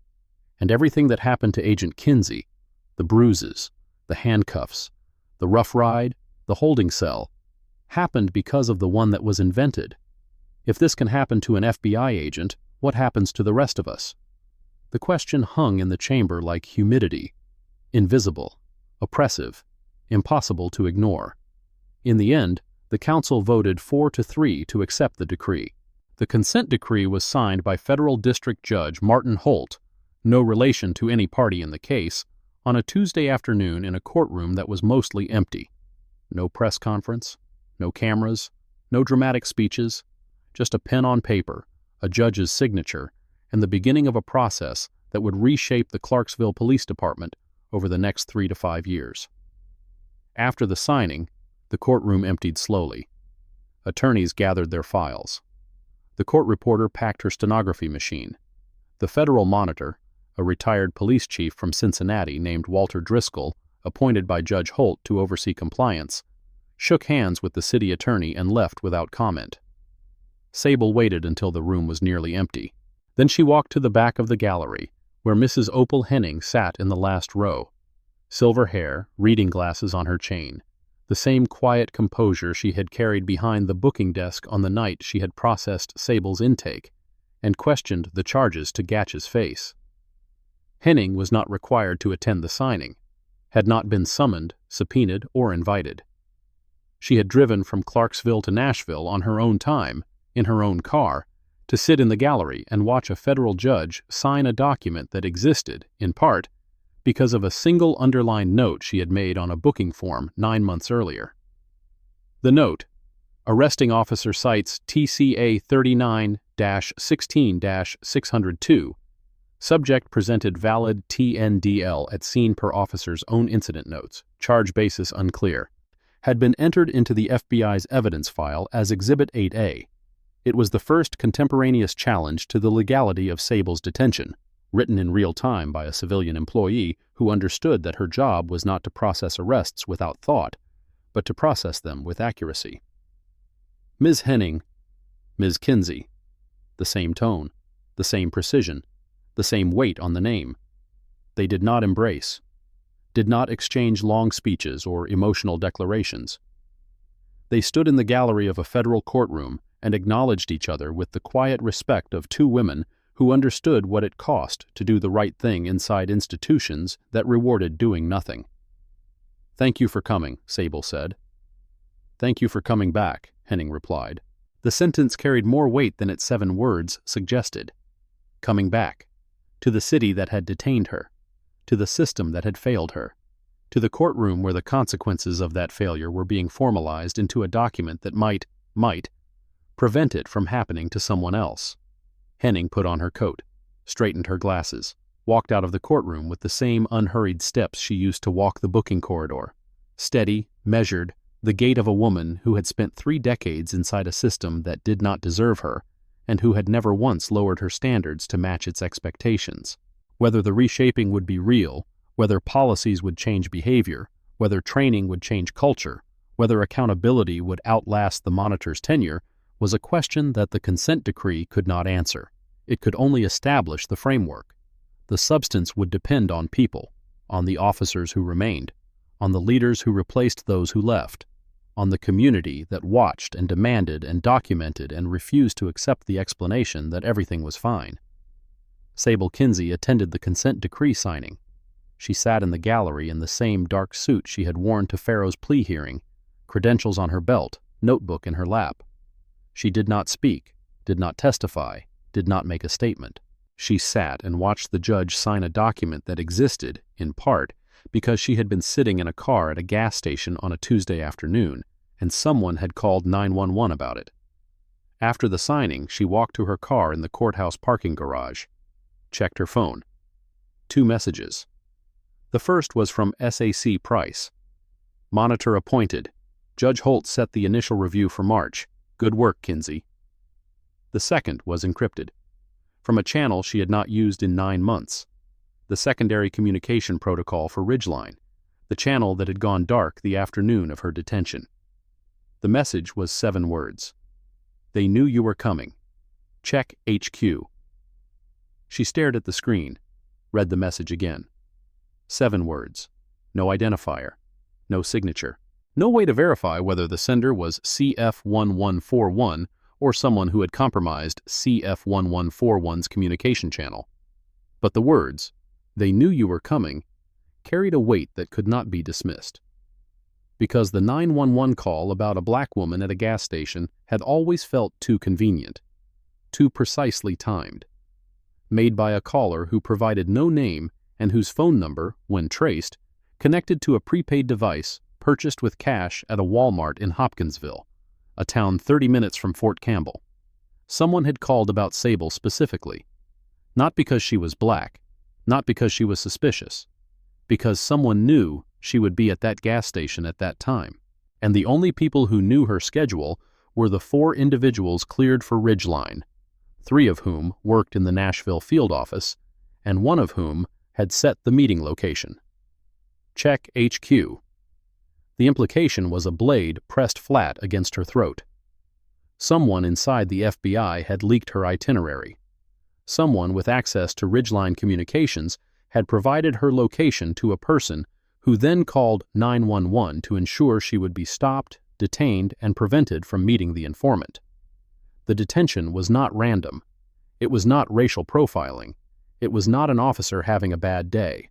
And everything that happened to Agent Kinsey, the bruises, the handcuffs, the rough ride, the holding cell, happened because of the one that was invented. If this can happen to an FBI agent, what happens to the rest of us? The question hung in the chamber like humidity, invisible, oppressive, impossible to ignore. In the end, the council voted 4-3 to accept the decree. The consent decree was signed by Federal District Judge Martin Holt, no relation to any party in the case, on a Tuesday afternoon in a courtroom that was mostly empty. No press conference, no cameras, no dramatic speeches, just a pen on paper, a judge's signature, and the beginning of a process that would reshape the Clarksville Police Department over the next 3 to 5 years. After the signing, the courtroom emptied slowly. Attorneys gathered their files. The court reporter packed her stenography machine. The federal monitor, a retired police chief from Cincinnati named Walter Driscoll, appointed by Judge Holt to oversee compliance, shook hands with the city attorney and left without comment. Sable waited until the room was nearly empty. Then she walked to the back of the gallery, where Mrs. Opal Henning sat in the last row. Silver hair, reading glasses on her chain, the same quiet composure she had carried behind the booking desk on the night she had processed Sable's intake and questioned the charges to Gatch's face. Henning was not required to attend the signing, had not been summoned, subpoenaed, or invited. She had driven from Clarksville to Nashville on her own time, in her own car, To sit in the gallery and watch a federal judge sign a document that existed, in part, because of a single underlined note she had made on a booking form 9 months earlier. The note, arresting officer cites TCA 39-16-602, subject presented valid TNDL at scene per officer's own incident notes, charge basis unclear, had been entered into the FBI's evidence file as Exhibit 8A. It was the first contemporaneous challenge to the legality of Sable's detention, written in real time by a civilian employee who understood that her job was not to process arrests without thought, but to process them with accuracy. Ms. Henning, Ms. Kinsey. The same tone, the same precision, the same weight on the name. They did not embrace, did not exchange long speeches or emotional declarations. They stood in the gallery of a federal courtroom and acknowledged each other with the quiet respect of two women who understood what it cost to do the right thing inside institutions that rewarded doing nothing. "Thank you for coming," Sable said. "Thank you for coming back," Henning replied. The sentence carried more weight than its 7 words suggested. Coming back. To the city that had detained her. To the system that had failed her. To the courtroom where the consequences of that failure were being formalized into a document that might prevent it from happening to someone else. Henning put on her coat, straightened her glasses, walked out of the courtroom with the same unhurried steps she used to walk the booking corridor. Steady, measured, the gait of a woman who had spent 3 decades inside a system that did not deserve her, and who had never once lowered her standards to match its expectations. Whether the reshaping would be real, whether policies would change behavior, whether training would change culture, whether accountability would outlast the monitor's tenure, was a question that the consent decree could not answer. It could only establish the framework. The substance would depend on people, on the officers who remained, on the leaders who replaced those who left, on the community that watched and demanded and documented and refused to accept the explanation that everything was fine. Sable Kinsey attended the consent decree signing. She sat in the gallery in the same dark suit she had worn to Pharaoh's plea hearing, credentials on her belt, notebook in her lap. She did not speak, did not testify, did not make a statement. She sat and watched the judge sign a document that existed, in part, because she had been sitting in a car at a gas station on a Tuesday afternoon, and someone had called 911 about it. After the signing, she walked to her car in the courthouse parking garage, checked her phone. 2 messages. The first was from SAC Price. Monitor appointed. Judge Holt set the initial review for March. Good work, Kinsey. The second was encrypted, from a channel she had not used in 9 months. The secondary communication protocol for Ridgeline, the channel that had gone dark the afternoon of her detention. The message was 7 words. They knew you were coming. Check HQ. She stared at the screen, read the message again. 7 words. No identifier. No signature. No way to verify whether the sender was CF1141 or someone who had compromised CF1141's communication channel. But the words, "They knew you were coming," carried a weight that could not be dismissed. Because the 911 call about a black woman at a gas station had always felt too convenient, too precisely timed. Made by a caller who provided no name and whose phone number, when traced, connected to a prepaid device purchased with cash at a Walmart in Hopkinsville, a town 30 minutes from Fort Campbell. Someone had called about Sable specifically, not because she was black, not because she was suspicious, because someone knew she would be at that gas station at that time, and the only people who knew her schedule were the 4 individuals cleared for Ridgeline, 3 of whom worked in the Nashville field office, and 1 of whom had set the meeting location. Check HQ. The implication was a blade pressed flat against her throat. Someone inside the FBI had leaked her itinerary. Someone with access to Ridgeline communications had provided her location to a person who then called 911 to ensure she would be stopped, detained, and prevented from meeting the informant. The detention was not random. It was not racial profiling. It was not an officer having a bad day.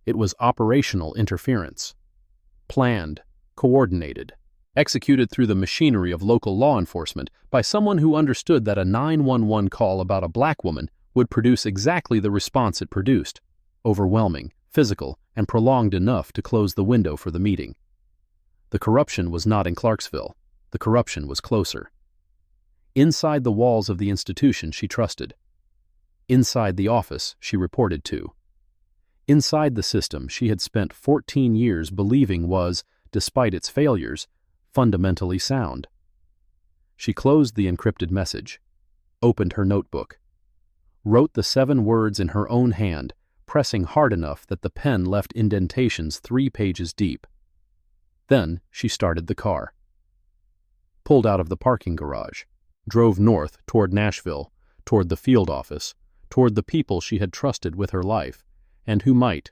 It was operational interference. Planned, coordinated, executed through the machinery of local law enforcement by someone who understood that a 911 call about a black woman would produce exactly the response it produced: overwhelming, physical, and prolonged enough to close the window for the meeting. The corruption was not in Clarksville. The corruption was closer. Inside the walls of the institution she trusted. Inside the office she reported to. Inside the system she had spent 14 years believing was, despite its failures, fundamentally sound. She closed the encrypted message, opened her notebook, wrote the 7 words in her own hand, pressing hard enough that the pen left indentations 3 pages deep. Then she started the car. Pulled out of the parking garage, drove north toward Nashville, toward the field office, toward the people she had trusted with her life, and who might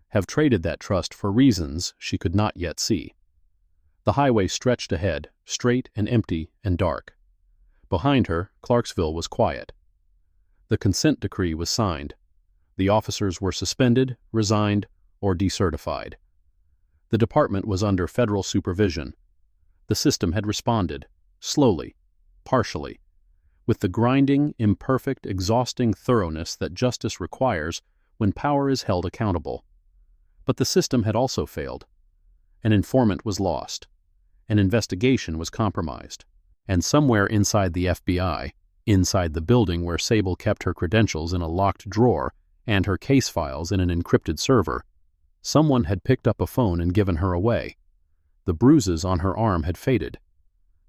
have traded that trust for reasons she could not yet see. The highway stretched ahead, straight and empty and dark. Behind her, Clarksville was quiet. The consent decree was signed. The officers were suspended, resigned, or decertified. The department was under federal supervision. The system had responded, slowly, partially, with the grinding, imperfect, exhausting thoroughness that justice requires when power is held accountable. But the system had also failed. An informant was lost. An investigation was compromised. And somewhere inside the FBI, inside the building where Sable kept her credentials in a locked drawer and her case files in an encrypted server, someone had picked up a phone and given her away. The bruises on her arm had faded.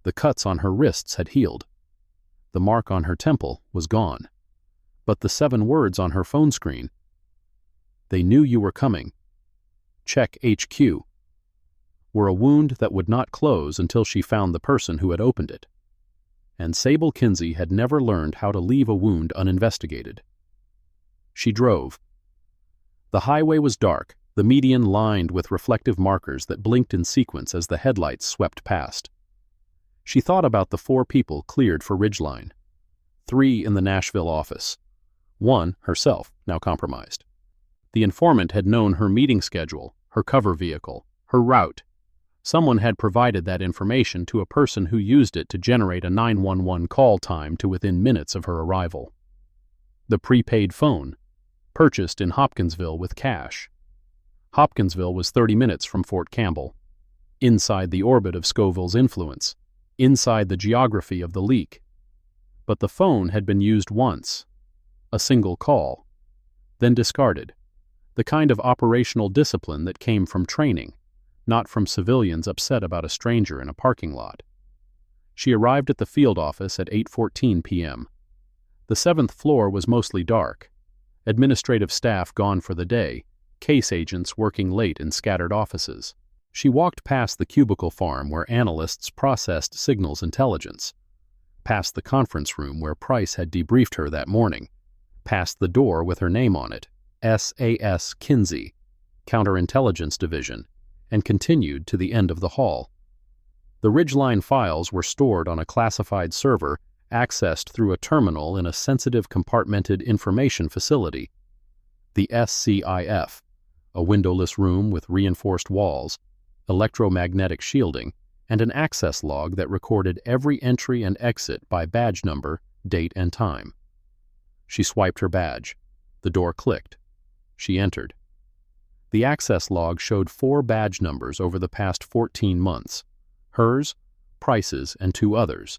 The cuts on her wrists had healed. The mark on her temple was gone. But the 7 words on her phone screen, "They knew you were coming. Check HQ," were a wound that would not close until she found the person who had opened it. And Sable Kinsey had never learned how to leave a wound uninvestigated. She drove. The highway was dark, the median lined with reflective markers that blinked in sequence as the headlights swept past. She thought about the 4 people cleared for Ridgeline. 3 in the Nashville office. 1, herself, now compromised. The informant had known her meeting schedule, her cover vehicle, her route. Someone had provided that information to a person who used it to generate a 911 call time to within minutes of her arrival. The prepaid phone, purchased in Hopkinsville with cash. Hopkinsville was 30 minutes from Fort Campbell, inside the orbit of Scoville's influence, inside the geography of the leak. But the phone had been used once, a single call, then discarded, the kind of operational discipline that came from training, not from civilians upset about a stranger in a parking lot. She arrived at the field office at 8:14 p.m. The 7th floor was mostly dark, administrative staff gone for the day, case agents working late in scattered offices. She walked past the cubicle farm where analysts processed signals intelligence, past the conference room where Price had debriefed her that morning, past the door with her name on it, Sable Kinsey, Counterintelligence Division, and continued to the end of the hall. The Ridgeline files were stored on a classified server accessed through a terminal in a sensitive compartmented information facility. The SCIF, a windowless room with reinforced walls, electromagnetic shielding, and an access log that recorded every entry and exit by badge number, date, and time. She swiped her badge. The door clicked. She entered. The access log showed 4 badge numbers over the past 14 months. Hers, Price's, and 2 others.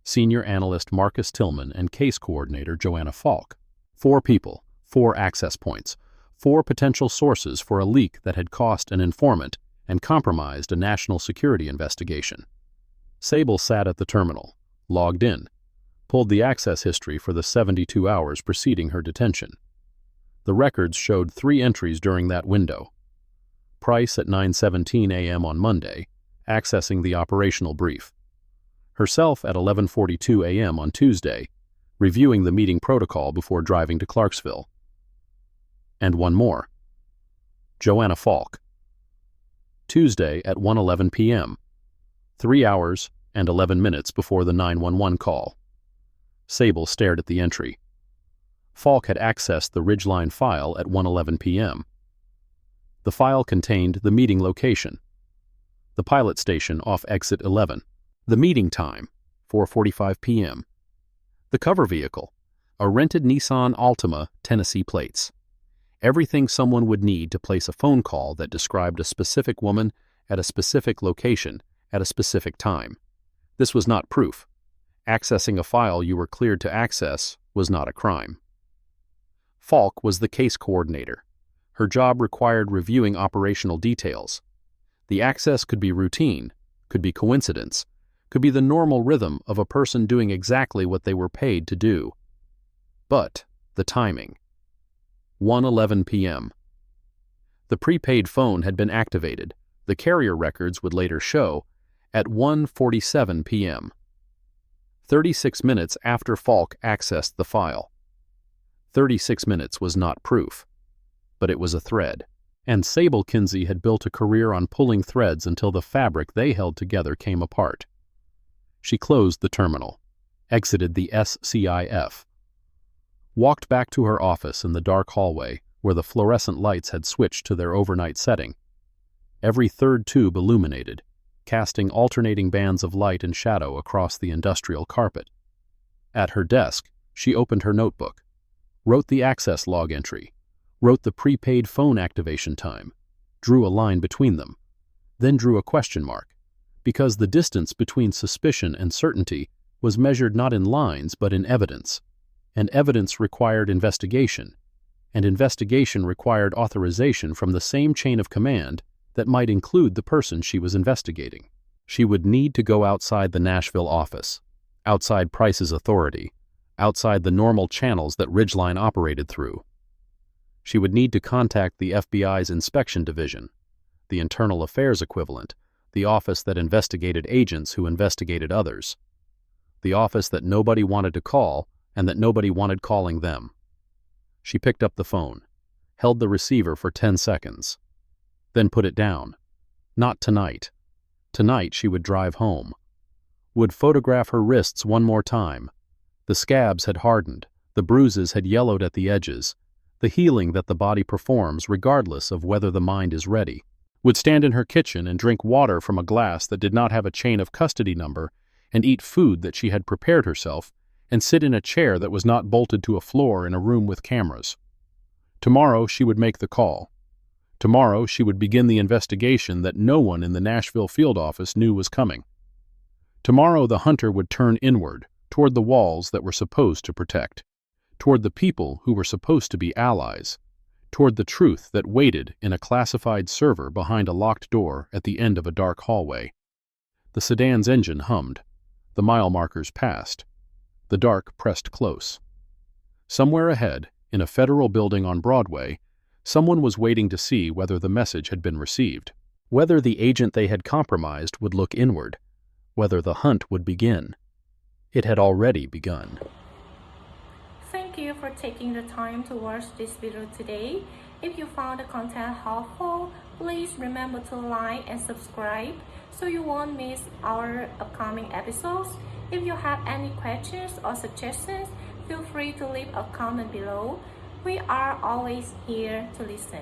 Senior analyst Marcus Tillman and case coordinator Joanna Falk. 4 people, 4 access points, 4 potential sources for a leak that had cost an informant and compromised a national security investigation. Sable sat at the terminal, logged in, pulled the access history for the 72 hours preceding her detention. The records showed 3 entries during that window. Price at 9:17 a.m. on Monday, accessing the operational brief. Herself at 11:42 a.m. on Tuesday, reviewing the meeting protocol before driving to Clarksville. And one more. Joanna Falk. Tuesday at 1:11 p.m., 3 hours and 11 minutes before the 911 call. Sable stared at the entry. Falk had accessed the Ridgeline file at 1:11 p.m. The file contained the meeting location. The pilot station off exit 11. The meeting time, 4:45 p.m. The cover vehicle, a rented Nissan Altima, Tennessee plates. Everything someone would need to place a phone call that described a specific woman at a specific location at a specific time. This was not proof. Accessing a file you were cleared to access was not a crime. Falk was the case coordinator. Her job required reviewing operational details. The access could be routine, could be coincidence, could be the normal rhythm of a person doing exactly what they were paid to do. But the timing. 1:11 p.m. The prepaid phone had been activated. The carrier records would later show at 1:47 p.m. 36 minutes after Falk accessed the file. 36 minutes was not proof, but it was a thread. And Sable Kinsey had built a career on pulling threads until the fabric they held together came apart. She closed the terminal, exited the SCIF, walked back to her office in the dark hallway where the fluorescent lights had switched to their overnight setting. Every third tube illuminated, casting alternating bands of light and shadow across the industrial carpet. At her desk, she opened her notebook, wrote the access log entry, wrote the prepaid phone activation time, drew a line between them, then drew a question mark, because the distance between suspicion and certainty was measured not in lines but in evidence, and evidence required investigation, and investigation required authorization from the same chain of command that might include the person she was investigating. She would need to go outside the Nashville office, outside Price's authority, outside the normal channels that Ridgeline operated through. She would need to contact the FBI's inspection division, the internal affairs equivalent, the office that investigated agents who investigated others, the office that nobody wanted to call and that nobody wanted calling them. She picked up the phone, held the receiver for 10 seconds, then put it down. Not tonight. Tonight she would drive home. Would photograph her wrists one more time. The scabs had hardened, the bruises had yellowed at the edges, the healing that the body performs regardless of whether the mind is ready. Would stand in her kitchen and drink water from a glass that did not have a chain of custody number, and eat food that she had prepared herself, and sit in a chair that was not bolted to a floor in a room with cameras. Tomorrow she would make the call. Tomorrow she would begin the investigation that no one in the Nashville field office knew was coming. Tomorrow the hunter would turn inward, toward the walls that were supposed to protect, toward the people who were supposed to be allies, toward the truth that waited in a classified server behind a locked door at the end of a dark hallway. The sedan's engine hummed. The mile markers passed. The dark pressed close. Somewhere ahead, in a federal building on Broadway, someone was waiting to see whether the message had been received, whether the agent they had compromised would look inward, whether the hunt would begin. It had already begun. Thank you for taking the time to watch this video today. If you found the content helpful, please remember to like and subscribe so you won't miss our upcoming episodes. If you have any questions or suggestions, feel free to leave a comment below. We are always here to listen.